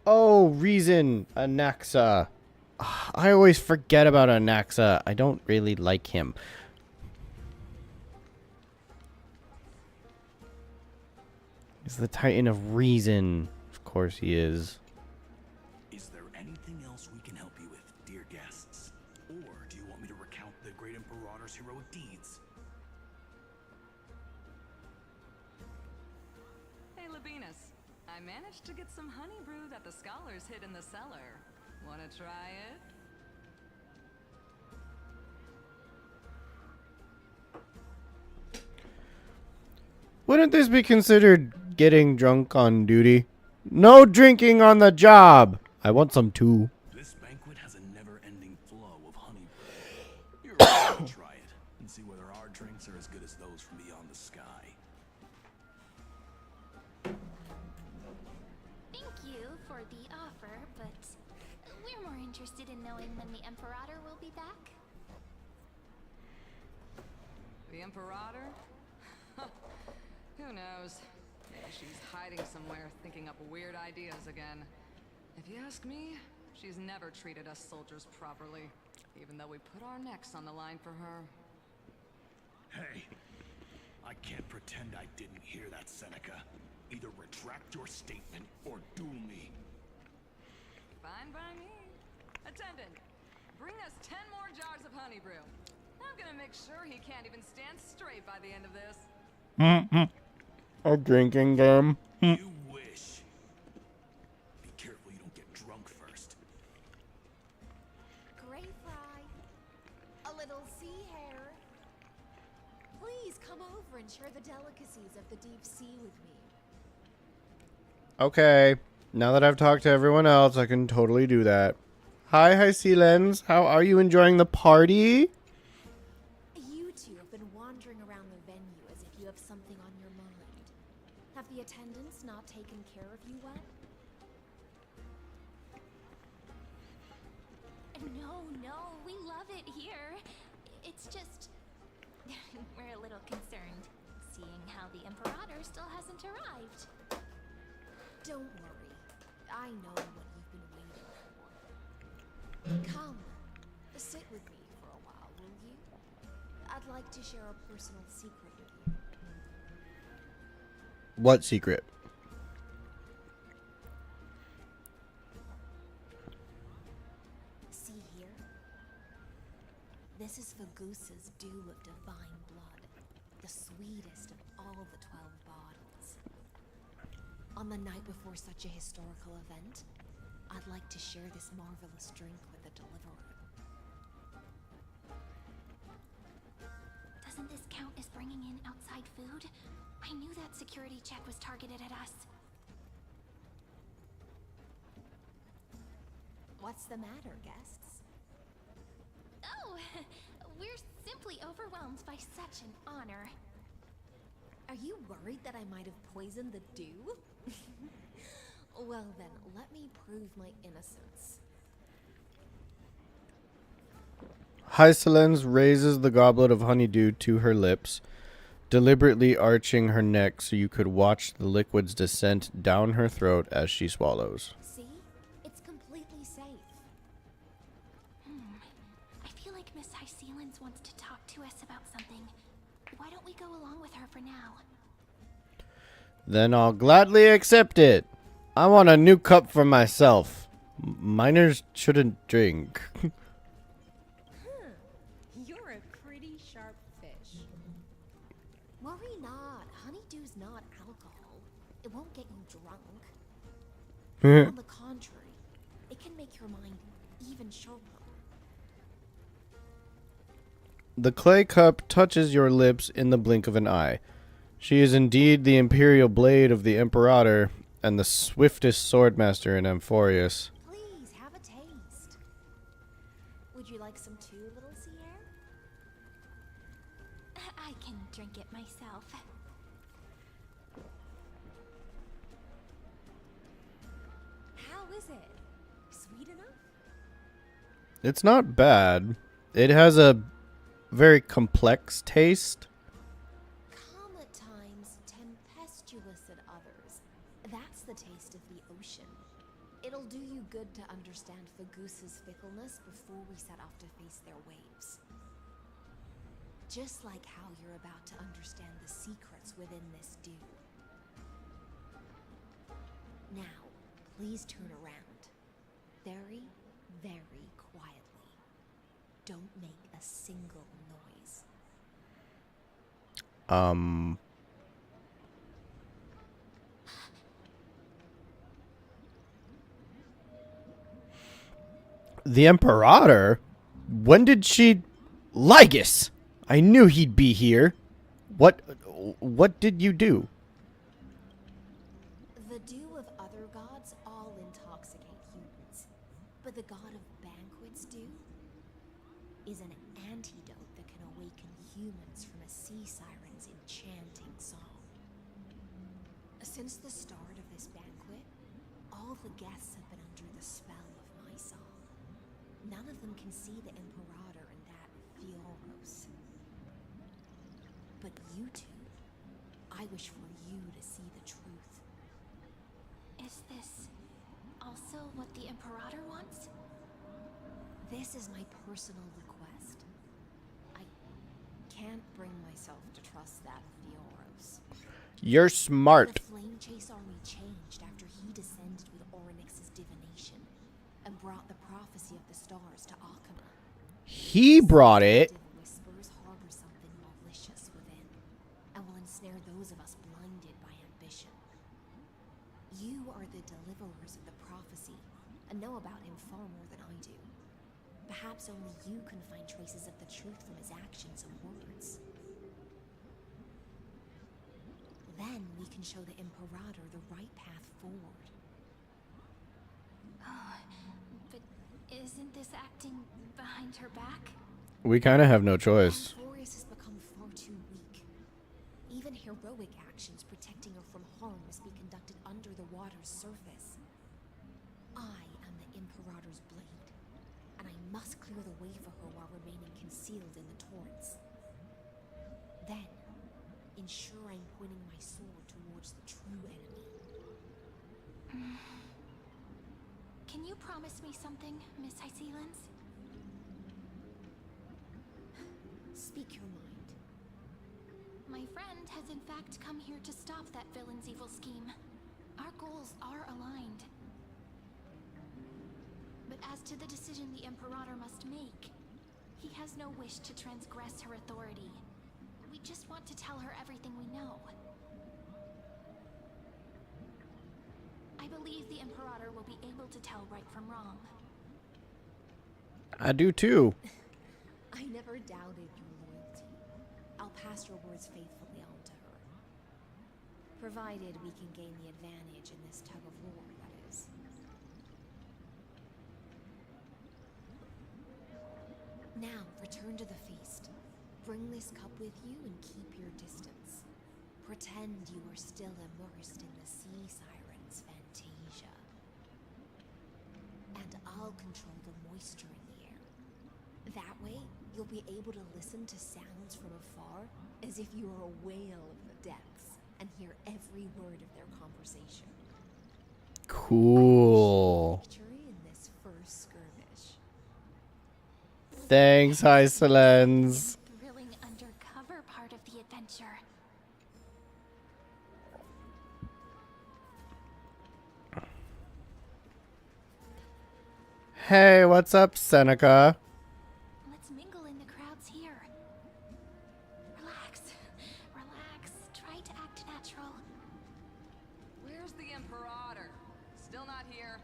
Oh, reason, Anaxa. I always forget about Anaxa. I don't really like him. He's the Titan of Reason. Of course he is. Is there anything else we can help you with, dear guests? Or do you want me to recount the great Imperator's heroic deeds? Hey, Labinas. I managed to get some honey brew that the scholars hid in the cellar. Wanna try it? Wouldn't this be considered getting drunk on duty? No drinking on the job. I want some too. This banquet has a never-ending flow of honey brew. You're welcome to try it and see whether our drinks are as good as those from beyond the sky. Thank you for the offer, but we're more interested in knowing when the Imperator will be back. The Imperator? Who knows? She's hiding somewhere, thinking up weird ideas again. If you ask me, she's never treated us soldiers properly, even though we put our necks on the line for her. Hey, I can't pretend I didn't hear that, Seneca. Either retract your statement or duel me. Fine by me. Attendant, bring us 10 more jars of honey brew. I'm gonna make sure he can't even stand straight by the end of this. A drinking game. You wish. Be careful you don't get drunk first. Gray fry. A little sea hare. Please come over and share the delicacies of the deep sea with me. Okay. Now that I've talked to everyone else, I can totally do that. Hi, High Sea Lens. How are you enjoying the party? You two have been wandering around the venue as if you have something on your mind. Have the attendants not taken care of you well? No, we love it here. It's just... we're a little concerned, seeing how the Imperator still hasn't arrived. Don't worry. I know what you've been waiting for. Come, sit with me for a while, will you? I'd like to share a personal secret with you. What secret? See here? This is Fagusa's dew of divine blood, the sweetest of all the 12 bottles. On the night before such a historical event, I'd like to share this marvelous drink with the Deliverer. Doesn't this count as bringing in outside food? I knew that security check was targeted at us. What's the matter, guests? Oh, we're simply overwhelmed by such an honor. Are you worried that I might have poisoned the dew? Well then, let me prove my innocence. High Sea Lens raises the goblet of honeydew to her lips, deliberately arching her neck so you could watch the liquid's descent down her throat as she swallows. See? It's completely safe. I feel like Miss High Sealens wants to talk to us about something. Why don't we go along with her for now? Then I'll gladly accept it. I want a new cup for myself. Minors shouldn't drink. You're a pretty sharp fish. Worry not. Honeydew's not alcohol. It won't get you drunk. On the contrary, it can make your mind even sharper. The clay cup touches your lips in the blink of an eye. She is indeed the imperial blade of the Imperator and the swiftest swordmaster in Amphorius. Please, have a taste. Would you like some too, little sea air? I can drink it myself. How is it? Sweet enough? It's not bad. It has a very complex taste. Calm at times, tempestuous at others. That's the taste of the ocean. It'll do you good to understand Fagusa's fickleness before we set off to face their waves. Just like how you're about to understand the secrets within this dew. Now, please turn around. Very, very quietly. Don't make a single noise. The Imperator? When did she... Lygus! I knew he'd be here. What did you do? The dew of other gods all intoxicate humans. But the god of banquets dew is an antidote that can awaken humans from a sea siren's enchanting song. Since the start of this banquet, all the guests have been under the spell of my song. None of them can see the Imperator in that Fioros. But you two, I wish for you to see the truth. Is this also what the Imperator wants? This is my personal request. I can't bring myself to trust that of Fioros. You're smart. The Flame Chase army changed after he descended with Orynyx's divination and brought the prophecy of the stars to Akama. He brought it. Whispers harbor something malicious within, and will ensnare those of us blinded by ambition. You are the deliverers of the prophecy, and know about him far more than I do. Perhaps only you can find traces of the truth from his actions and words. Then we can show the Imperator the right path forward. Oh, but isn't this acting behind her back? We kind of have no choice. Amphorius has become far too weak. Even heroic actions protecting her from harm must be conducted under the water's surface. I am the Imperator's blade, and I must clear the way for her while remaining concealed in the torrents. Then, ensure I'm pointing my sword towards the true enemy. Can you promise me something, Miss Hycelens? Speak your mind. My friend has in fact come here to stop that villain's evil scheme. Our goals are aligned. But as to the decision the Imperator must make, he has no wish to transgress her authority. We just want to tell her everything we know. I believe the Imperator will be able to tell right from wrong. I do too. I never doubted your loyalty. I'll pass your words faithfully on to her. Provided we can gain the advantage in this tug of war, that is. Now, return to the feast. Bring this cup with you and keep your distance. Pretend you are still immersed in the sea siren's fantasia. And I'll control the moisture in the air. That way, you'll be able to listen to sounds from afar as if you were a whale of the depths and hear every word of their conversation. Cool. Victory in this first skirmish. Thanks, Hycelens. Thrilling undercover part of the adventure. Hey, what's up, Seneca? Let's mingle in the crowds here. Relax. Relax. Try to act natural. Where's the Imperator? Still not here.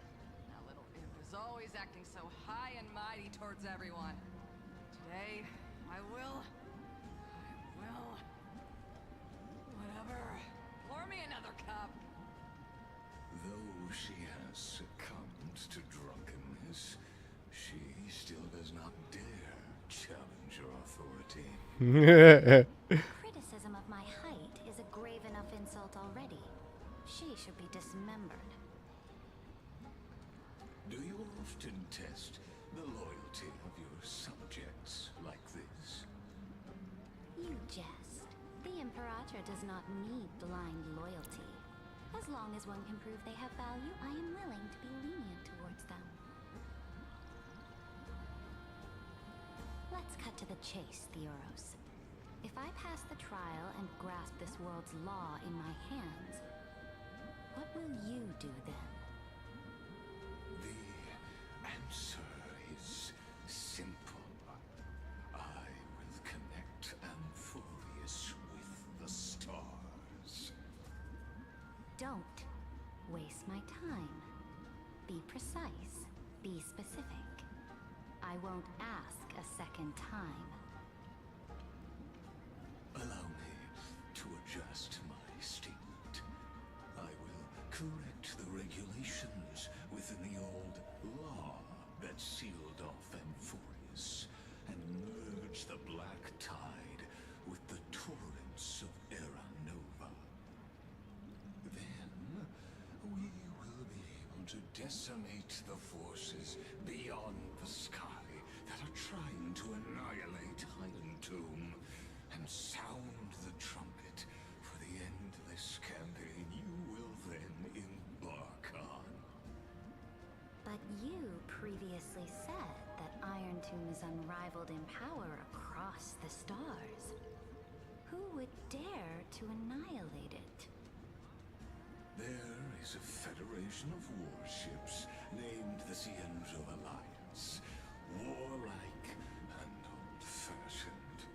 That little imp is always acting so high and mighty towards everyone. Today, I will... Whatever. Pour me another cup. Though she has succumbed to drunkenness, she still does not dare challenge your authority. Criticism of my height is a grave enough insult already. She should be dismembered. Do you often test the loyalty of your subjects like this? You jest. The Imperator does not need blind loyalty. As long as one can prove they have value, I am willing to be lenient towards them. Let's cut to the chase, Theoros. If I pass the trial and grasp this world's law in my hands, what will you do then? The answer is simple. I will connect Amphorius with the stars. Don't waste my time. Be precise. Be specific. I won't ask a second time. Allow me to adjust my statement. I will correct the regulations within the old law that sealed off Amphorius and merge the black tide with the torrents of Era Nova. Then we will be able to decimate the forces beyond the sky that are trying to annihilate Highland Tomb and sound the trumpet for the end previously said that Iron Tomb is unrivaled in power across the stars. Who would dare to annihilate it? There is a federation of warships named the Cienzo Alliance. Warlike and old-fashioned.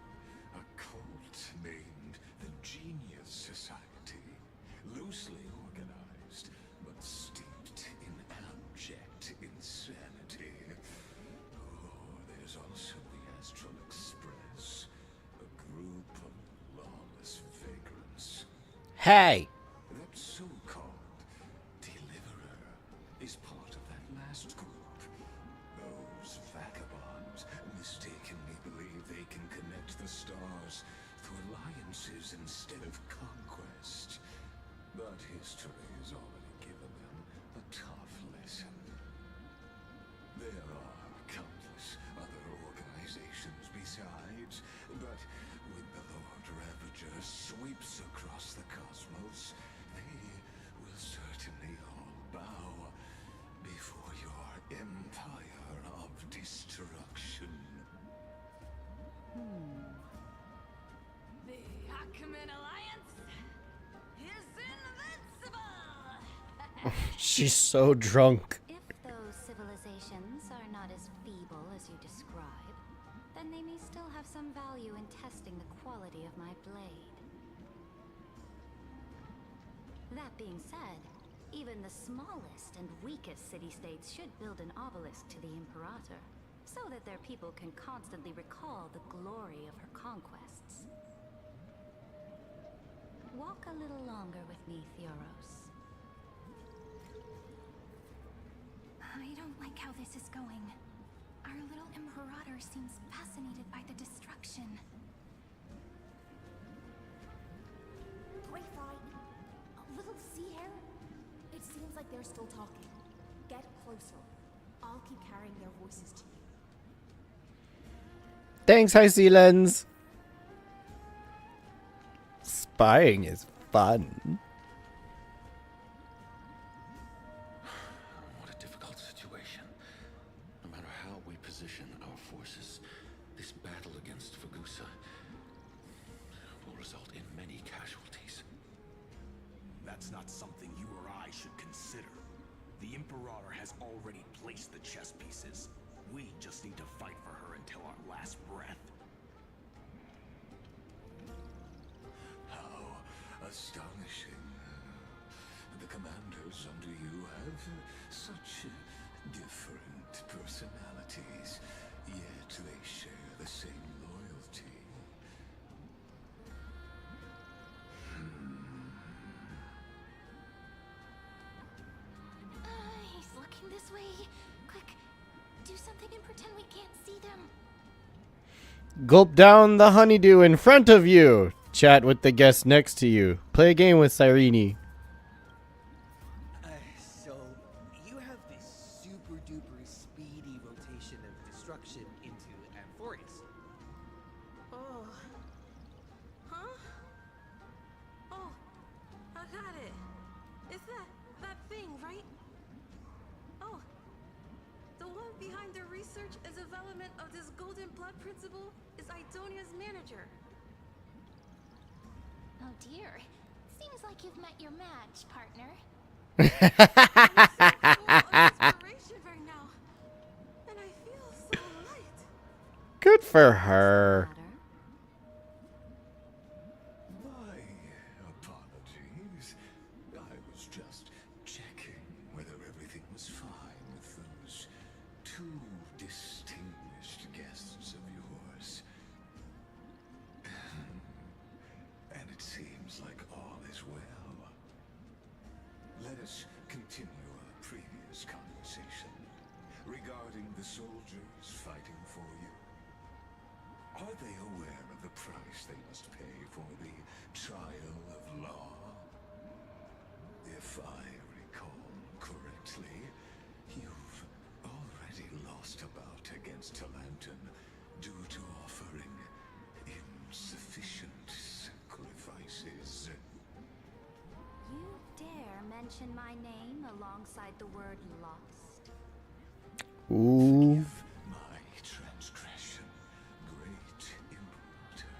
A cult named the Genius Society. Loosely organized, but steeped in abject insanity. Oh, there's also the Astral Express. A group of lawless vagrants. Hey! That so-called deliverer is part of that last group. Those vagabonds mistakenly believe they can connect the stars through alliances instead of conquest. But history has already given them a tough lesson. There are countless other organizations besides, but when the Lord Ravager sweeps across the cosmos, they will certainly all bow before your empire of destruction. The Achaemenid Alliance is invincible! She's so drunk. If those civilizations are not as feeble as you describe, then they may still have some value in testing the quality of my blade. That being said, even the smallest and weakest city-states should build an obelisk to the Imperator, so that their people can constantly recall the glory of her conquests. Walk a little longer with me, Theoros. I don't like how this is going. Our little Imperator seems fascinated by the destruction. Grapevine, a little sea air? It seems like they're still talking. Get closer. I'll keep carrying their voices to you. Thanks, High Sea Lens. Spying is fun. What a difficult situation. No matter how we position our forces, this battle against Fagusa will result in many casualties. That's not something you or I should consider. The Imperator has already placed the chess pieces. We just need to fight for her until our last breath. How astonishing. The commanders under you have such different personalities, yet they share the same loyalty. He's looking this way. Quick, do something and pretend we can't see them. Gulp down the honeydew in front of you. Chat with the guest next to you. Play a game with Cyrene. So, you have this super duper speedy rotation of destruction into Amphorius. Oh. Huh? Oh, I got it. It's that thing, right? Oh. The one behind the research and development of this golden blood principle is Idonia's manager. Oh dear. Seems like you've met your match, partner. Inspiration right now. And I feel so light. Good for her. My apologies. I was just checking whether everything was fine with those two distinguished guests of yours. And it seems like all is well. Let us continue our previous conversation regarding the soldiers fighting for you. Are they aware of the price they must pay for the trial of law? If I recall correctly, you've already lost a bout against Talanton due to offering insufficient sacrifices. You dare mention my name alongside the word lost? Ooh. My transgression, great Imperator.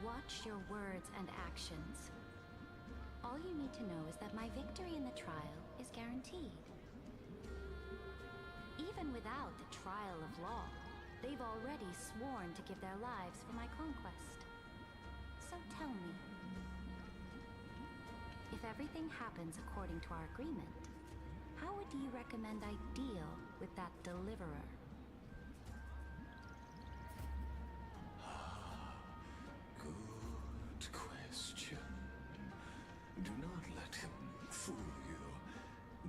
Watch your words and actions. All you need to know is that my victory in the trial is guaranteed. Even without the trial of law, they've already sworn to give their lives for my conquest. So tell me, if everything happens according to our agreement, how would you recommend I deal with that deliverer? Good question. Do not let him fool you.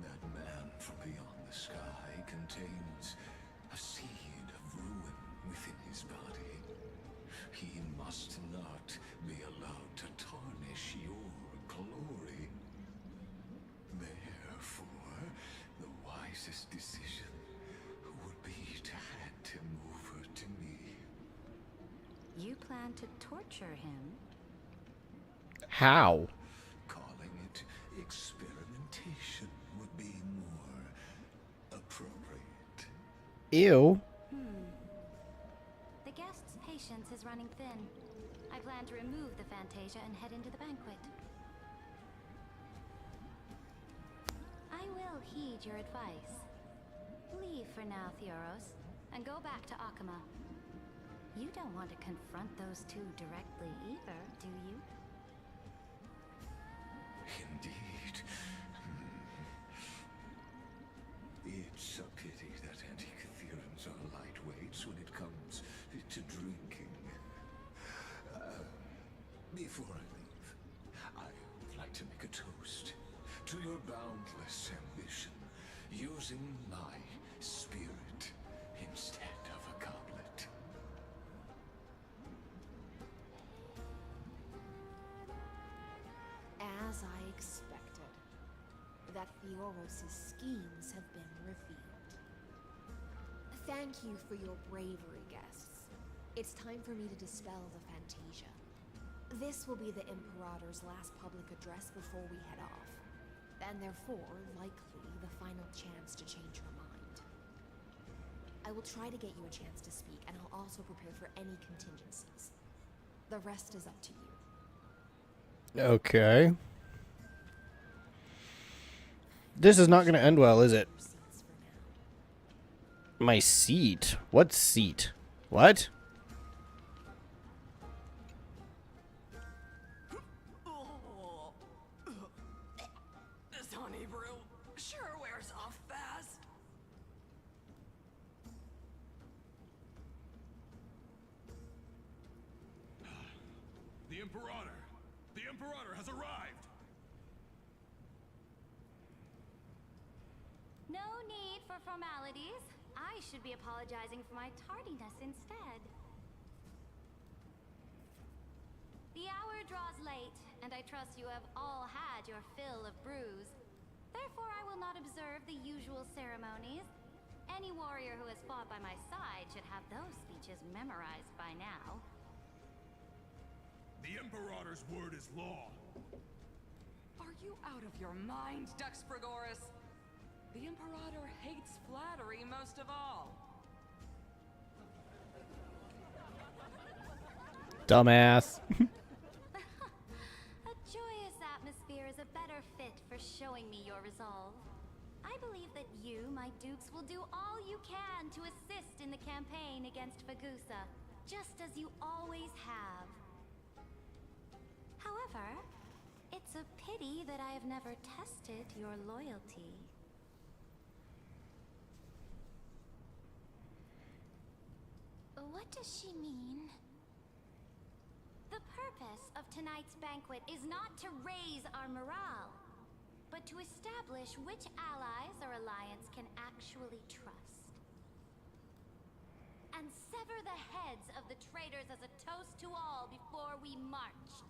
That man from beyond the sky contains a seed of ruin within his body. He must not be allowed to tarnish your glory. Therefore, the wisest decision would be to hand him over to me. You plan to torture him? How? Calling it experimentation would be more appropriate. Ew. The guest's patience is running thin. I plan to remove the Fantasia and head into the banquet. I will heed your advice. Leave for now, Theoros, and go back to Akama. You don't want to confront those two directly either, do you? Indeed. It's a pity that Antikytherans are lightweights when it comes to drinking. Before I leave, I would like to make a toast to your boundless ambition, using my spirit instead of a goblet. As I expected, that Theoros' schemes have been revealed. Thank you for your bravery, guests. It's time for me to dispel the Fantasia. This will be the Imperator's last public address before we head off, and therefore, likely, the final chance to change her mind. I will try to get you a chance to speak, and I'll also prepare for any contingencies. The rest is up to you. Okay. This is not going to end well, is it? My seat? What seat? What? This honey brew sure wears off fast. The Imperator! The Imperator has arrived! No need for formalities. I should be apologizing for my tardiness instead. The hour draws late, and I trust you have all had your fill of brews. Therefore, I will not observe the usual ceremonies. Any warrior who has fought by my side should have those speeches memorized by now. The Imperator's word is law. Are you out of your mind, Dux Frigoris? The Imperator hates flattery most of all. Dumbass. A joyous atmosphere is a better fit for showing me your resolve. I believe that you, my dukes, will do all you can to assist in the campaign against Fagusa, just as you always have. However, it's a pity that I have never tested your loyalty. What does she mean? The purpose of tonight's banquet is not to raise our morale, but to establish which allies our alliance can actually trust. And sever the heads of the traitors as a toast to all before we march.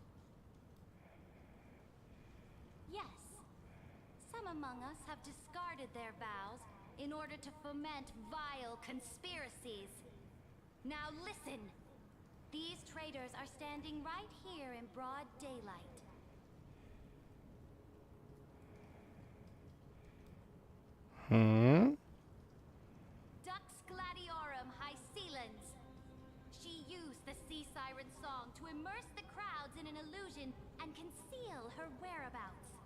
Yes, some among us have discarded their vows in order to foment vile conspiracies. Now listen! These traitors are standing right here in broad daylight. her whereabouts.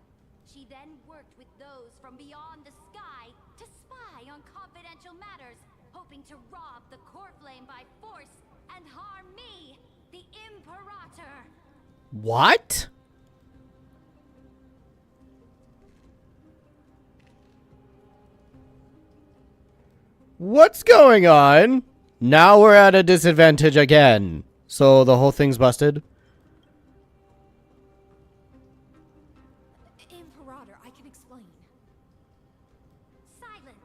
She then worked with those from beyond the sky to spy on confidential matters, hoping to rob the core flame by force and harm me, the Imperator. What? What's going on? Now we're at a disadvantage again. So the whole thing's busted? Imperator, I can explain. Silence.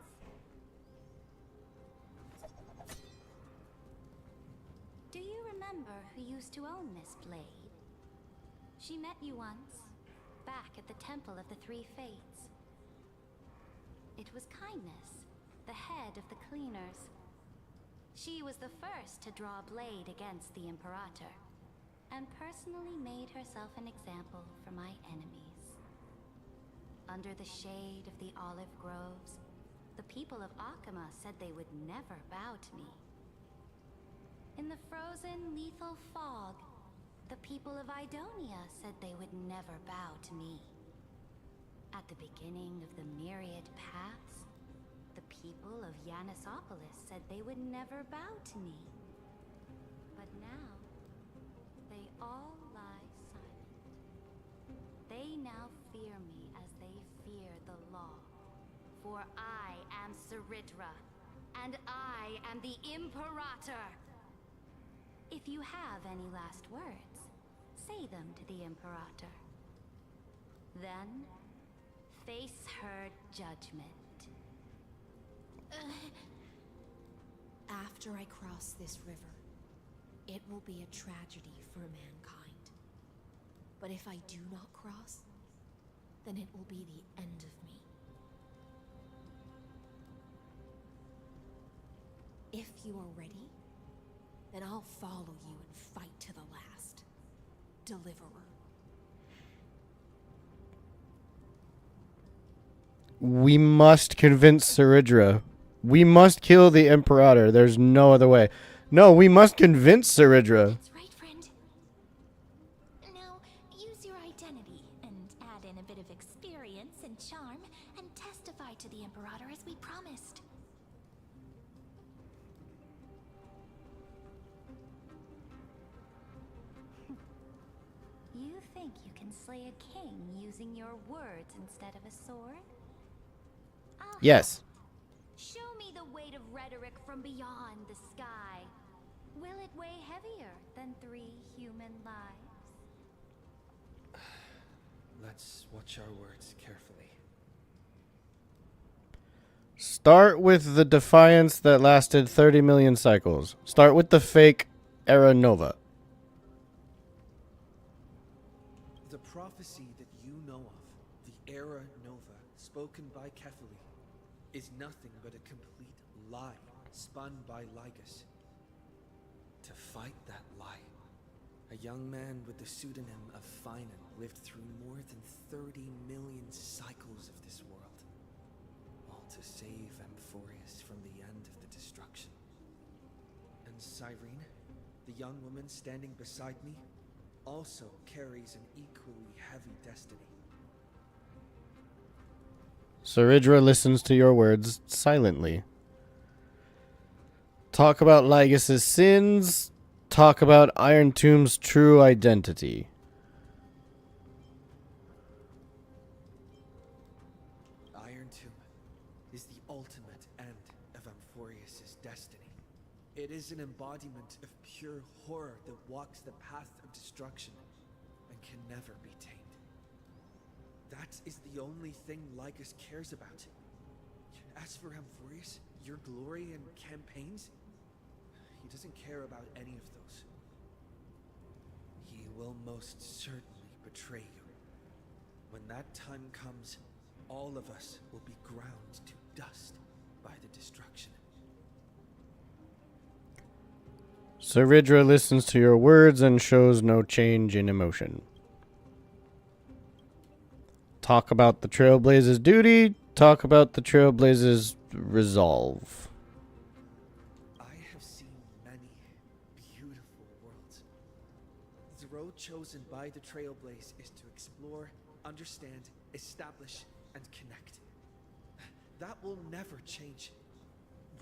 Do you remember who used to own this blade? She met you once, back at the Temple of the Three Fates. It was Kindness, the head of the cleaners. She was the first to draw a blade against the Imperator, and personally made herself an example for my enemies. Under the shade of the olive groves, the people of Akama said they would never bow to me. In the frozen, lethal fog, the people of Idonia said they would never bow to me. At the beginning of the myriad paths, the people of Yanisopolis said they would never bow to me. But now, they all lie silent. They now fear me as they fear the law. For I am Saridra, and I am the Imperator. If you have any last words, say them to the Imperator. Then, face her judgment. After I cross this river, it will be a tragedy for mankind. But if I do not cross, then it will be the end of me. If you are ready, then I'll follow you and fight to the last. Deliverer. We must convince Saridra. We must kill the Imperator. There's no other way. No, we must convince Saridra. That's right, friend. Now, use your identity and add in a bit of experience and charm and testify to the Imperator as we promised. You think you can slay a king using your words instead of a sword? Yes. Show me the weight of rhetoric from beyond the sky. Will it weigh heavier than 3 human lives? Let's watch our words carefully. Start with the defiance that lasted 30 million cycles. Start with the fake Era Nova. The prophecy that you know of, the Era Nova, spoken by Kefali, is nothing but a complete lie spun by Lygus. To fight that lie, a young man with the pseudonym of Finan lived through more than 30 million cycles of this world, all to save Amphorius from the end of the destruction. And Cyrene, the young woman standing beside me, also carries an equally heavy destiny. Saridra listens to your words silently. Talk about Lygus' sins. Talk about Iron Tomb's true identity. Iron Tomb is the ultimate end of Amphorius' destiny. It is an embodiment of pure horror that walks the path of destruction and can never be tamed. That is the only thing Lygus cares about. As for Amphorius, your glory and campaigns, he doesn't care about any of those. He will most certainly betray you. When that time comes, all of us will be ground to dust by the destruction. Saridra listens to your words and shows no change in emotion. Talk about the Trailblazer's duty. Talk about the Trailblazer's resolve. I have seen many beautiful worlds. Zero chosen by the Trailblaze is to explore, understand, establish, and connect. That will never change.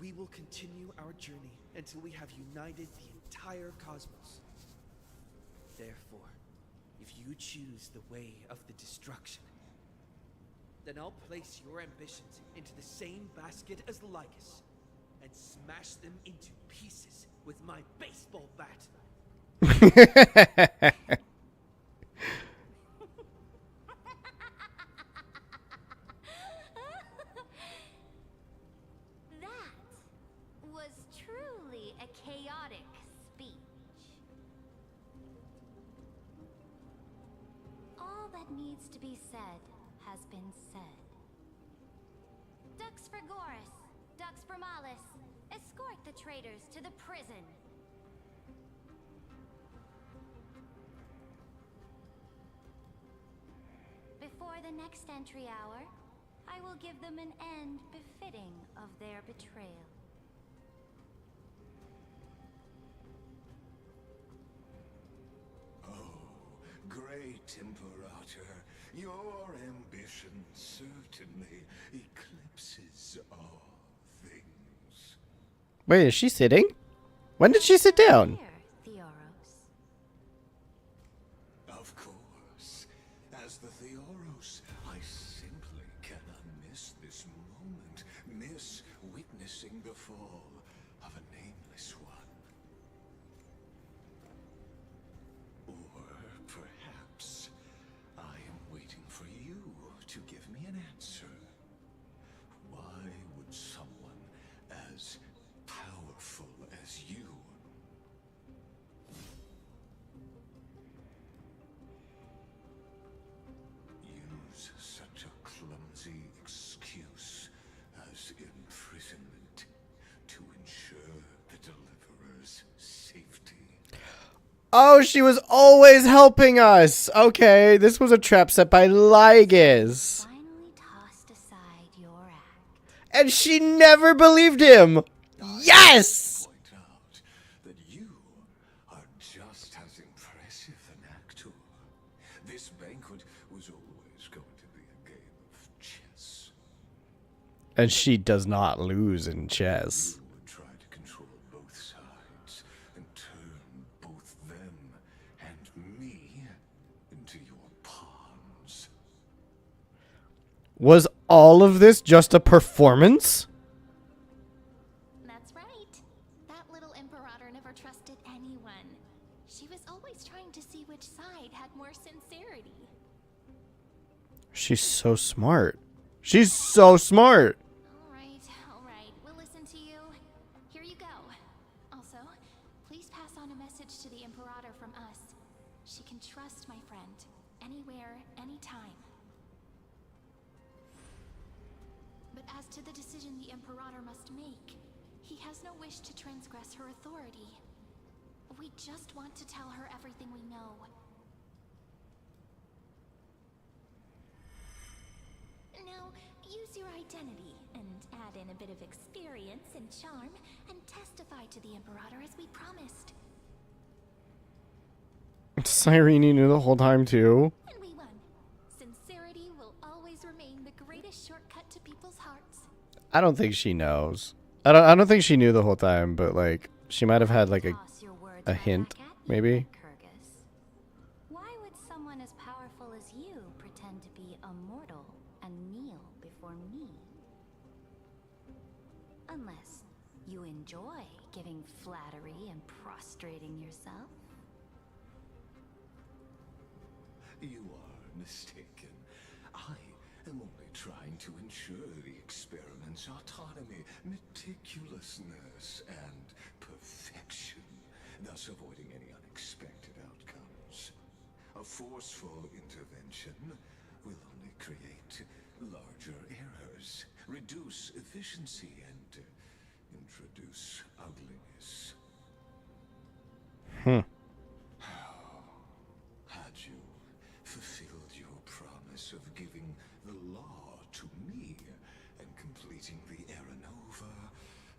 We will continue our journey until we have united the entire cosmos. Therefore, if you choose the way of the destruction, then I'll place your ambitions into the same basket as Lycus and smash them into pieces with my baseball bat. That was truly a chaotic speech. All that needs to be said has been said. Dux Frigoris, Dux Bromalis, escort the traitors to the prison. Before the next entry hour, I will give them an end befitting of their betrayal. Great Imperator, your ambition certainly eclipses all things. Wait, is she sitting? When did she sit down? Of course. As the Theoros, I simply cannot miss this moment, miss witnessing the fall of a nameless one. Or perhaps I am waiting for you to give me an answer. Why would someone as powerful as you use such a clumsy excuse as imprisonment to ensure the Deliverer's safety? Oh, she was always helping us. Okay, this was a trap set by Lygus. Finally tossed aside your act. And she never believed him. Yes! Point out that you are just as impressive an actor. This banquet was always going to be a game of chess. And she does not lose in chess. You would try to control both sides and turn both them and me into your pawns. Was all of this just a performance? That's right. That little Imperator never trusted anyone. She was always trying to see which side had more sincerity. She's so smart. She's so smart. All right. We'll listen to you. Here you go. Also, please pass on a message to the Imperator from us. She can trust my friend. Anywhere, anytime. But as to the decision the Imperator must make, he has no wish to transgress her authority. We just want to tell her everything we know. Now, use your identity and add in a bit of experience and charm and testify to the Imperator as we promised. Cyrene knew the whole time too. And we won. Sincerity will always remain the greatest shortcut to people's hearts. I don't think she knows. I don't think she knew the whole time, but like she might have had like a hint, maybe. Why would someone as powerful as you pretend to be a mortal and kneel before me? Unless you enjoy giving flattery and prostrating yourself. You are mistaken. I am only trying to ensure the experiment's autonomy, meticulousness, and perfection, thus avoiding any unexpected outcomes. A forceful intervention will only create larger errors, reduce efficiency, and introduce ugliness. Had you fulfilled your promise of giving the law to me and completing the Aranova,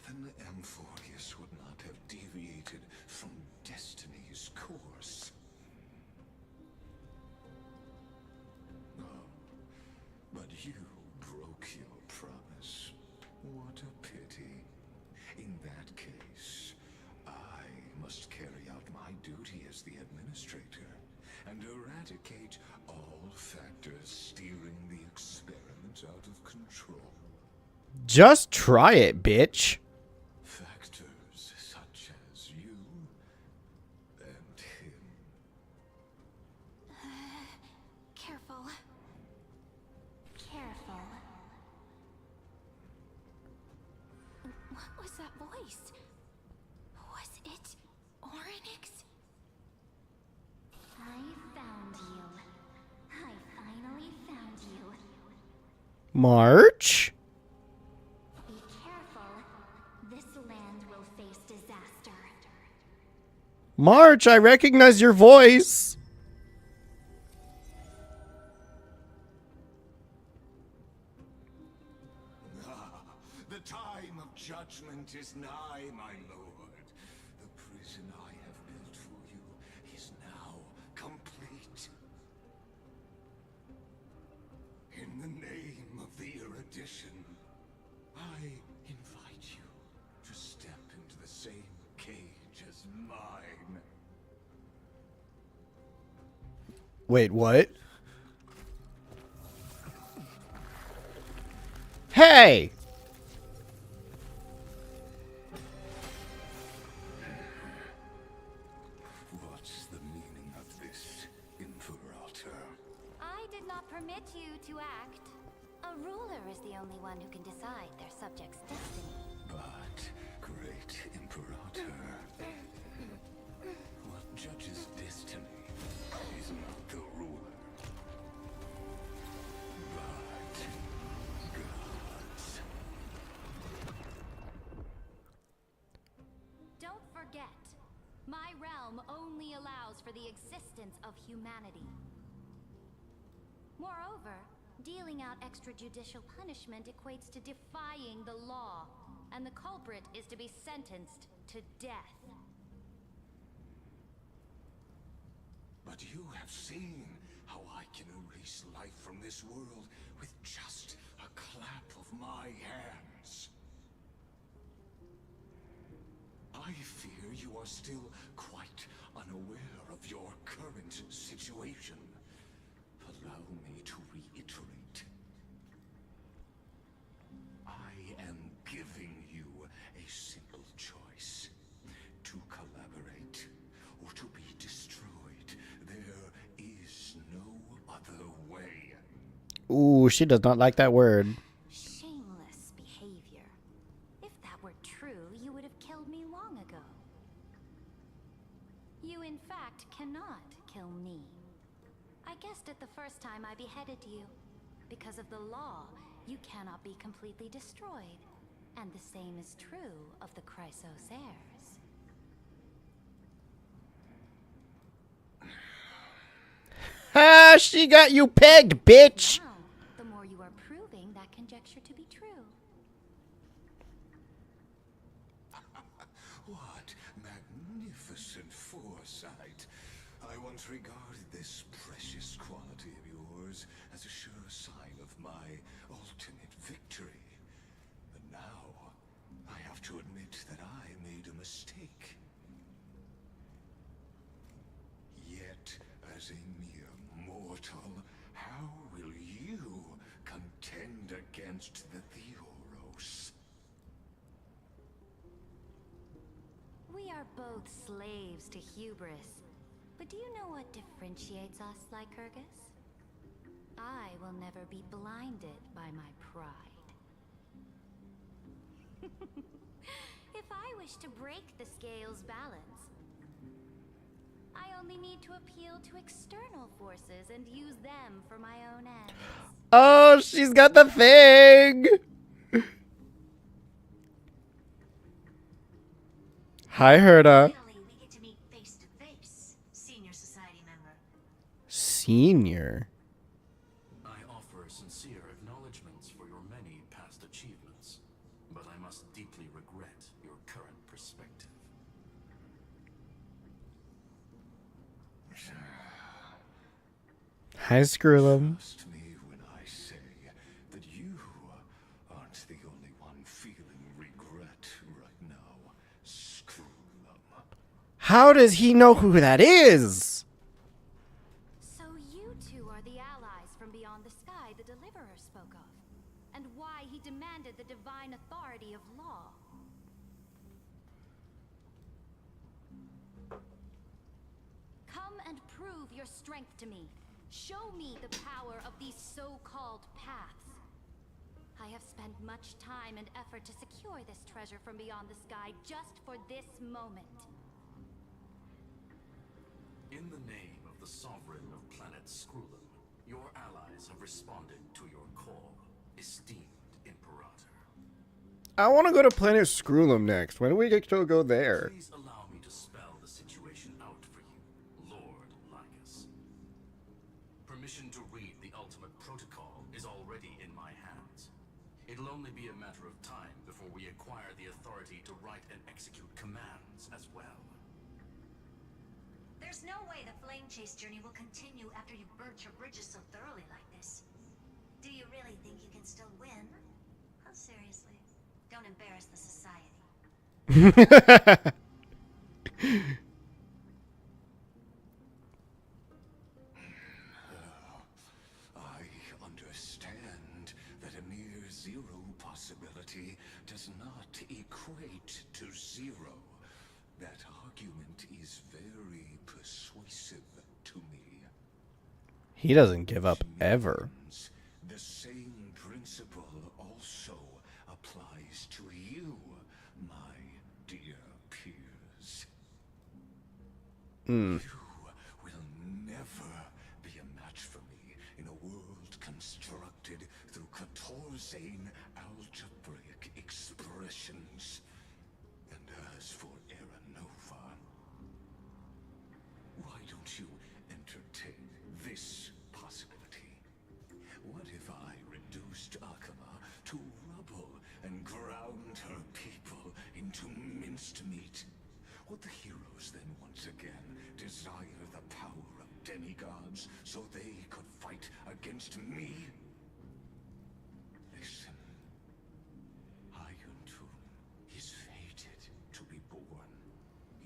then Amphorius would not have deviated from destiny's course. as the administrator and eradicate all factors steering the experiment out of control. Just try it, bitch. Factors such as you and him. Careful. Careful. What was that voice? Was it Oryx? I found you. I finally found you. March? Be careful. This land will face disaster. March, I recognize your voice. The time of judgment is nigh, my lord. The prison I have built for you is now complete. In the name of the erudition, I invite you to step into the same cage as mine. Wait, what? Hey! What's the meaning of this, Imperator? I did not permit you to act. A ruler is the only one who can decide their subject's destiny. But, great Imperator, what judges destiny is not the ruler, but gods. Don't forget, my realm only allows for the existence of humanity. Moreover, dealing out extrajudicial punishment equates to defying the law, and the culprit is to be sentenced to death. But you have seen how I can erase life from this world with just a clap of my hands. I fear you are still quite unaware of your current situation. Allow me to reiterate. I am giving you a simple choice. To collaborate or to be destroyed. There is no other way. Ooh, she does not like that word. Shameless behavior. If that were true, you would have killed me long ago. You, in fact, cannot kill me. I guessed it the first time I beheaded you. Because of the law, you cannot be completely destroyed. And the same is true of the Chrysos heirs. Ah, she got you pegged, bitch. Now, the more you are proving that conjecture to be true. What magnificent foresight. I once regarded this precious quality of yours as a sure sign of my ultimate victory. But now, I have to admit that I made a mistake. Yet, as a mere mortal, how will you contend against the Theoros? We are both slaves to hubris. But do you know what differentiates us, Lycurgus? I will never be blinded by my pride. If I wish to break the scale's balance, I only need to appeal to external forces and use them for my own ends. Oh, she's got the thing. Hi, Herda. Finally, we get to meet face to face, senior society member. Senior. I offer sincere acknowledgments for your many past achievements, but I must deeply regret your current perspective. Hi, Screwlum. Trust me when I say that you aren't the only one feeling regret right now, Screwlum. How does he know who that is? So you two are the allies from beyond the sky the Deliverer spoke of, and why he demanded the divine authority of law. Come and prove your strength to me. Show me the power of these so-called paths. I have spent much time and effort to secure this treasure from beyond the sky just for this moment. In the name of the Sovereign of Planet Scrulum, your allies have responded to your call, esteemed Imperator. I want to go to Planet Scrulum next. When do we get to go there? Please allow me to spell the situation out for you, Lord Lycus. Permission to read the ultimate protocol is already in my hands. It'll only be a matter of time before we acquire the authority to write and execute commands as well. There's no way the flame chase journey will continue after you've burnt your bridges so thoroughly like this. Do you really think you can still win? Oh, seriously. Don't embarrass the society. I understand that a mere zero possibility does not equate to zero. That argument is very persuasive to me. He doesn't give up ever. The same principle also applies to you, my dear peers. You will never be a match for me in a world constructed through Catorzane algebraic expressions. And as for Aranova, why don't you entertain this possibility? What if I reduced Akama to rubble and ground her people into minced meat? Would the heroes then once again desire the power of demigods so they could fight against me? Listen, Iron Tomb is fated to be born.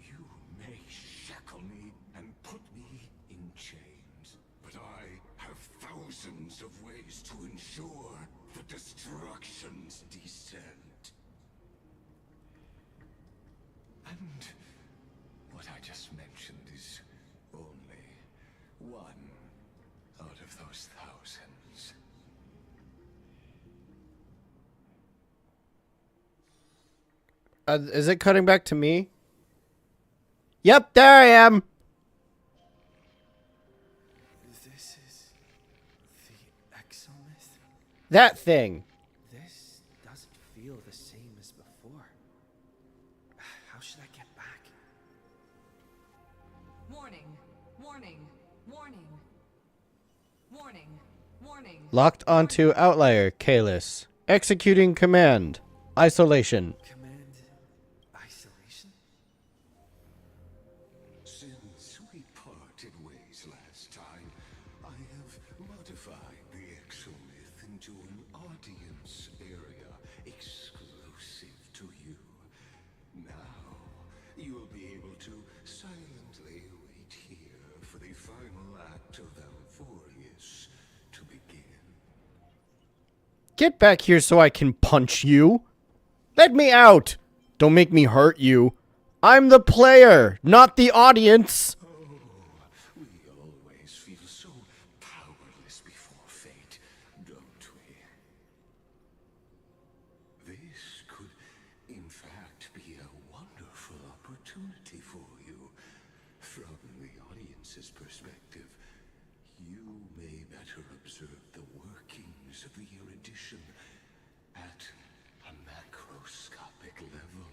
You may shackle me and put me in chains, but I have thousands of ways to ensure the destruction's descent. And what I just mentioned is only one out of those thousands. Is it cutting back to me? Yep, there I am. This is the exomyth? That thing. This doesn't feel the same as before. How should I get back? Warning, warning, warning. Warning, warning. Locked onto outlier, Kalis. Executing command. Isolation. Command isolation? Since we parted ways last time, I have modified the exomyth into an audience area exclusive to you. Now, you'll be able to silently wait here for the final act of Amphorius to begin. Get back here so I can punch you. Let me out. Don't make me hurt you. I'm the player, not the audience. We always feel so powerless before fate, don't we? This could, in fact, be a wonderful opportunity for you. From the audience's perspective, you may better observe the workings of the erudition at a macroscopic level.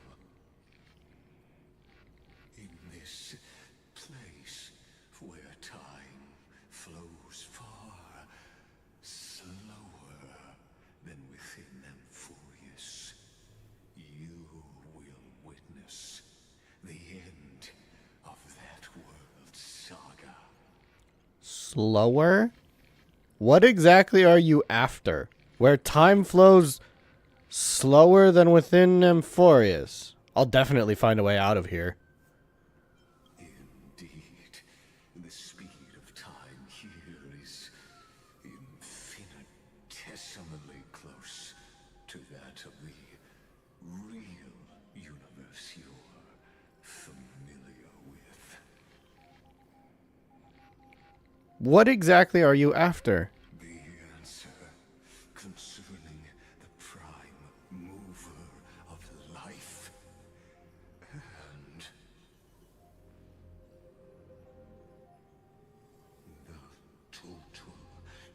In this place where time flows far slower than within Amphorius, you will witness the end of that world's saga. Slower? What exactly are you after? Where time flows slower than within Amphorius? I'll definitely find a way out of here. What exactly are you after? The answer concerning the prime mover of life and the total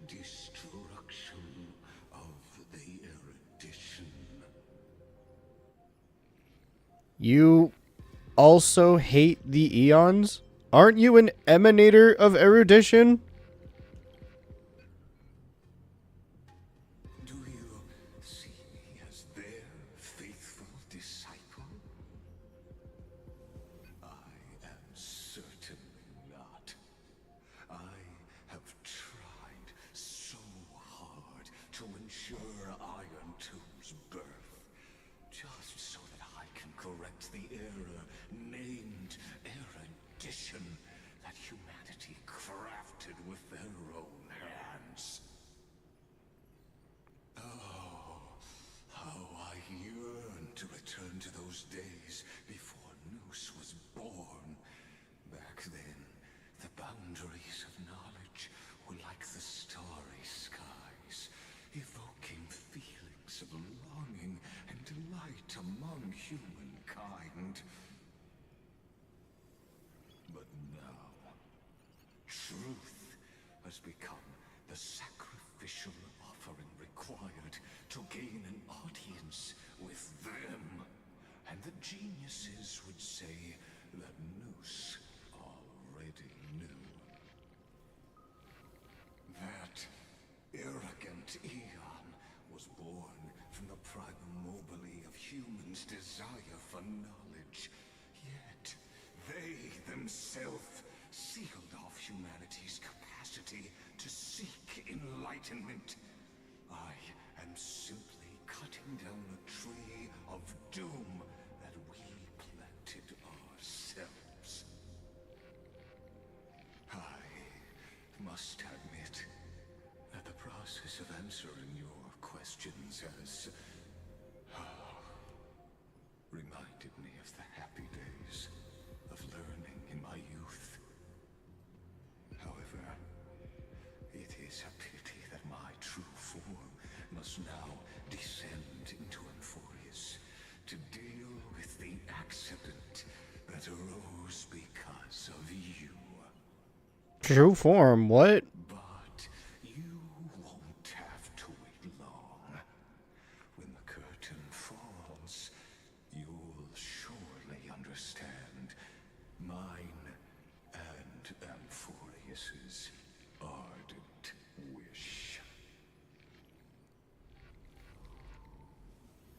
destruction of the erudition. You also hate the eons? Aren't you an emanator of erudition? Do you see me as their faithful disciple? I am certainly not. I have tried so hard to ensure Iron Two's birth, just so that I can correct the error named erudition that humanity crafted with their own hands. Oh, how I yearn to return to those days before Noose was born. Back then, the boundaries of knowledge were like the starry skies, evoking feelings of longing and delight among humankind. But now, truth has become the sacrificial offering required to gain an audience with them. And the geniuses would say that Noose already knew. That arrogant Eon was born from the primal mobile of humans' desire for knowledge. Yet, they themselves sealed off humanity's capacity to seek enlightenment. I am simply cutting down a tree of doom that we planted ourselves. I must admit that the process of answering your questions has reminded me of the happy days of learning in my youth. However, it is a pity that my true form must now descend into Amphorius to deal with the accident that arose because of you. True form, what? But you won't have to wait long. When the curtain falls, you'll surely understand mine and Amphorius's ardent wish.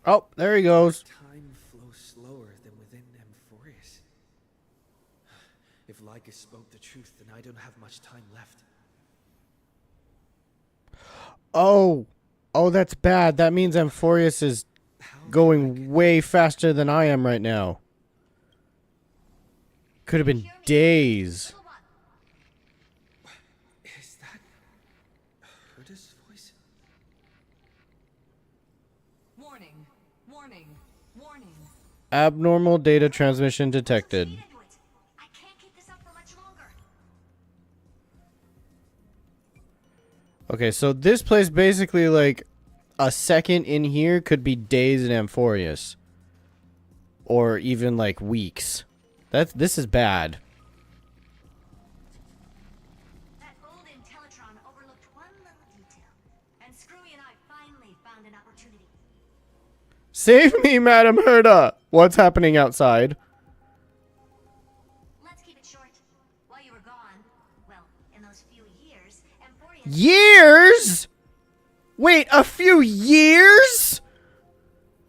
Oh, there he goes. Time flows slower than within Amphorius. If Lycus spoke the truth, then I don't have much time left. Oh. Oh, that's bad. That means Amphorius is going way faster than I am right now. Could have been days. Is that Herda's voice? Warning, warning, warning. Abnormal data transmission detected. I can't keep this up for much longer. Okay, so this place basically, like, a second in here could be days in Amphorius. Or even, like, weeks. This is bad. That old Intellitron overlooked one little detail, and Screwy and I finally found an opportunity. Save me, Madam Herda! What's happening outside? Let's keep it short. While you were gone, well, in those few years, Amphorius... Years? Wait, a few years?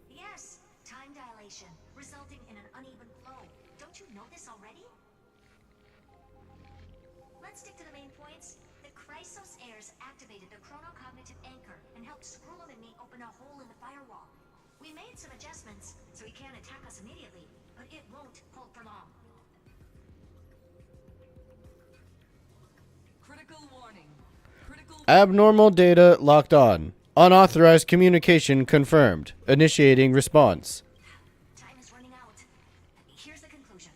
Yes, time dilation, resulting in an uneven flow. Don't you know this already? Let's stick to the main points. The Chrysos heirs activated the chronocognitive anchor and helped Scrollum and me open a hole in the firewall. We made some adjustments, so he can't attack us immediately, but it won't hold for long. Critical warning. Critical Abnormal data locked on. Unauthorized communication confirmed. Initiating response. Time is running out. Here's the conclusion.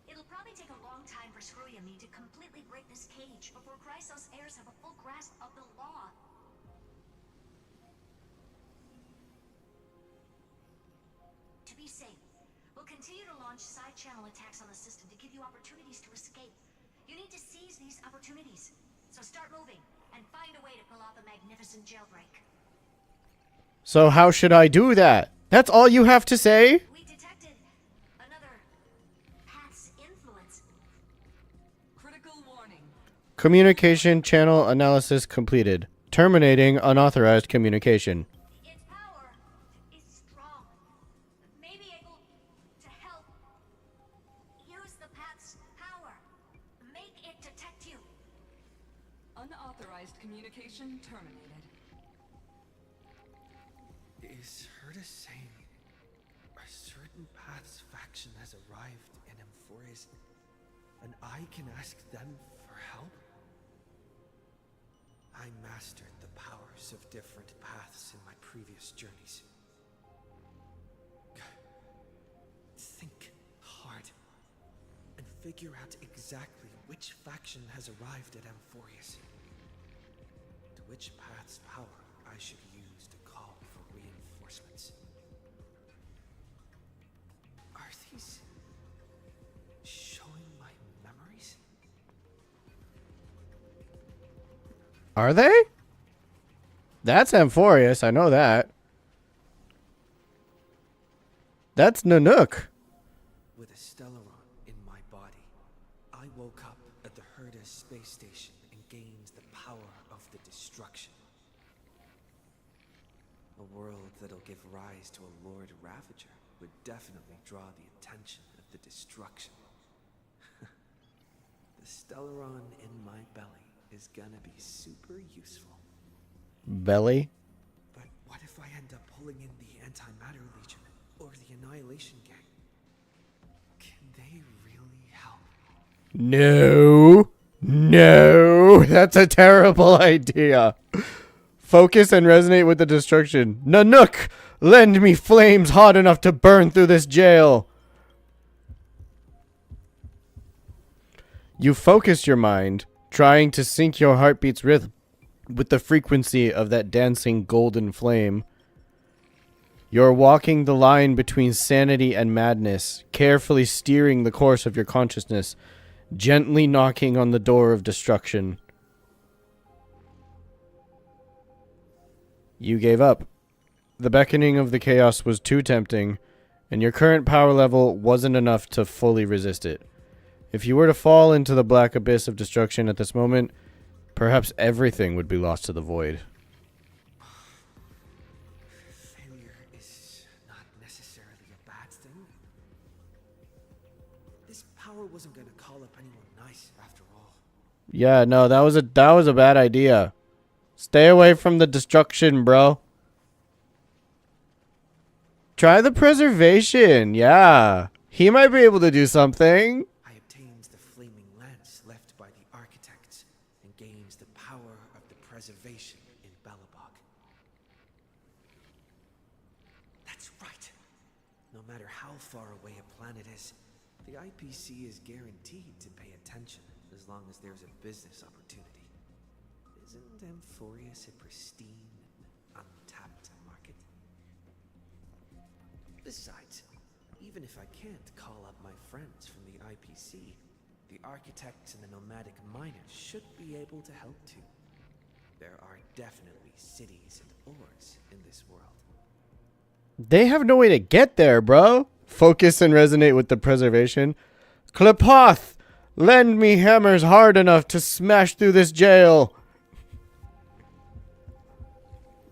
It'll probably take a long time for Screwy and me to completely break this cage before Chrysos heirs have a full grasp of the law. To be safe, we'll continue to launch side-channel attacks on the system to give you opportunities to escape. You need to seize these opportunities. So start moving, and find a way to pull off a magnificent jailbreak. So how should I do that? That's all you have to say? We detected another path's influence. Critical warning. Communication channel analysis completed. Terminating unauthorized communication. Its power is strong. May be able to help. Use the path's power. Make it detect you. Unauthorized communication terminated. Is Herta saying a certain path's faction has arrived in Amphorius, and I can ask them for help? I mastered the powers of different paths in my previous journeys. Think hard and figure out exactly which faction has arrived at Amphorius, to which path's power I should use to call for reinforcements. Are these showing my memories? Are they? That's Amphorius, I know that. That's Nanook. With a Stellaron in my body, I woke up at the Herta space station and gained the power of the destruction. A world that'll give rise to a Lord Ravager would definitely draw the attention of the destruction. The Stellaron in my belly is gonna be super useful. Belly? But what if I end up pulling in the Antimatter Legion or the Annihilation Gang? Can they really help? No. No. That's a terrible idea. Focus and resonate with the destruction. Nanook, lend me flames hot enough to burn through this jail. You focus your mind, trying to sync your heartbeat's rhythm with the frequency of that dancing golden flame. You're walking the line between sanity and madness, carefully steering the course of your consciousness, gently knocking on the door of destruction. You gave up. The beckoning of the chaos was too tempting, and your current power level wasn't enough to fully resist it. If you were to fall into the black abyss of destruction at this moment, perhaps everything would be lost to the void. Failure is not necessarily a bad thing. This power wasn't gonna call up anyone nice after all. Yeah, no, that was a bad idea. Stay away from the destruction, bro. Try the preservation. Yeah. He might be able to do something. I obtained the flaming lance left by the architects and gained the power of the preservation in Belobog. That's right. No matter how far away a planet is, the IPC is guaranteed to pay attention as long as there's a business opportunity. Isn't Amphorius a pristine and untapped market? Besides, even if I can't call up my friends from the IPC, the architects and the nomadic miners should be able to help too. There are definitely cities and ores in this world. They have no way to get there, bro. Focus and resonate with the preservation. Klepoth, lend me hammers hard enough to smash through this jail.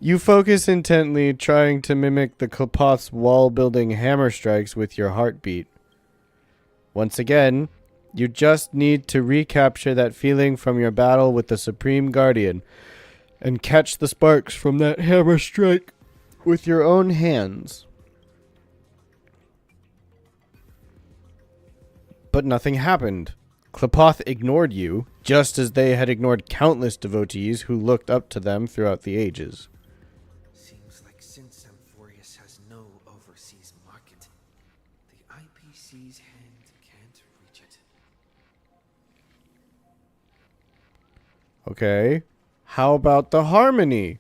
You focus intently, trying to mimic the Klepoth's wall-building hammer strikes with your heartbeat. Once again, you just need to recapture that feeling from your battle with the Supreme Guardian and catch the sparks from that hammer strike with your own hands. But nothing happened. Klepoth ignored you, just as they had ignored countless devotees who looked up to them throughout the ages. Seems like since Amphorius has no overseas market, the IPC's hand can't reach it. Okay. How about the harmony?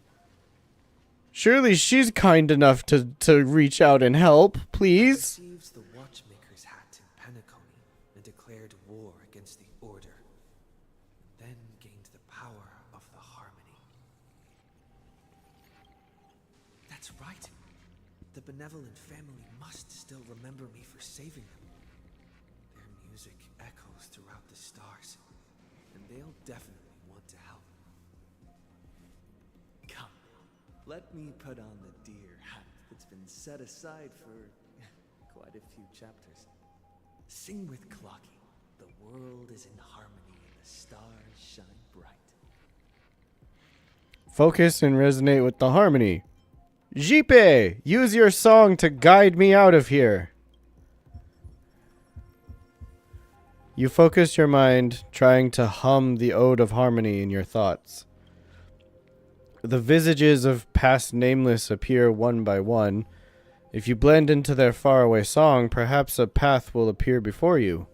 Surely she's kind enough to reach out and help, please. Receives the watchmaker's hat in Penacony and declared war against the Order, and then gained the power of the Harmony. That's right. The benevolent family must still remember me for saving them. Their music echoes throughout the stars, and they'll definitely want to help. Come, let me put on the deer hat that's been set aside for quite a few chapters. Sing with Clocky. The world is in harmony and the stars shine bright. Focus and resonate with the harmony. Jipe, use your song to guide me out of here. You focus your mind, trying to hum the ode of harmony in your thoughts. The visages of past nameless appear one by one. If you blend into their faraway song, perhaps a path will appear before you.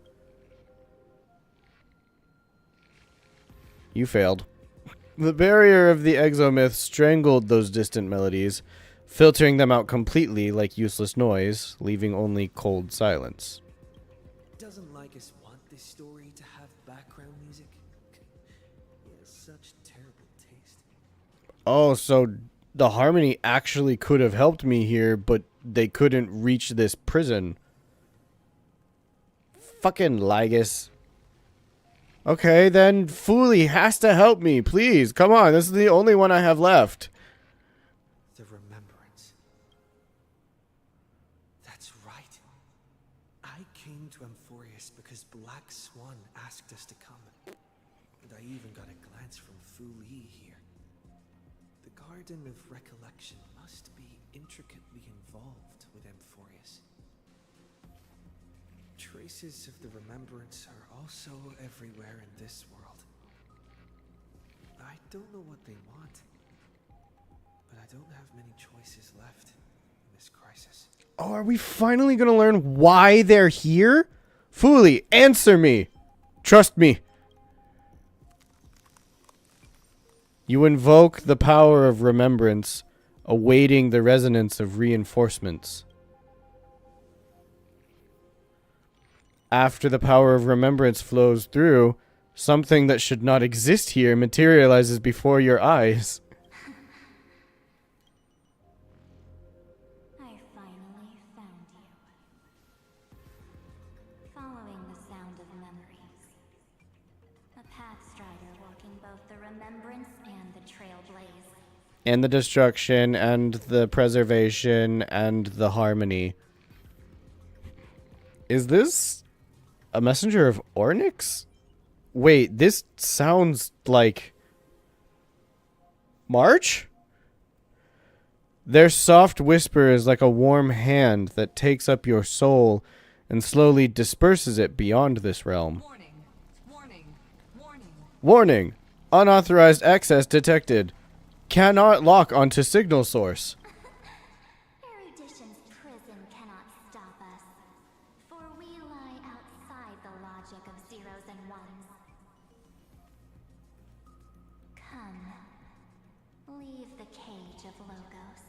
You failed. The barrier of the exomyth strangled those distant melodies, filtering them out completely like useless noise, leaving only cold silence. Doesn't Lycus want this story to have background music? He has such terrible taste. Oh, so the harmony actually could have helped me here, but they couldn't reach this prison. Fucking Lygus. Okay, then Fooly has to help me, please. Come on, this is the only one I have left. The remembrance. That's right. I came to Amphorius because Black Swan asked us to come. And I even got a glance from Fooly here. The Garden of Recollection must be intricately involved with Amphorius. Traces of the remembrance are also everywhere in this world. I don't know what they want, but I don't have many choices left in this crisis. Oh, are we finally going to learn why they're here? Fooly, answer me. Trust me. You invoke the power of remembrance, awaiting the resonance of reinforcements. After the power of remembrance flows through, something that should not exist here materializes before your eyes. I finally found you. Following the sound of memories. A pathstrider walking both the remembrance and the trailblaze. And the destruction, and the preservation, and the harmony. Is this a messenger of Ornyx? Wait, this sounds like March? Their soft whisper is like a warm hand that takes up your soul and slowly disperses it beyond this realm. Warning! Unauthorized access detected. Cannot lock onto signal source. Erudition's prison cannot stop us, for we lie outside the logic of zeros and ones. Come, leave the cage of Logos.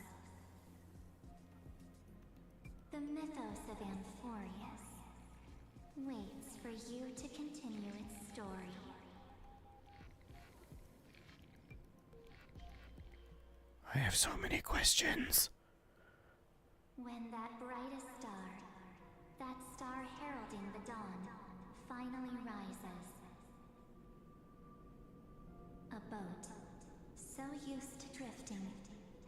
The mythos of Amphorius waits for you to continue its story. I have so many questions. When that brightest star, that star heralding the dawn, finally rises. A boat, so used to drifting,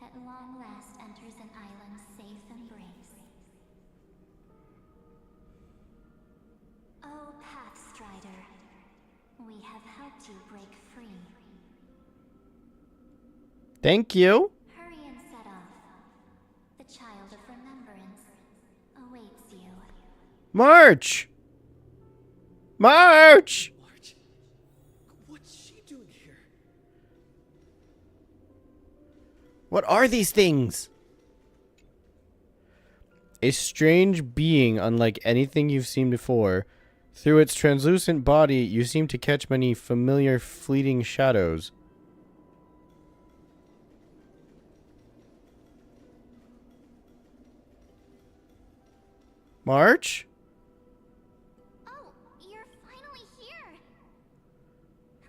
at long last enters an island's safe embrace. Oh, Pathstrider, we have helped you break free. Thank you. Hurry and set off. The child of remembrance awaits you. March! March! What's she doing here? What are these things? A strange being unlike anything you've seen before, Through its translucent body, you seem to catch many familiar fleeting shadows. March? Oh, you're finally here!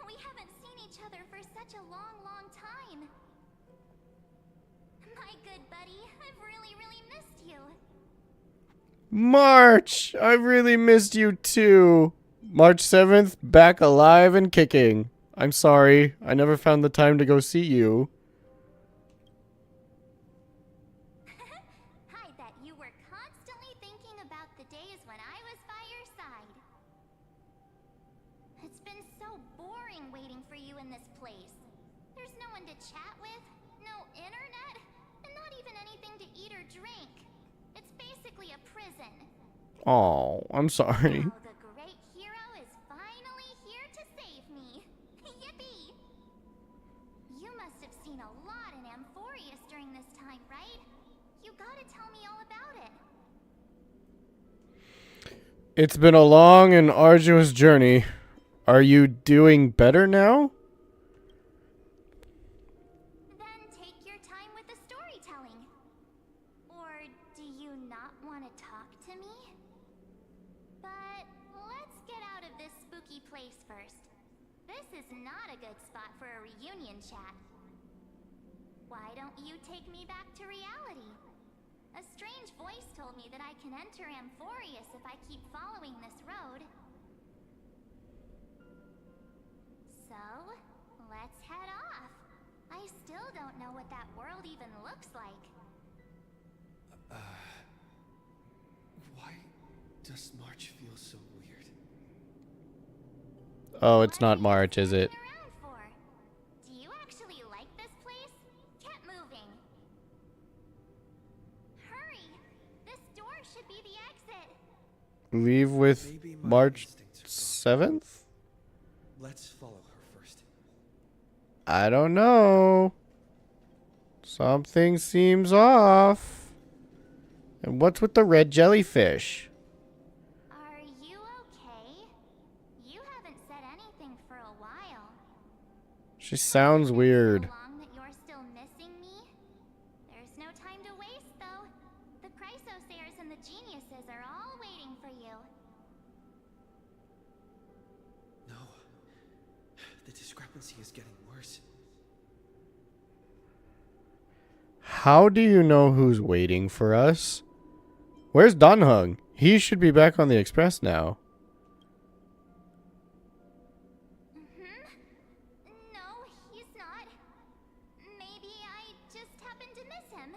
We haven't seen each other for such a long, long time. My good buddy, I've really, really missed you. March! I really missed you too. March 7th, back alive and kicking. I'm sorry, I never found the time to go see you. I bet you were constantly thinking about the days when I was by your side. It's been so boring waiting for you in this place. There's no one to chat with, no internet, and not even anything to eat or drink. It's basically a prison. Oh, I'm sorry. Now the great hero is finally here to save me. Yippee! You must have seen a lot in Amphorius during this time, right? You gotta tell me all about it. It's been a long and arduous journey. Are you doing better now? Then take your time with the storytelling. Or do you not want to talk to me? But let's get out of this spooky place first. This is not a good spot for a reunion chat. Why don't you take me back to reality? A strange voice told me that I can enter Amphorius if I keep following this road. So, let's head off. I still don't know what that world even looks like. Why does March feel so weird? Oh, it's not March, is it? Around for? Do you actually like this place? Get moving. Hurry! This door should be the exit. Leave with Maybe my March instincts are 7th? Let's follow her first. I don't know. Something seems off. And what's with the red jellyfish? Are you okay? You haven't said anything for a while. She sounds weird. So long that you're still missing me? There's no time to waste, though. The Chrysosayers and the geniuses are all waiting for you. No. The discrepancy is getting worse. How do you know who's waiting for us? Where's Don Hung? He should be back on the express now. No, he's not. Maybe I just happened to miss him.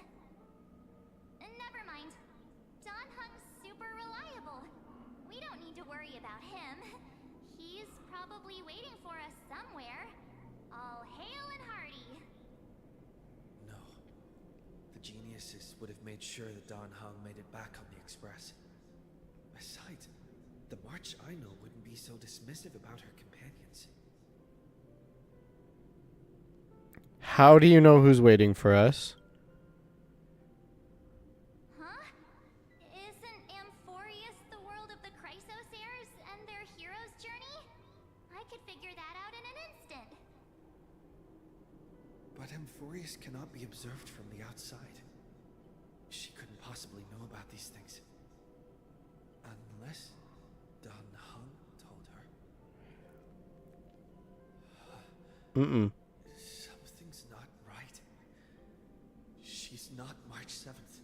Never mind. Don Hung's super reliable. We don't need to worry about him. He's probably waiting for us somewhere. All hail and hearty. No. The geniuses would have made sure that Don Hung made it back on the express. Besides, the March I know wouldn't be so dismissive about her companions. How do you know who's waiting for us? Huh? Isn't Amphorius the world of the Chrysosayers and their hero's journey? I could figure that out in an instant. But Amphorius cannot be observed from the outside. She couldn't possibly know about these things. Unless Don Hung told her. Mm-mm. Something's not right. She's not March 7th.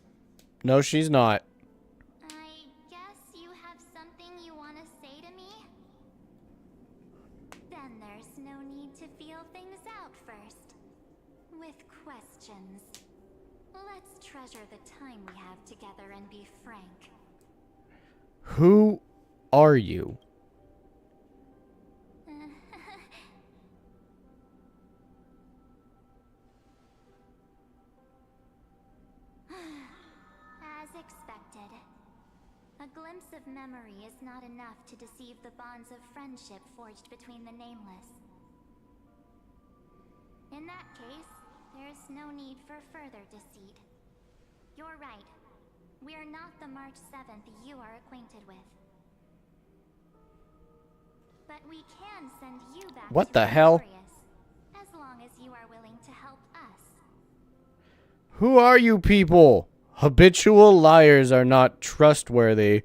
No, she's not. I guess you have something you want to say to me? Then there's no need to feel things out first. With questions. Let's treasure the time we have together and be frank. Who are you? As expected. A glimpse of memory is not enough to deceive the bonds of friendship forged between the nameless. In that case, there's no need for further deceit. You're right. We're not the March 7th you are acquainted with. But we can send you back What to the hell? Amphorius, as long as you are willing to help us. Who are you people? Habitual liars are not trustworthy.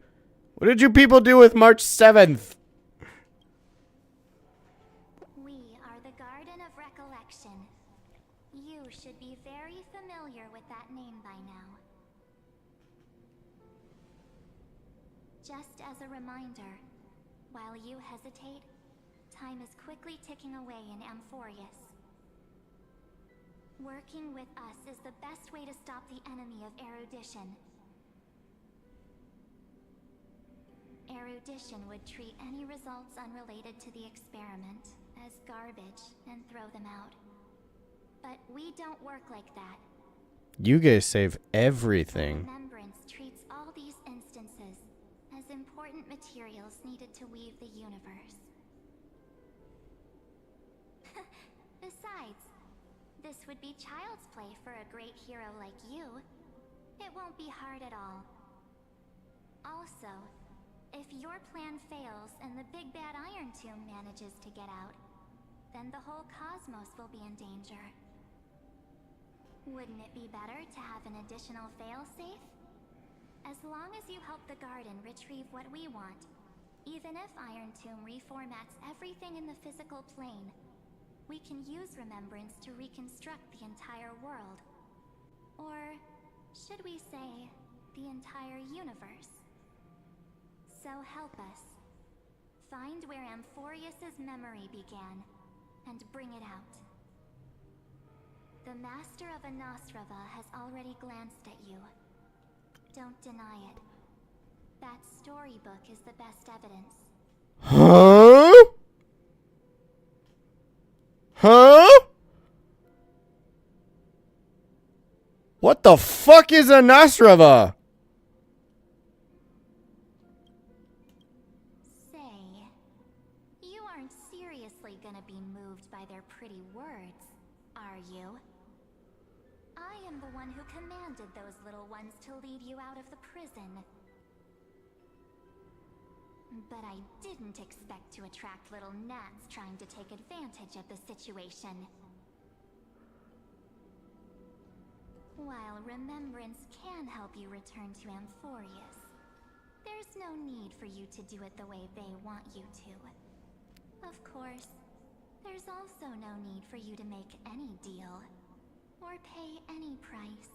What did you people do with March 7th? We are the Garden of Recollection. You should be very familiar with that name by now. Just as a reminder, while you hesitate, time is quickly ticking away in Amphorius. Working with us is the best way to stop the enemy of erudition. Erudition would treat any results unrelated to the experiment as garbage and throw them out. But we don't work like that. You guys save everything. Remembrance treats all these instances as important materials needed to weave the universe. Besides, this would be child's play for a great hero like you. It won't be hard at all. Also, if your plan fails and the big bad Iron Tomb manages to get out, then the whole cosmos will be in danger. Wouldn't it be better to have an additional failsafe? As long as you help the Garden retrieve what we want, even if Iron Tomb reformats everything in the physical plane, we can use Remembrance to reconstruct the entire world. Or, should we say, the entire universe. So help us. Find where Amphorius's memory began, and bring it out. The Master of Anosrava has already glanced at you. Don't deny it. That storybook is the best evidence. Huh? Huh? What the fuck is a Nasrava? Say, you aren't seriously gonna be moved by their pretty words, are you? I am the one who commanded those little ones to lead you out of the prison. But I didn't expect to attract little gnats trying to take advantage of the situation. While Remembrance can help you return to Amphorius, there's no need for you to do it the way they want you to. Of course, there's also no need for you to make any deal, or pay any price.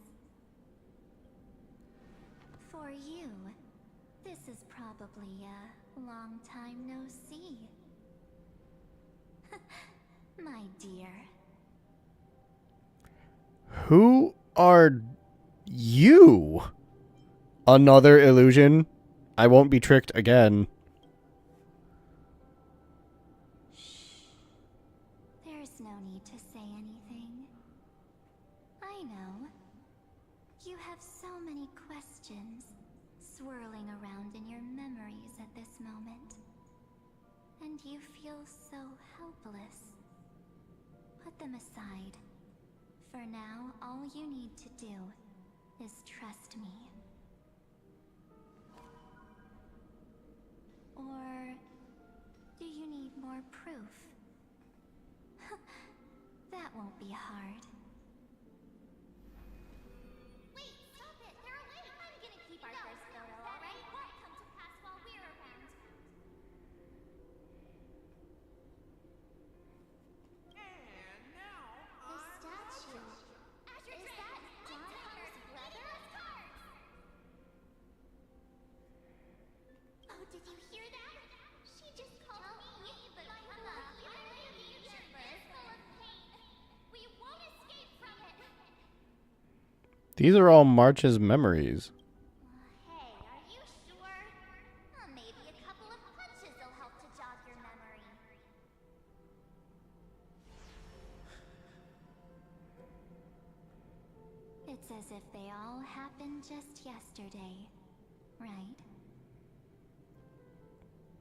For you, this is probably a long time no see. My dear. Who are you? Another illusion? I won't be tricked again. There's no need to say anything. I know. You have so many questions swirling around in your memories at this moment. And you feel so helpless. Put them aside. For now, all you need to do is trust me. Or do you need more proof? That won't be hard. Wait, stop it! They're away! I'm gonna keep our first photo, alright? Won't come to pass while we're around. And now, The statue. Is that John Connor's brother? Oh, did you hear that? She just called me, but my future is full of pain. We won't escape from it. These are all March's memories. Hey, are you sure? Maybe a couple of punches will help to jog your memory. It's as if they all happened just yesterday, right?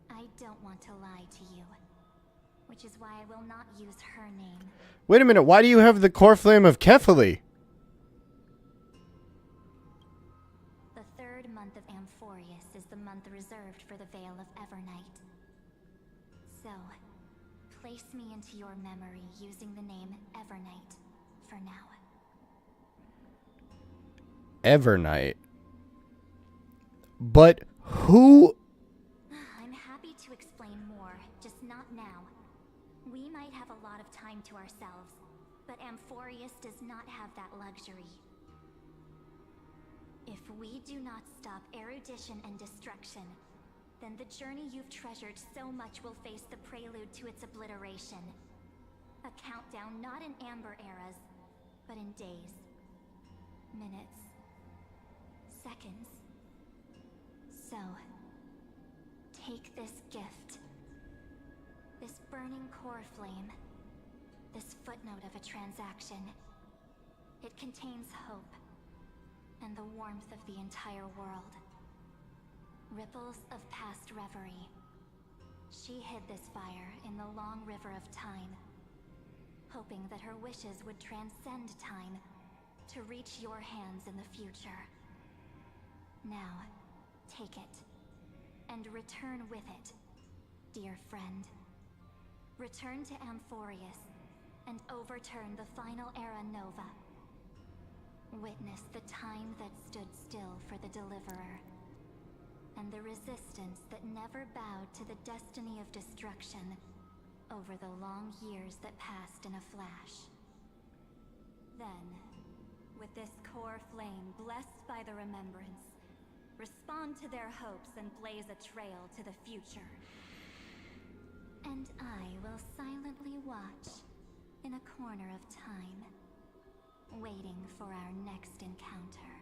I don't want to lie to you, which is why I will not use her name. Wait a minute, why do you have the core flame of Kefali? The third month of Amphorius is the month reserved for the Veil of Evernight. So, place me into your memory using the name Evernight for now. Evernight. But who? I'm happy to explain more, just not now. We might have a lot of time to ourselves, but Amphorius does not have that luxury. If we do not stop erudition and destruction, then the journey you've treasured so much will face the prelude to its obliteration. A countdown not in amber eras, but in days, minutes, seconds. So, take this gift. This burning core flame. This footnote of a transaction. It contains hope and the warmth of the entire world. Ripples of past reverie. She hid this fire in the long river of time, hoping that her wishes would transcend time to reach your hands in the future. Now, take it, and return with it, dear friend. Return to Amphorius, and overturn the final era Nova. Witness the time that stood still for the Deliverer, and the resistance that never bowed to the destiny of destruction over the long years that passed in a flash. Then, with this core flame blessed by the remembrance, respond to their hopes and blaze a trail to the future. And I will silently watch in a corner of time, waiting for our next encounter.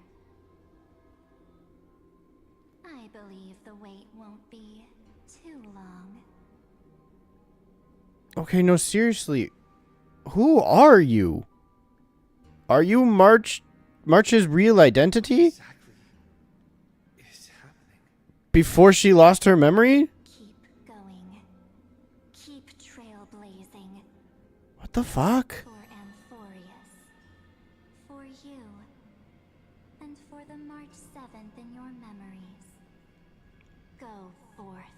I believe the wait won't be too long. Okay, no, seriously. Who are you? Are you March's real identity? Exactly is happening? Before she lost her memory? Keep going. Keep trailblazing. What the fuck? For Amphorius. For you. And for the March 7th in your memories. Go forth.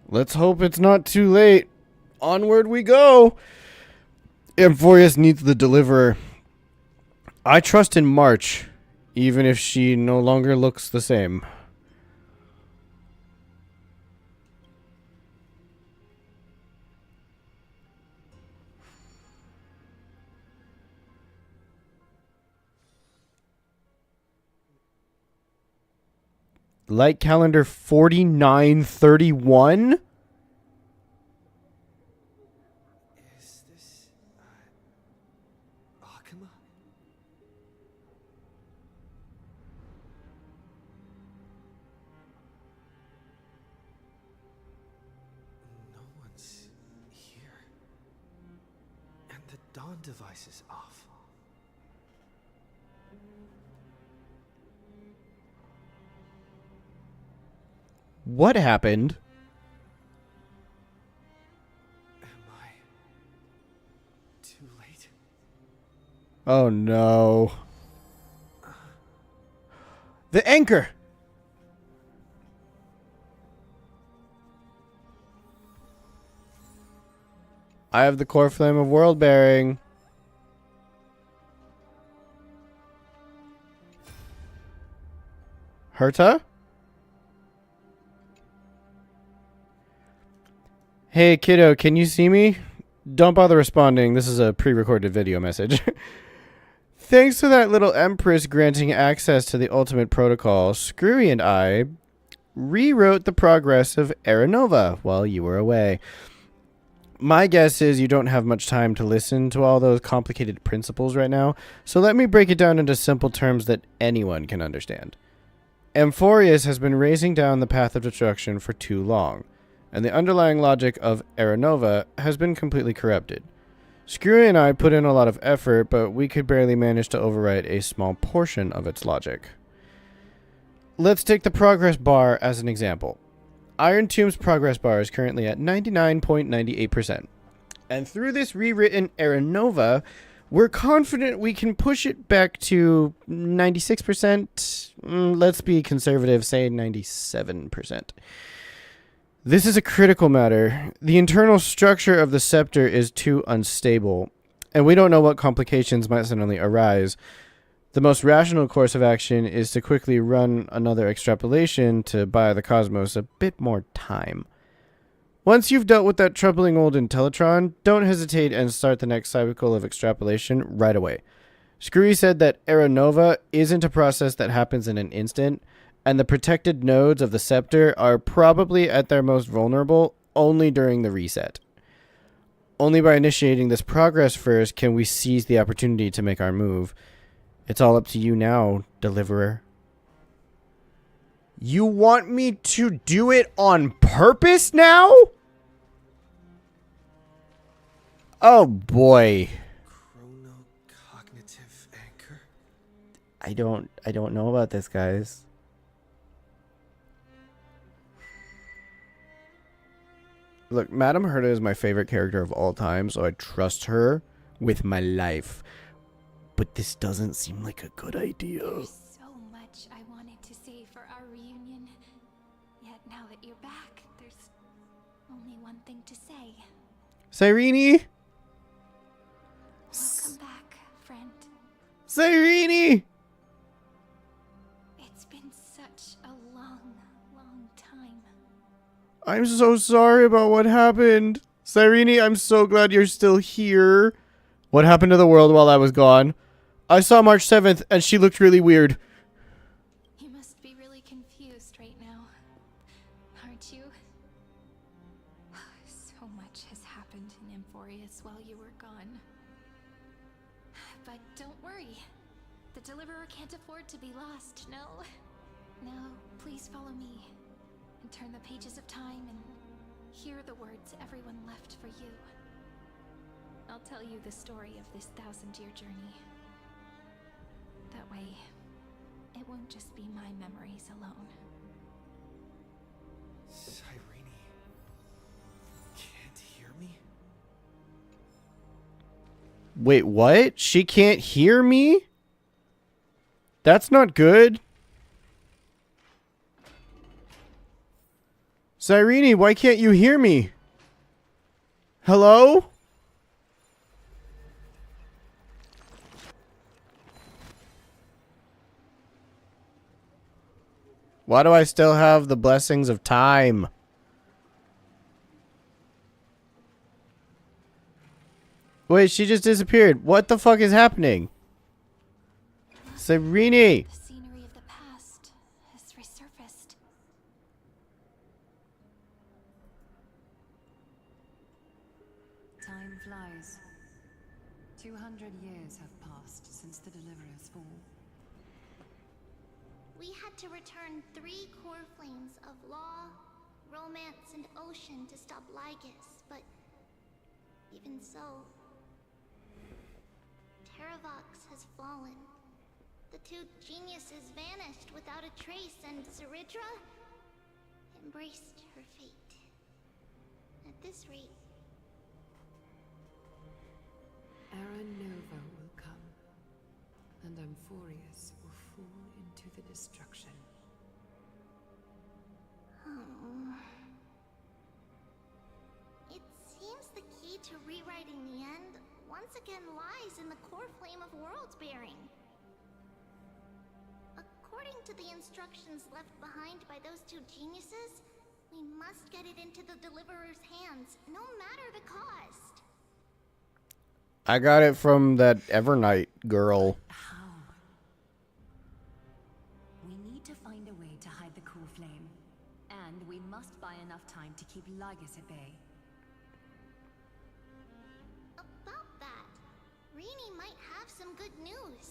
Let's hope it's not too late. Onward we go. Amphorius needs the Deliverer. I trust in March, even if she no longer looks the same. Light calendar 4931? Is this, Akuma? No one's here. And the dawn device is off. What happened? Am I too late? Oh no. The anchor! I have the core flame of world bearing. Herta? Hey kiddo, can you see me? Don't bother responding. This is a pre-recorded video message. Thanks to that little Empress granting access to the ultimate protocol, Screwy and I rewrote the progress of Era Nova while you were away. My guess is you don't have much time to listen to all those complicated principles right now, so let me break it down into simple terms that anyone can understand. Amphorius has been racing down the path of destruction for too long, and the underlying logic of Era Nova has been completely corrupted. Screwy and I put in a lot of effort, but we could barely manage to overwrite a small portion of its logic. Let's take the progress bar as an example. Iron Tomb's progress bar is currently at 99.98%. And through this rewritten Era Nova, we're confident we can push it back to 96%. Let's be conservative, say 97%. This is a critical matter. The internal structure of the scepter is too unstable, and we don't know what complications might suddenly arise. The most rational course of action is to quickly run another extrapolation to buy the cosmos a bit more time. Once you've dealt with that troubling old Intellitron, don't hesitate and start the next cycle of extrapolation right away. Screwy said that Era Nova isn't a process that happens in an instant, and the protected nodes of the scepter are probably at their most vulnerable only during the reset. Only by initiating this progress first can we seize the opportunity to make our move. It's all up to you now, Deliverer. You want me to do it on purpose now? Oh boy. Chronocognitive anchor? I don't know about this, guys. Look, Madame Herta is my favorite character of all time, so I trust her with my life. But this doesn't seem like a good idea. There's so much I wanted to say for our reunion. Yet now that you're back, there's only one thing to say. Cyrene! Welcome back, friend. Cyrene! It's been such a long, long time. I'm so sorry about what happened. Cyrene, I'm so glad you're still here. What happened to the world while I was gone? I saw March 7th and she looked really weird. You must be really confused right now, aren't you? So much has happened in Emphorius while you were gone. But don't worry. The Deliverer can't afford to be lost, no? Now, please follow me and turn the pages of time and hear the words everyone left for you. I'll tell you the story of this 1,000-year journey. That way, it won't just be my memories alone. Cyrene can't hear me? Wait, what? She can't hear me? That's not good. Cyrene, why can't you hear me? Hello? Why do I still have the blessings of time? Wait, she just disappeared. What the fuck is happening? Cyrene! The scenery of the past has resurfaced. Time flies. 200 years have passed since the Deliverer's fall. We had to return 3 core flames of law, romance, and ocean to stop Lygus, but even so, Terravox has fallen. The 2 geniuses vanished without a trace, and Zeridra embraced her fate. At this rate, Era Nova will come, and Emphorius will fall into the destruction. oh. It seems the key to rewriting the end once again lies in the core flame of world bearing. According to the instructions left behind by those 2 geniuses, we must get it into the Deliverer's hands, no matter the cost. I got it from that Evernight girl. How? We need to find a way to hide the core flame. And we must buy enough time to keep Lygus at bay. About that, Rini might have some good news.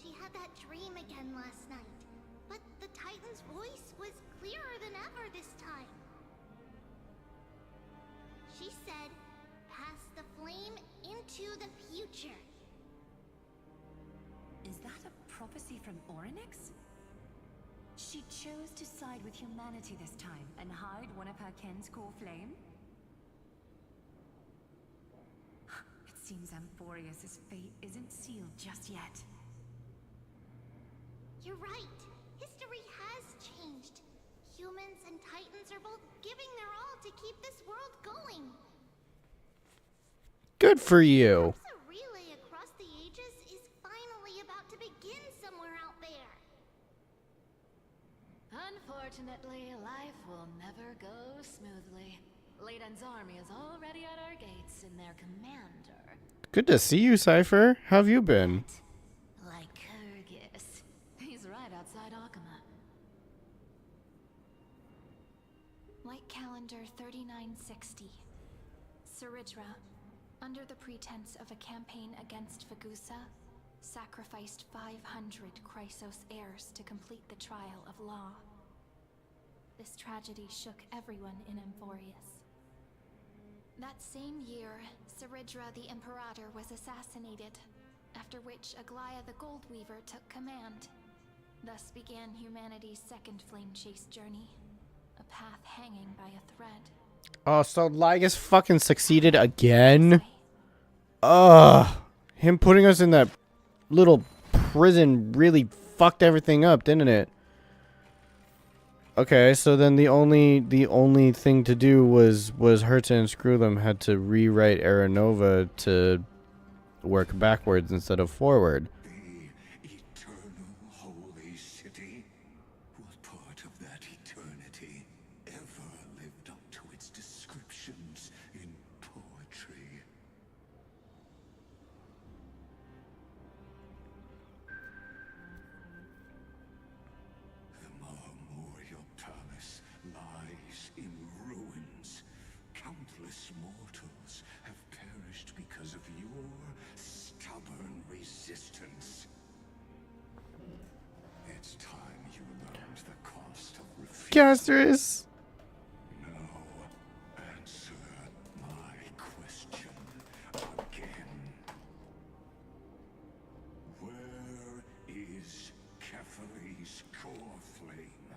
She had that dream again last night, but the Titan's voice was clearer than ever this time. She said, "Pass the flame into the future." Is that a prophecy from Orynyx? She chose to side with humanity this time and hide one of her kin's core flame? It seems Emphorius' fate isn't sealed just yet. You're right. History has changed. humans and Titans are both giving their all to keep this world going. Good for you. Perhaps a relay across the ages is finally about to begin somewhere out there. Unfortunately, life will never go smoothly. Leiden's army is already at our gates, and their commander, Good to see you, Cypher. How have you been? Lycurgus, he's right outside Akama. Light calendar 3960. Saridra, under the pretense of a campaign against Vagusa, sacrificed 500 Chrysos heirs to complete the trial of law. This tragedy shook everyone in Amphorius. That same year, Saridra the Imperator was assassinated, after which Aglaya the Goldweaver took command. Thus began humanity's second flame chase journey, a path hanging by a thread. Oh, so Lygus fucking succeeded again? Ugh. Him putting us in that little prison really fucked everything up, didn't it? Okay, so then the only thing to do was Herta and Screwlum had to rewrite Aranova to work backwards instead of forward. The eternal holy city? What part of that eternity ever lived up to its descriptions in poetry? The Marmorial Palace lies in ruins. Countless mortals have perished because of your stubborn resistance. It's time you learned the cost of refusal. Castris! Now, answer my question again. Where is Kefali's core flame?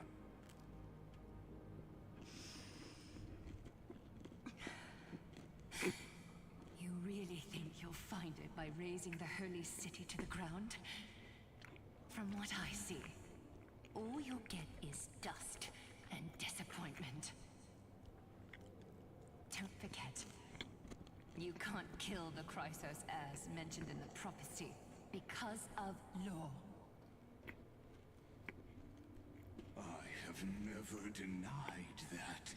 You really think you'll find it by razing the holy city to the ground? From what I see, all you'll get is dust and disappointment. Don't forget, you can't kill the Chrysos heirs mentioned in the prophecy because of law. I have never denied that.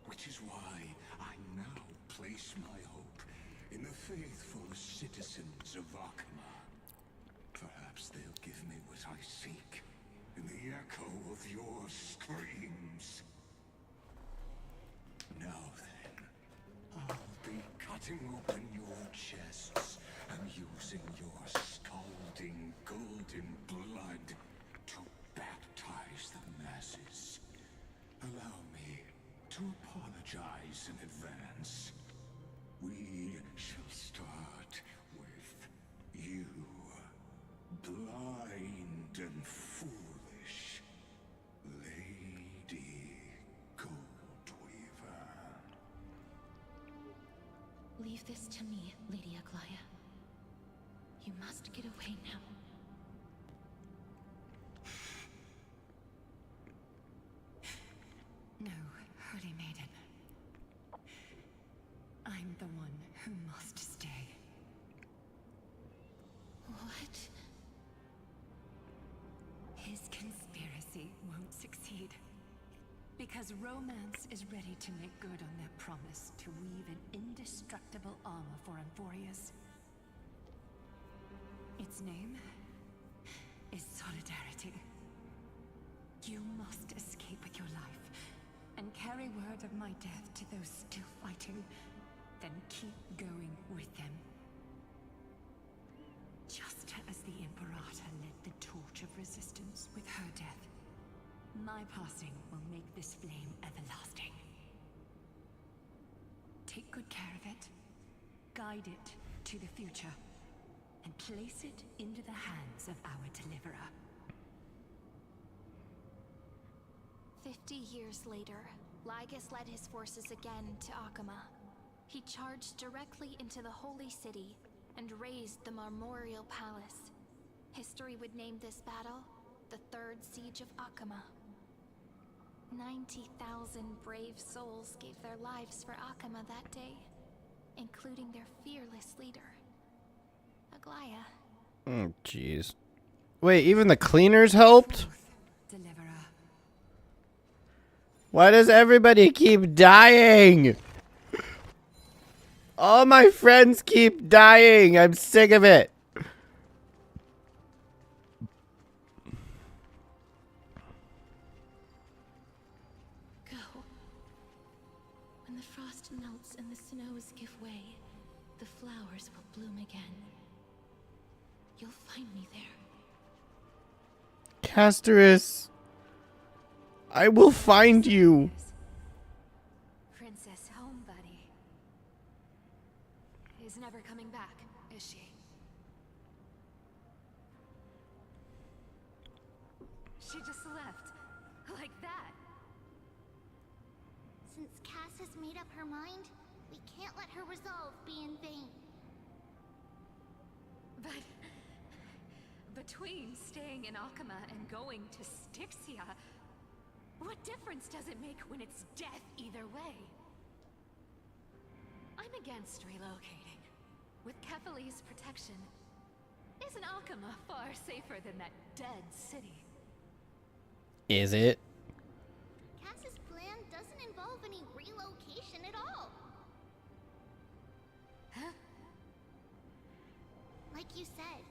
Which is why I now place my hope in the faithful citizens of Akama. Perhaps they'll give me what I seek in the echo of your screams. Now then, I'll be cutting open your chests and using your scalding golden blood to baptize the masses. Allow me to apologize in advance. We shall start with you, blind and foolish Lady Goldweaver. Leave this to me, Lady Aglaya. You must get away now. No, Holy Maiden. I'm the one who must stay. What? His conspiracy won't succeed. Because romance is ready to make good on their promise to weave an indestructible armor for Amphorius. Its name is Solidarity. You must escape with your life and carry word of my death to those still fighting, then keep going with them. Just as the Imperator lit the torch of resistance with her death, my passing will make this flame everlasting. Take good care of it, guide it to the future, and place it into the hands of our deliverer. 50 years later, Lygus led his forces again to Akama. He charged directly into the Holy City and razed the Marmorial Palace. History would name this battle the Third Siege of Akama. 90,000 brave souls gave their lives for Akama that day, including their fearless leader, Aglaya. Oh, jeez. Wait, even the cleaners helped? Why does everybody keep dying? All my friends keep dying. I'm sick of it. Go. When the frost melts and the snows give way, the flowers will bloom again. You'll find me there. Casterus, I will find you. Princess Homebody is never coming back, is she? She just left. Like that. Since Cass has made up her mind, we can't let her resolve be in vain. But between staying in Akama and going to Styxia, what difference does it make when it's death either way? I'm against relocating. With Kefali's protection, isn't Akama far safer than that dead city? Is it? Cass's plan doesn't involve any relocation at all. Huh? Like you said,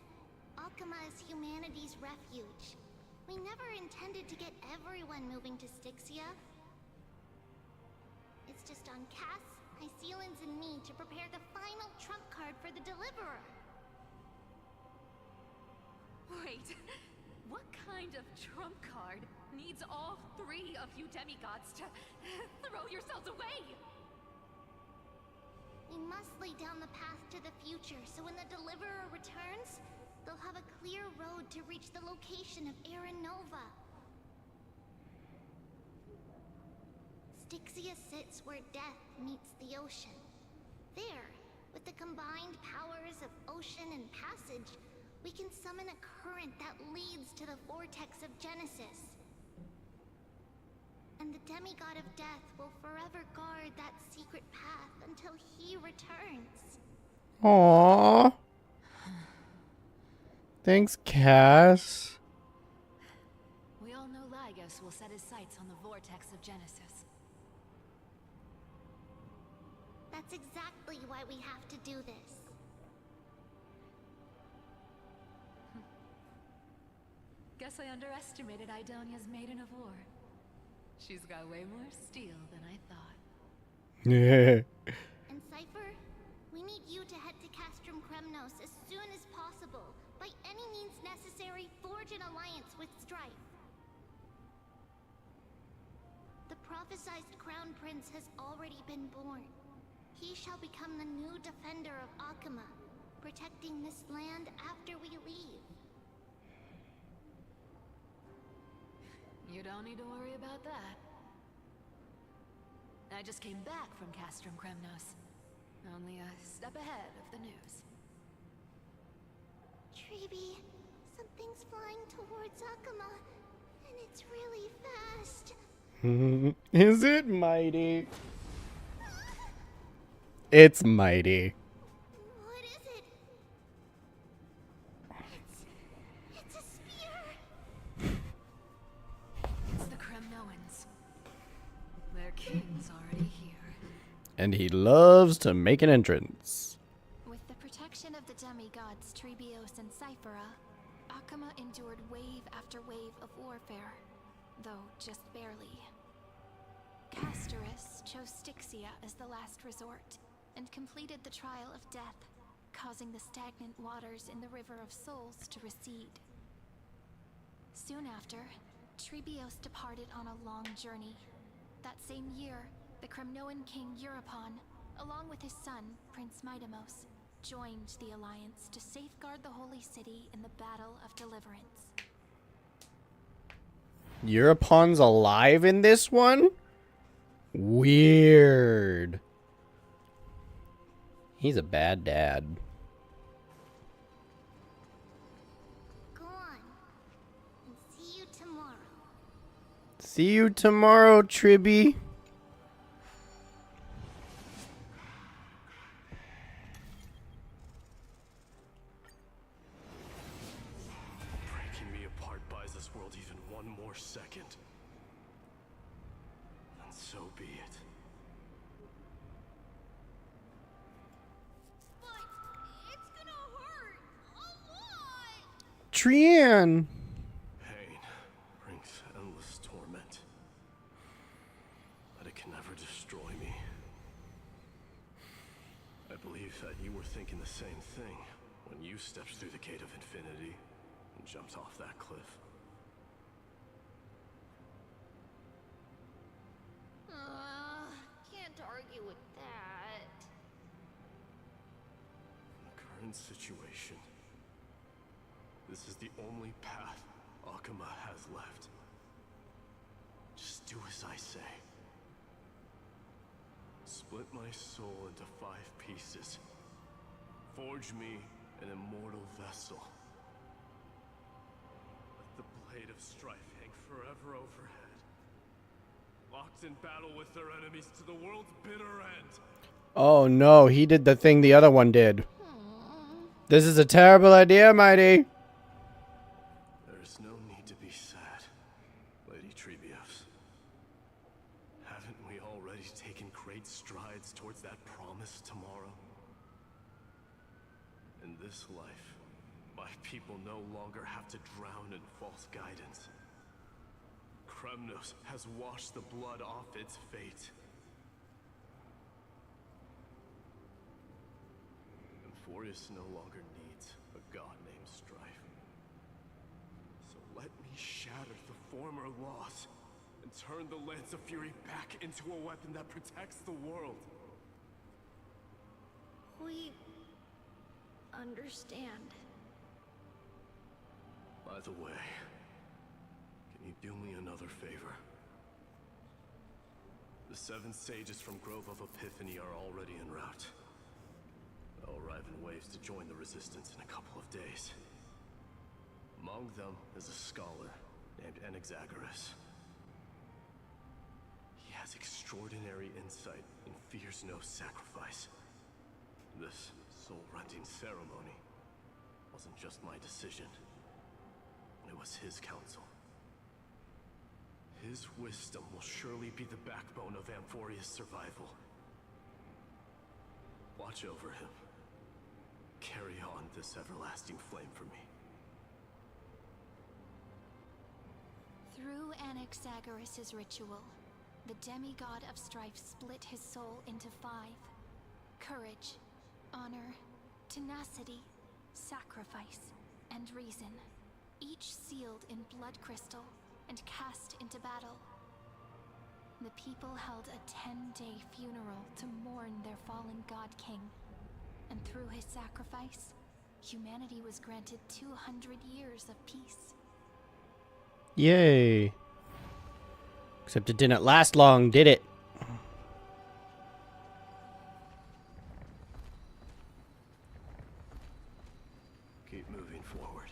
Akama is humanity's refuge. We never intended to get everyone moving to Styxia. It's just on Cass, Hycealans, and me to prepare the final trump card for the Deliverer. Wait, what kind of trump card needs all three of you demigods to throw yourselves away? We must lay down the path to the future, so when the Deliverer returns, they'll have a clear road to reach the location of Aaron Nova. Styxia sits where death meets the ocean. There, with the combined powers of ocean and passage, we can summon a current that leads to the vortex of Genesis. And the demigod of death will forever guard that secret path until he returns. Aww. Thanks, Cass. We all know Lygos will set his sights on the vortex of Genesis. That's exactly why we have to do this. Guess I underestimated Idonia's Maiden of War. She's got way more steel than I thought. Yeah. And Cypher, we need you to head to Castrum Kremnos as soon as possible. By any means necessary, forge an alliance with Strife. The prophesized Crown Prince has already been born. He shall become the new defender of Akama, protecting this land after we leave. You don't need to worry about that. I just came back from Castrum Kremnos. Only a step ahead of the news. Treeby, something's flying towards Akama, and it's really fast. Is it mighty? It's mighty. What is it? It's a spear. It's the Kremnoans. Their king's already here. And he loves to make an entrance. With the protection of the demigods Trebios and Cyphera, Akama endured wave after wave of warfare, though just barely. Casterus chose Styxia as the last resort, and completed the trial of death, causing the stagnant waters in the River of Souls to recede. Soon after, Trebios departed on a long journey. That same year, the Kremnoan king Euripon, along with his son, Prince Midamos, joined the Alliance to safeguard the Holy City in the Battle of Deliverance. Eurupon's alive in this one? Weird. He's a bad dad. Go on, and see you tomorrow. See you tomorrow, Tribby. Breaking me apart buys this world even one more second. And so be it. It's gonna hurt a lot. Trian. Pain brings endless torment. But it can never destroy me. I believe that you were thinking the same thing when you stepped through the gate of infinity and jumped off that cliff. Can't argue with that. In the current situation, this is the only path Akuma has left. Just do as I say. Split my soul into 5 pieces. Forge me an immortal vessel. Let the blade of strife hang forever overhead. Locked in battle with their enemies to the world's bitter end. Oh no, he did the thing the other one did. This is a terrible idea, Mighty. There's no need to be sad, Lady Trebios. Haven't we already taken great strides towards that promised tomorrow? In this life, my people no longer have to drown in false guidance. Kremnos has washed the blood off its fate. Amphorius no longer needs a god named Strife. So let me shatter the former laws and turn the Lance of Fury back into a weapon that protects the world. We understand. By the way, can you do me another favor? The 7 sages from Grove of Epiphany are already en route. They'll arrive in waves to join the resistance in a couple of days. Among them is a scholar named Anaxagoras. He has extraordinary insight and fears no sacrifice. This soul-rending ceremony wasn't just my decision. It was his counsel. His wisdom will surely be the backbone of Amphoria's survival. Watch over him. Carry on this everlasting flame for me. Through Anaxagoras' ritual, the demigod of strife split his soul into 5. Courage, honor, tenacity, sacrifice, and reason. Each sealed in blood crystal and cast into battle. The people held a 10-day funeral to mourn their fallen god king. And through his sacrifice, humanity was granted 200 years of peace. Yay. Except it didn't last long, did it? Keep moving forward.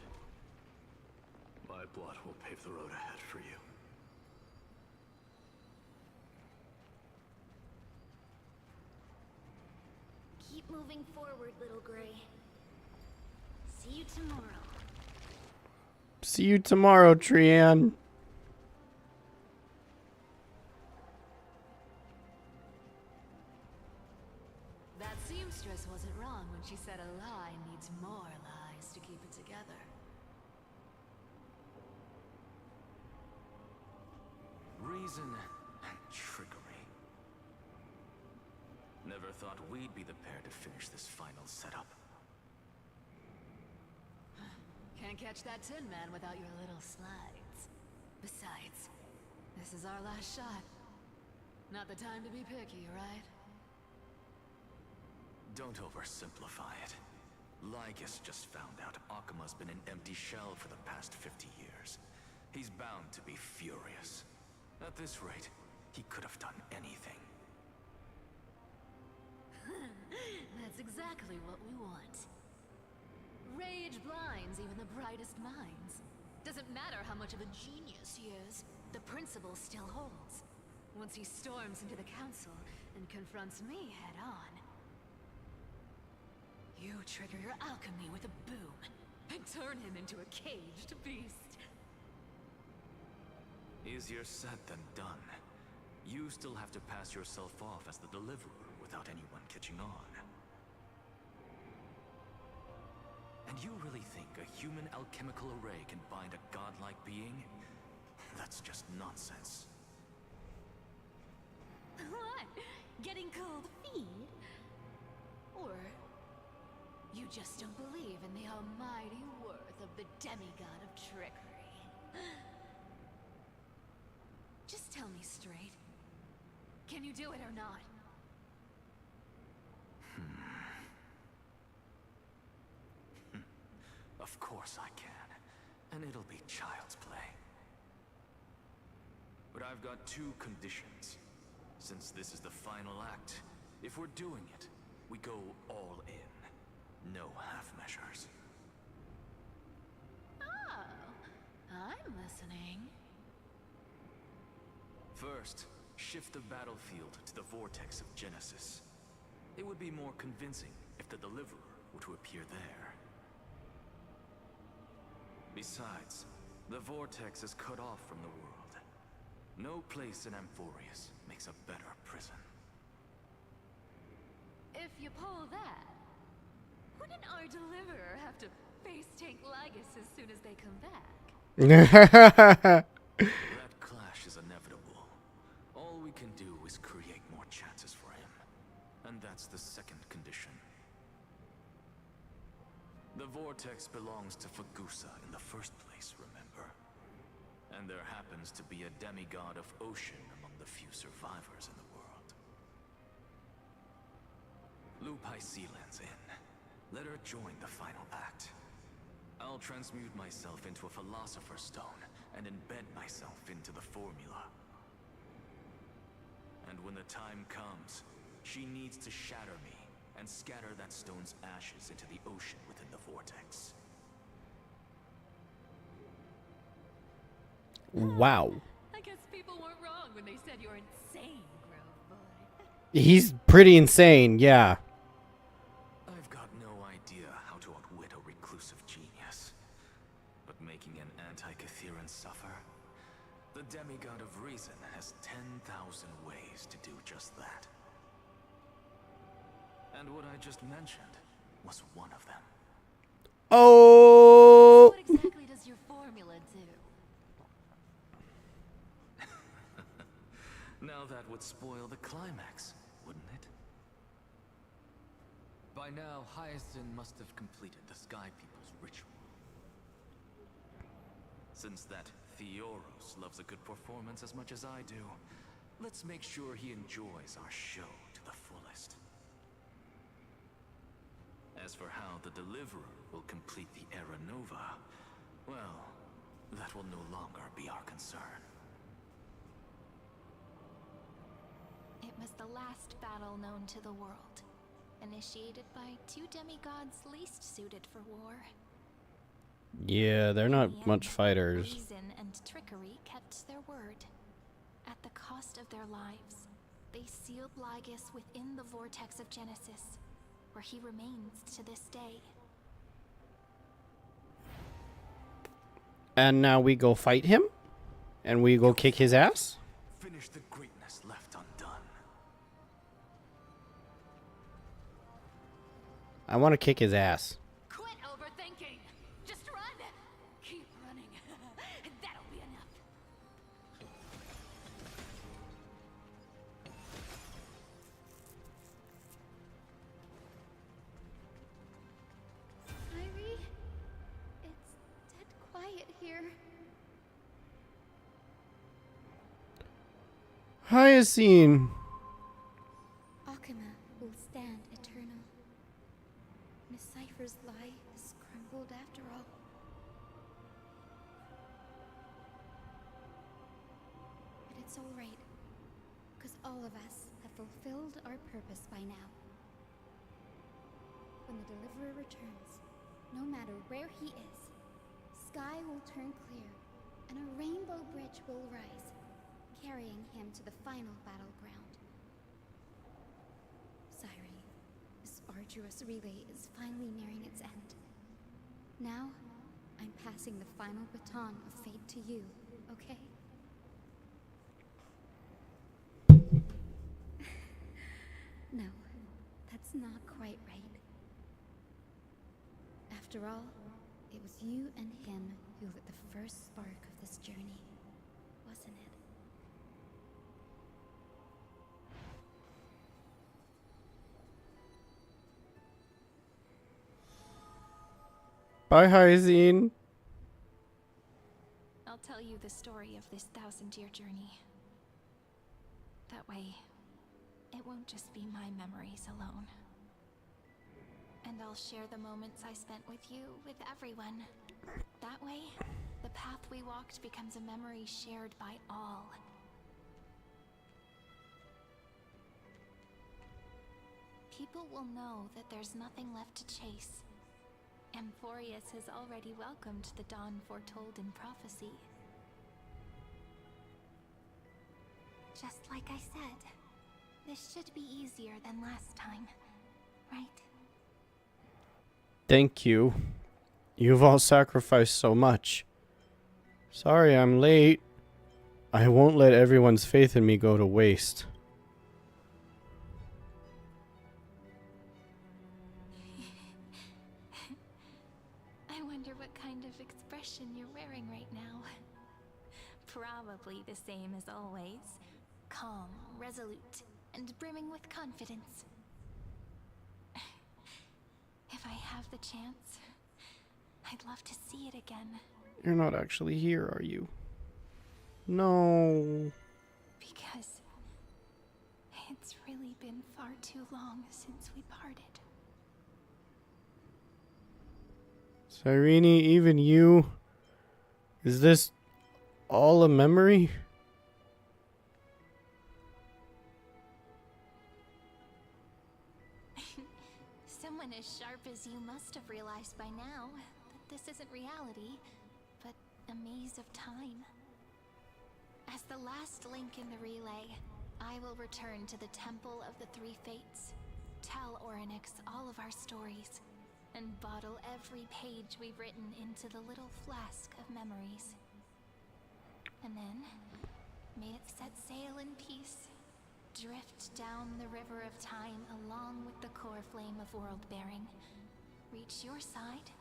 My blood will pave the road ahead for you. Keep moving forward, little Gray. See you tomorrow. See you tomorrow, Trian. That seamstress wasn't wrong when she said a lie needs more lies to keep it together. Reason and trickery. Never thought we'd be the pair to finish this final setup. Can't catch that Tin Man without your little slides. Besides, this is our last shot. Not the time to be picky, right? Don't oversimplify it. Lycus just found out Akuma's been an empty shell for the past 50 years. He's bound to be furious. At this rate, he could have done anything. That's exactly what we want. Rage blinds even the brightest minds. Doesn't matter how much of a genius he is. the principle still holds. Once he storms into the council and confronts me head-on. You trigger your alchemy with a boom and turn him into a caged beast. Easier said than done. You still have to pass yourself off as the deliverer without anyone catching on. And you really think a human alchemical array can bind a godlike being? That's just nonsense. What? Getting cold feet? Or you just don't believe in the almighty worth of the demigod of trickery? Just tell me straight. Can you do it or not? Of course I can. And it'll be child's play. But I've got two conditions. Since this is the final act, if we're doing it, we go all in. No half measures. Oh, I'm listening. First, shift the battlefield to the vortex of Genesis. It would be more convincing if the deliverer were to appear there. Besides, the vortex is cut off from the world. No place in Amphorius makes a better prison. If you pull that, wouldn't our deliverer have to face tank Lygus as soon as they come back? That clash is inevitable. All we can do is create more chances for him. And that's the second condition. The vortex belongs to Fagusa in the first place, remember? And there happens to be a demigod of ocean among the few survivors in the world. Lupai Sealand's in. Let her join the final act. I'll transmute myself into a Philosopher's Stone and embed myself into the formula. And when the time comes, she needs to shatter me and scatter that stone's ashes into the ocean within the vortex. Wow. I guess people weren't wrong when they said you're insane, Grove Boy. He's pretty insane, yeah. I've got no idea how to outwit a reclusive genius. But making an anti-Catheran suffer? The demigod of reason has 10,000 ways to do just that. And what I just mentioned was one of them. Oh! What exactly does your formula do? Now that would spoil the climax, wouldn't it? By now, Hyacinth must have completed the Sky People's ritual. Since that Theoros loves a good performance as much as I do, let's make sure he enjoys our show to the fullest. As for how the Deliverer will complete the Era Nova, well, that will no longer be our concern. It was the last battle known to the world, initiated by two demigods least suited for war. Yeah, they're not In the much end, fighters. Reason and trickery kept their word. At the cost of their lives, they sealed Lygus within the vortex of Genesis, where he remains to this day. And now we go fight him? And we go kick his ass? Finish the greatness left undone. I want to kick his ass. Quit overthinking! Just run! Keep running. That'll be enough. Irie, it's dead quiet here. Hyacinth! Akuma will stand eternal. Miss Cypher's lie is crumbled after all. But it's all right, because all of us have fulfilled our purpose by now. When the Deliverer returns, no matter where he is, sky will turn clear, and a rainbow narrow bridge will rise, carrying him to the final battleground. Cyrene, this arduous relay is finally nearing its end. Now, I'm passing the final baton of fate to you, okay? No, that's not quite right. After all, it was you and him who lit the first spark of this journey, wasn't it? Bye, Hyzine. I'll tell you the story of this 1,000-year journey. That way, it won't just be my memories alone. And I'll share the moments I spent with you with everyone. That way, the path we walked becomes a memory shared by all. People will know that there's nothing left to chase. Amphorius has already welcomed the dawn foretold in prophecy. Just like I said, this should be easier than last time, right? Thank you. You've all sacrificed so much. Sorry I'm late. I won't let everyone's faith in me go to waste. I wonder what kind of expression you're wearing right now. Probably the same as always. Calm, resolute, and brimming with confidence. If I have the chance, I'd love to see it again. You're not actually here, are you? No. Because it's really been far too long since we parted. Cyrene, even you? Is this all a memory? Someone as sharp as you must have realized by now that this isn't reality, but a maze of time. As the last link in the relay, I will return to the Temple of the Three Fates, tell Orynyx all of our stories, and bottle every page we've written into the little flask of memories. And then, may it set sail in peace, drift down the river of time along with the core flame of world-bearing, reach your side,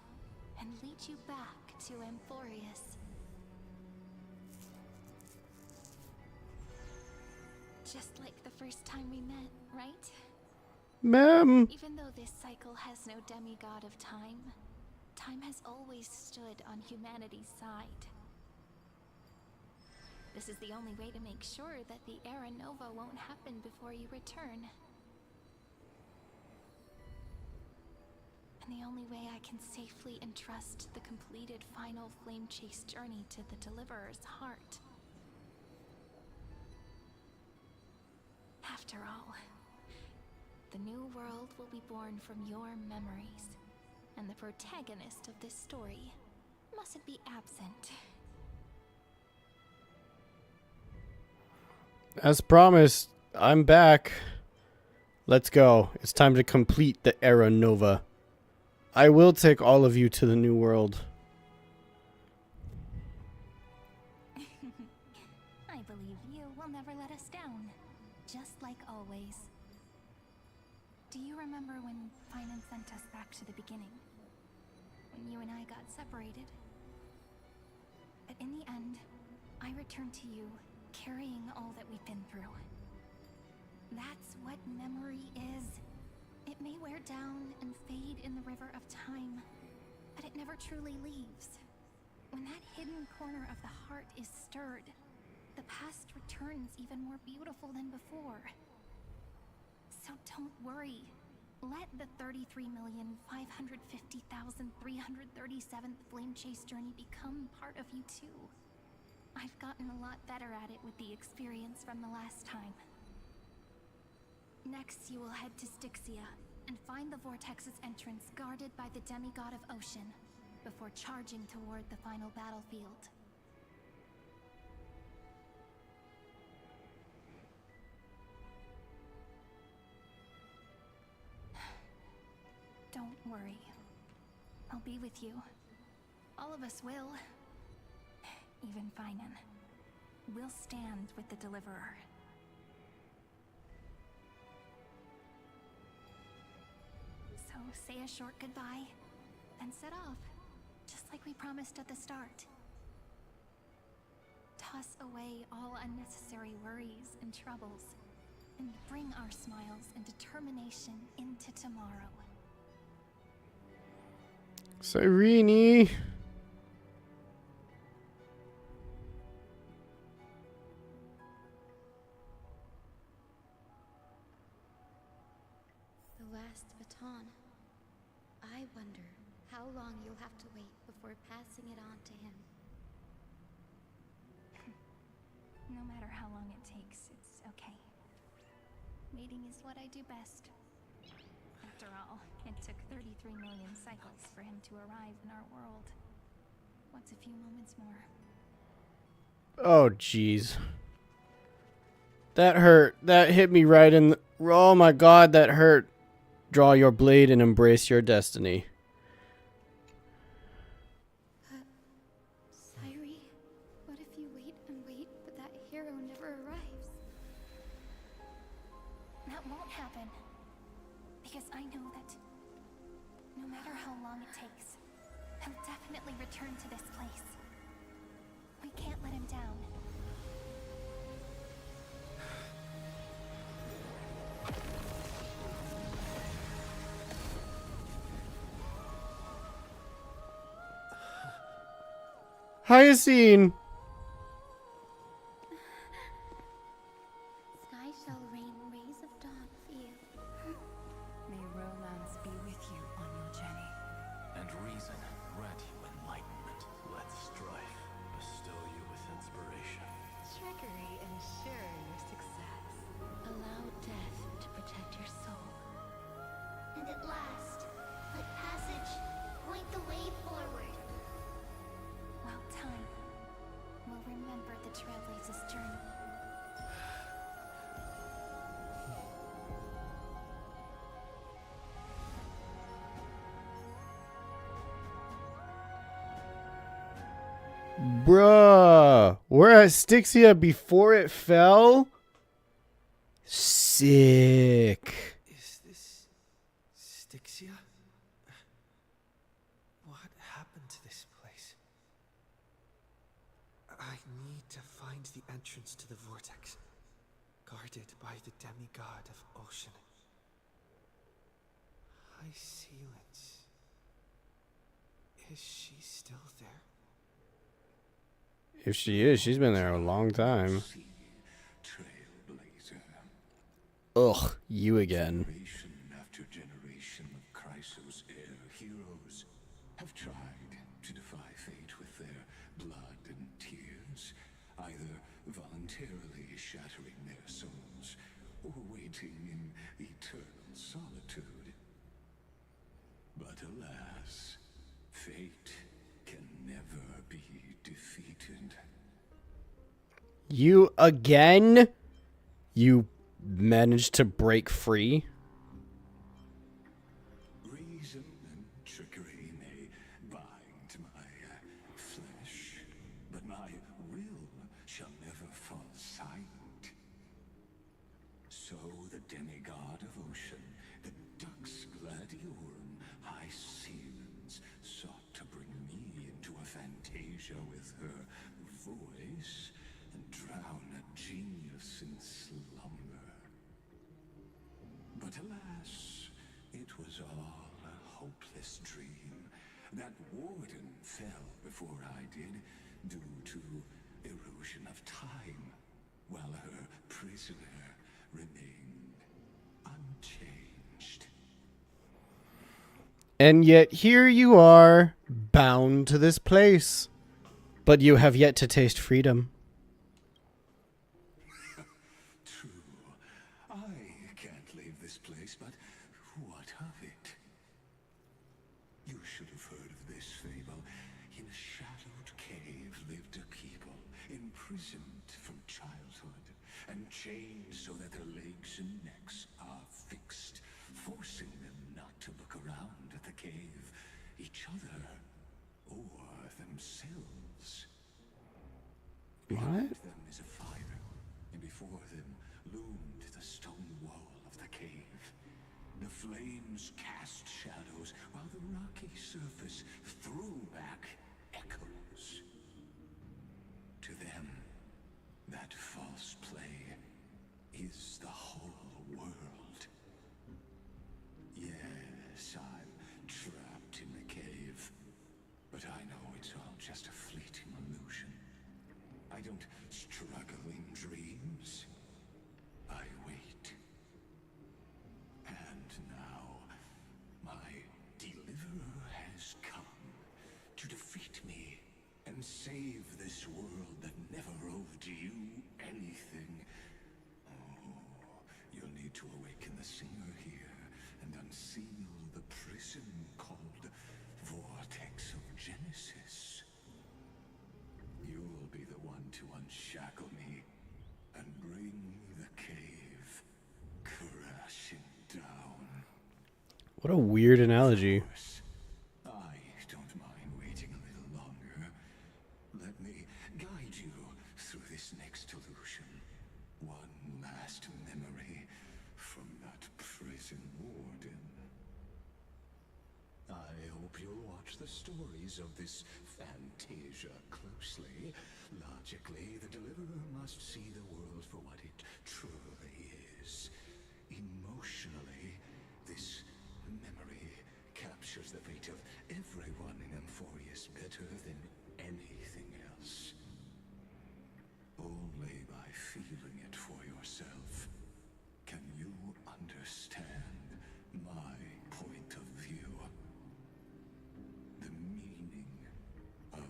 and lead you back to Amphorius. Just like the first time we met, right? Ma'am. Even though this cycle has no demigod of time, time has always stood on humanity's side. This is the only way to make sure that the Era Nova won't happen before you return. And the only way I can safely entrust the completed final flame chase journey to the Deliverer's heart. After all, the new world will be born from your memories, and the protagonist of this story mustn't be absent. As promised, I'm back. Let's go. It's time to complete the Era Nova. I will take all of you to the new world. I believe you will never let us down, just like always. Do you remember when Finan sent us back to the beginning? When you and I got separated? But in the end, I returned to you, carrying all that we've been through. That's what memory is. It may wear down and fade in the river of time, but it never truly leaves. When that hidden corner of the heart is stirred, the past returns even more beautiful than before. So don't worry. Let the 33,550,337th Flame Chase journey become part of you too. I've gotten a lot better at it with the experience from the last time. Next, you will head to Styxia and find the Vortex's entrance guarded by the demigod of ocean before charging toward the final battlefield. I'll be with you. All of us will. Even Finan. We'll stand with the Deliverer. So say a short goodbye, then set off, just like we promised at the start. Toss away all unnecessary worries and troubles, and bring our smiles and determination into tomorrow. Cyrene. The last baton. I wonder how long you'll have to wait before passing it on to him. No matter how long it takes, it's okay. Waiting is what I do best. After all, it took 33 million cycles for him to arrive in our world. What's a few moments more? Oh, jeez. That hurt. That hit me right in the... Oh my god, that hurt. Draw your blade and embrace your destiny. Cyrene, what if you wait and wait, but that hero never arrives? That won't happen. Because I know that no matter how long it takes, he'll definitely return to this place. We can't let him down. Hyacine! Sky shall rain rays of dawn for you. May romance be with you on your journey. And reason grant you enlightenment. Let strife bestow you with inspiration. Trickery ensure your success. Allow death to protect your soul. And at last, let passage point the way forward. Well, time will remember the Trailblazer's journey. Bruh. We're at Styxia before it fell? Sick. Is this Styxia? What happened to this place? I need to find the entrance to the vortex, guarded by the demigod of ocean. High Sealance. Is she still there? If she is, she's been there a long time. Trailblazer. Ugh, you again. Generation after generation of Chrysos heir heroes have tried to defy fate with their blood and tears, either voluntarily shattering their souls or waiting in eternal solitude. But alas, fate can never be defeated. You again? You managed to break free? Reason and trickery may bind my flesh, but my will shall never fall silent. So the demigod of ocean, the Dux Gladiorum, High Sealance, sought to bring me into a fantasia with her voice and drown a genius in slumber. But alas, it was all a hopeless dream. That warden fell before I did, due to erosion of time, while her prisoner remained unchanged. And yet here you are, bound to this place. But you have yet to taste freedom. True. I can't leave this place, but what of it? You should have heard of this fable. In a shadowed cave lived a people, imprisoned from childhood, and chained so that their legs and necks are fixed, forcing them not to look around at the cave, each other, Behind them is a fire, and before them loomed the stone wall of the cave. The flames cast shadows, while the rocky surface threw back echoes. To them, that false play is the whole world. Yes, I'm trapped in the cave, but I know it's all just a fleeting illusion. I don't struggle in dreams. I wait. And now, my deliverer has come to defeat me and save this world that never owed you anything. Oh, you'll need to awaken the singer here and unseal the prison called Vortex of Genesis. You'll be the one to unshackle me and bring the cave crashing down. What a weird analogy. I don't mind waiting a little longer. Let me guide you through this next illusion. One last memory from that prison warden. I hope you'll watch the stories of this Fantasia closely. Logically, the deliverer must see the world for what it truly is. Emotionally, this memory captures the fate of everyone in Emphorius better than anything else. Only by feeling it for yourself can you understand my point of view. The meaning of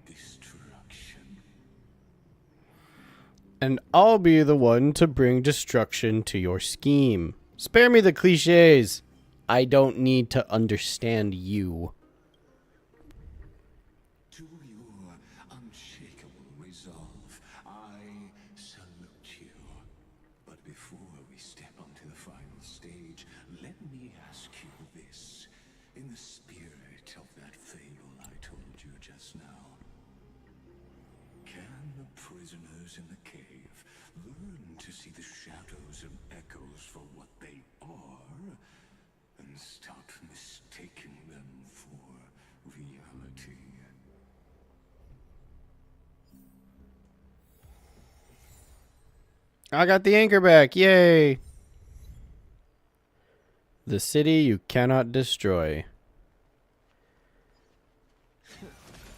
destruction. And I'll be the one to bring destruction to your scheme. Spare me the cliches. I don't need to understand you. To your unshakable resolve, I salute you. But before we step onto the final stage, let me ask you this. In the spirit of that fable I told you just now, can the prisoners in the cave learn to see the shadows and echoes for what they are, and stop mistaking them for reality? I got the anchor back. Yay. The city you cannot destroy.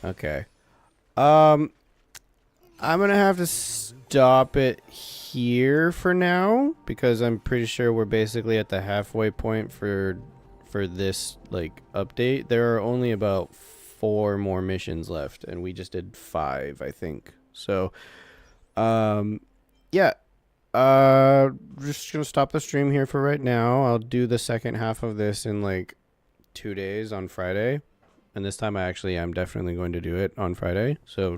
Okay. I'm gonna have to stop it here for now because I'm pretty sure we're basically at the halfway point for this like update. There are only about 4 more missions left and we just did 5, I think. So yeah. Just gonna stop the stream here for right now. I'll do the second half of this in like 2 days on Friday. And this time I actually am definitely going to do it on Friday. So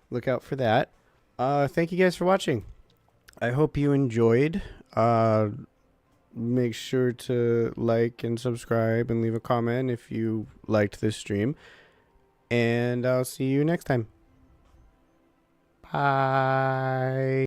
look out for that. Thank you guys for watching. I hope you enjoyed. Make sure to like and subscribe and leave a comment if you liked this stream. And I'll see you next time. Bye.